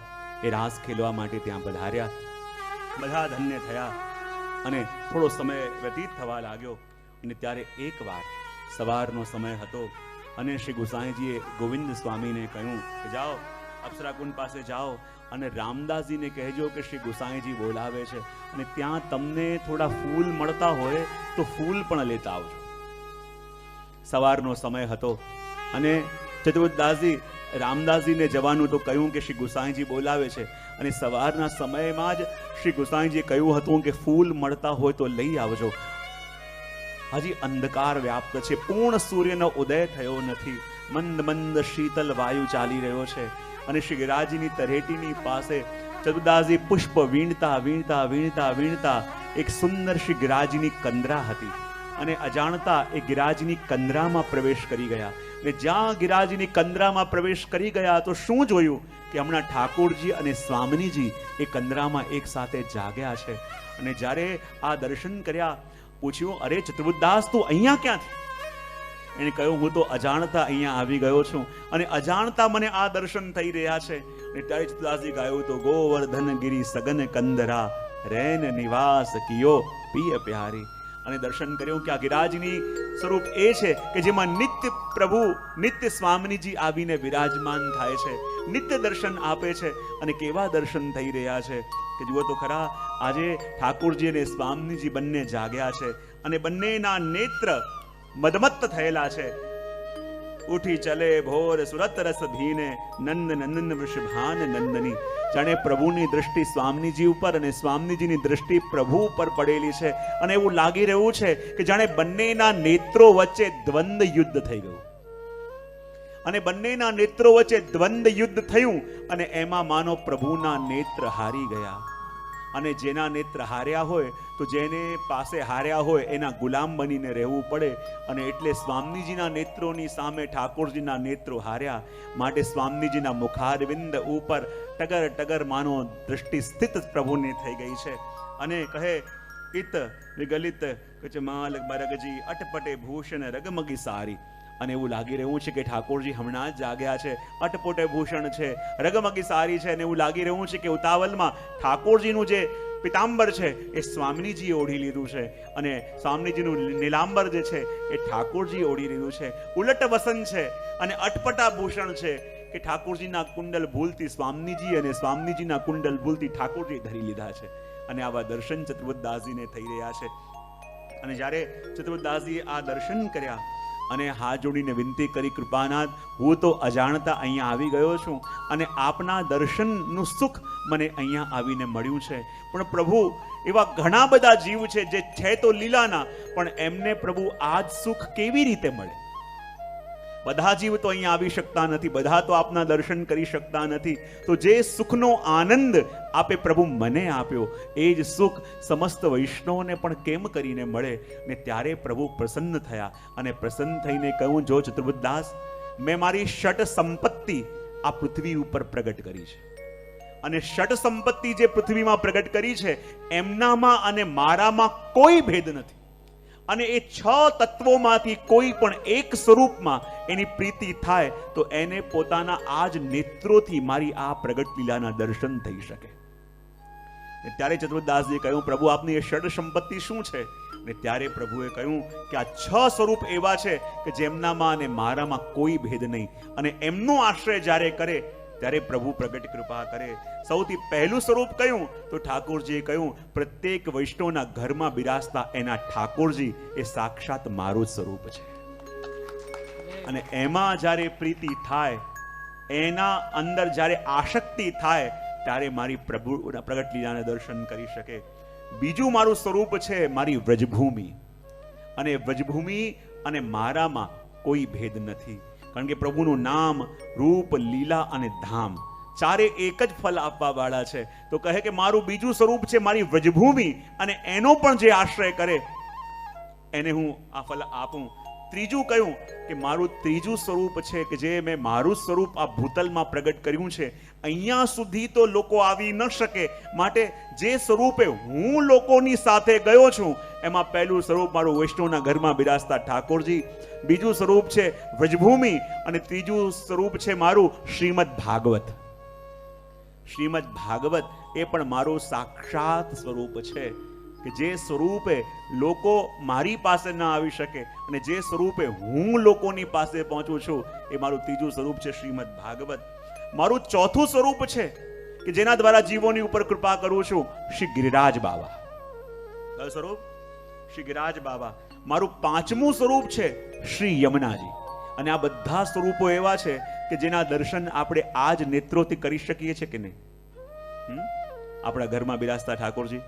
એ રાસ ખેલવા માટે ત્યાં પધાર્યા, બધા ધન્ય થયા અને થોડો સમય વ્યતીત થવા લાગ્યો અને ત્યારે એકવાર સવારનો સમય હતો અને શ્રી ગુસાઈજીએ ગોવિંદ સ્વામીને કહ્યું કે જાઓ અપ્સરાકુંડ પાસે જાઓ અને રામદાસજીને કહેજો કે શ્રી ગુસાઈજી બોલાવે છે અને ત્યાં તમને થોડા ફૂલ મળતા હોય તો ફૂલ પણ લેતા આવજો. સવારનો સમય હતો અને ચતુર્દાસજી રામદાસજીને જવાનું તો કહ્યું કે શ્રી ગુસાઈજી બોલાવે છે અને સવારના સમયમાં જ શ્રી ગુસાઈજીએ કહ્યું હતું કે ફૂલ મળતા હોય તો લઈ આવજો. હજી અંધકાર વ્યાપ્ત છે, પૂર્ણ સૂર્યનો ઉદય થયો નથી, મંદ મંદ શીતલ વાયુ ચાલી રહ્યો છે અને શ્રી ગિરાજીની તરેટીની પાસે ચતુર્દાસજી પુષ્પ વીણતા વીણતા વીણતા વીણતા એક સુંદર શ્રી ગિરાજીની કંદરા હતી અને અજાણતા એ ગિરાજીની કંદરામાં પ્રવેશ કરી ગયા અને જ્યાં ગિરાજીની કંદરામાં પ્રવેશ કરી ગયા તો શું જોયું કે હમણાં ઠાકોરજી અને સ્વામિનીજી એ કંદરામાં એક સાથે જાગ્યા છે. અને જ્યારે આ દર્શન કર્યા પૂછ્યું, અરે ચતુર્દાસ તું અહીંયા ક્યાંથી? એને કહ્યું, હું તો અજાણતા અહીંયા આવી ગયો છું અને અજાણતા મને આ દર્શન થઈ રહ્યા છે. અને ત્યારે ચતુર્દાસજી ગાયું તો ગોવર્ધન ગિરી સગન કંદરા રેન નિવાસ કિયો પિય પ્યારી. અને દર્શન કર્યું કે આ ગિરાજની સ્વરૂપ એ છે કે જેમાં નિત્ય પ્રભુ નિત્ય સ્વામિનીજી આવીને વિરાજમાન થાય છે, નિત્ય દર્શન આપે છે. અને કેવા દર્શન થઈ રહ્યા છે કે જુઓ તો ખરા, આજે ઠાકોરજી અને સ્વામિનીજી બંને જાગ્યા છે અને બંનેના નેત્ર મદમત્ત થયેલા છે. ઉઠી ચલે ભોર સુરત રસ ભીને નંદ નંદન વૃષભાન નંદની. જાણે પ્રભુની દ્રષ્ટિ સ્વામિનીજી ઉપર અને સ્વામિનીજીની દ્રષ્ટિ પ્રભુ ઉપર પડેલી છે અને એવું લાગી રહ્યું છે કે જાણે બંનેના નેત્રો વચ્ચે દ્વંદ યુદ્ધ થઈ ગયું. અને બંનેના નેત્રો વચ્ચે દ્વંદ યુદ્ધ થયું અને એમાં માનો પ્રભુના નેત્ર હારી ગયા. અને જેના નેત્ર હાર્યા હોય તો જેને પાસે હાર્યા હોય એના ગુલામ બનીને રહેવું પડે. અને એટલે સ્વામિનીજીના નેત્રોની સામે ઠાકોરજીના નેત્રો હાર્યા, માટે સ્વામિનીજીના મુખારવિંદ ઉપર ટગર ટગર માનો દ્રષ્ટિ સ્થિત પ્રભુની થઈ ગઈ છે. અને કહે ઇત વિગલિત કચમાલ બરગજી અટપટે ભૂષણ રગમગી સારી. અને એવું લાગી રહ્યું છે કે ઠાકોરજી હમણાં જ જાગ્યા છે, અટપટે ભૂષણ છે, રગમગી સારી છે. અને એવું લાગી રહ્યું છે કે ઉતાવલમાં ઠાકોરજીનું જે પિતાંબર છે એ સ્વામિનીજીએ ઓઢી લીધું છે અને સ્વામિનીજીનું નીલાંબર જે છે એ ઠાકોરજીએ ઓઢી લીધું છે. ઉલટ વસન છે અને અટપટા ભૂષણ છે કે ઠાકોરજીના કુંડલ ભૂલથી સ્વામિનીજી અને સ્વામિનીજીના કુંડલ ભૂલથી ઠાકોરજીએ ધરી લીધા છે. અને આવા દર્શન ચતુર્દાસજીને થઈ રહ્યા છે. અને જ્યારે ચતુર્દાસજીએ આ દર્શન કર્યા અને હાથ જોડીને વિનંતી કરી, કૃપાનાથ હું તો અજાણતા અહીંયા આવી ગયો છું અને આપના દર્શનનું સુખ મને અહીંયા આવીને મળ્યું છે. પણ પ્રભુ એવા ઘણા બધા જીવ છે જે છે તો લીલાના, પણ એમને પ્રભુ આ જ સુખ કેવી રીતે મળે? બધા જીવ તો અહીંયા આવી શકતા નથી, બધા તો આપના દર્શન કરી શકતા નથી. તો જે સુખનો આનંદ આપે પ્રભુ મને આપ્યો એ જ સુખ સમસ્ત વૈષ્ણવને પણ કેમ કરીને મળે? ને ત્યારે પ્રભુ પ્રસન્ન થયા અને પ્રસન્ન થઈને કહ્યું, જો ચતુર્દાસ, મેં મારી ષટ સંપત્તિ આ પૃથ્વી ઉપર પ્રગટ કરી છે અને ષટ સંપત્તિ જે પૃથ્વીમાં પ્રગટ કરી છે એમનામાં અને મારામાં કોઈ ભેદ નથી. અને એ 6 તત્વોમાંથી કોઈ પણ એક સ્વરૂપમાં એની પ્રીતિ થાય તો એને પોતાના આ જ નેત્રોથી મારી આ પ્રગટ લીલાના દર્શન થઈ શકે. ત્યારે ચતુર્દાસજીએ કહ્યું, પ્રભુ આપની એ ષડ સંપત્તિ શું છે? ને ત્યારે પ્રભુએ કહ્યું કે આ 6 સ્વરૂપ એવા છે કે જેમનામાં અને મારામાં કોઈ ભેદ નહીં. અને એમનો આશ્રય જ્યારે કરે ત્યારે પ્રભુ પ્રગટ કૃપા કરે. સૌથી પહેલું સ્વરૂપ કયું તો ઠાકોરજીએ કહ્યું પ્રત્યેક વૈષ્ણવના ઘરમાં બિરાજતા એના ઠાકોરજી એ સાક્ષાત મારું જ સ્વરૂપ છે. અને એમાં જ્યારે પ્રીતિ થાય, એના અંદર જ્યારે આસક્તિ થાય, ત્યારે મારી પ્રભુના પ્રગટ લીલાને દર્શન કરી શકે. બીજું મારું સ્વરૂપ છે મારી વ્રજભૂમિ, અને વ્રજભૂમિ અને મારામાં કોઈ ભેદ નથી, કારણ કે પ્રભુનું નામ, રૂપ, લીલા અને ધામ ચારે એક જ ફલ આપવા વાળા છે. તો કહે કે મારું બીજું સ્વરૂપ છે મારી વ્રજભૂમિ, અને એનો પણ જે આશ્રય કરે એને હું આ ફલ આપું. ત્રીજું કયું કે મારું ત્રીજું સ્વરૂપ છે કે જે મેં મારું સ્વરૂપ આ ભૂતલમાં પ્રગટ કર્યું છે, અહીંયા સુધી તો લોકો આવી ન શકે, માટે જે સ્વરૂપે હું લોકોની સાથે ગયો છું એમાં પહેલું સ્વરૂપ મારું વૈષ્ણવના ઘરમાં બિરાજતા ઠાકોરજી, બીજું સ્વરૂપ છે વ્રજભૂમિ, અને ત્રીજું સ્વરૂપ છે મારું શ્રીમદ ભાગવત. શ્રીમદ ભાગવત એ પણ મારું સાક્ષાત સ્વરૂપ છે કે જે સ્વરૂપે લોકો મારી પાસે ના આવી શકે, અને જે સ્વરૂપે હું લોકોની પાસે પહોંચું છું એ મારું ત્રીજું સ્વરૂપ છે શ્રીમદ ભાગવત. મારું ચોથું સ્વરૂપ છે કે જેના દ્વારા જીવોની ઉપર કૃપા કરું છું, શ્રી ગિરિરાજ બાબા. કયું સ્વરૂપ? શ્રી ગિરિરાજ બાબા. મારું પાંચમું સ્વરૂપ છે શ્રી યમુનાજી. અને આ બધા સ્વરૂપો એવા છે કે જેના દર્શન આપણે આજ નેત્રોથી કરી શકીએ છીએ કે નહીં? આપણા ઘરમાં બિરાજતા ઠાકોરજી,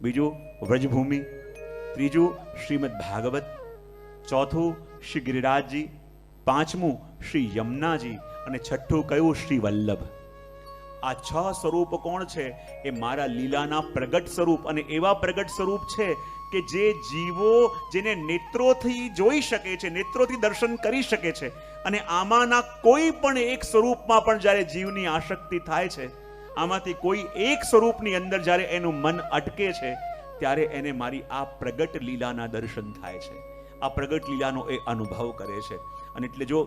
બીજું વ્રજભૂમિ, ત્રીજું શ્રીમદ ભાગવત, ચોથું શ્રી ગિરિરાજજી, પાંચમું શ્રી યમુનાજી, અને છઠ્ઠું કયું? શ્રી વલ્લભ. આ 6 સ્વરૂપ કોણ છે? એ મારા લીલાના પ્રગટ સ્વરૂપ, અને એવા પ્રગટ સ્વરૂપ છે કે જે જીવો જેને નેત્રોથી જોઈ શકે છે, નેત્રોથી દર્શન કરી શકે છે. અને આમાંના કોઈ પણ એક સ્વરૂપમાં પણ જ્યારે જીવની આસક્તિ થાય છે, આમાંથી કોઈ એક સ્વરૂપની અંદર જ્યારે એનું મન અટકે છે, ત્યારે એને મારી આ પ્રગટ લીલાના દર્શન થાય છે, આ પ્રગટ લીલાનો એ અનુભવ કરે છે. અને એટલે જો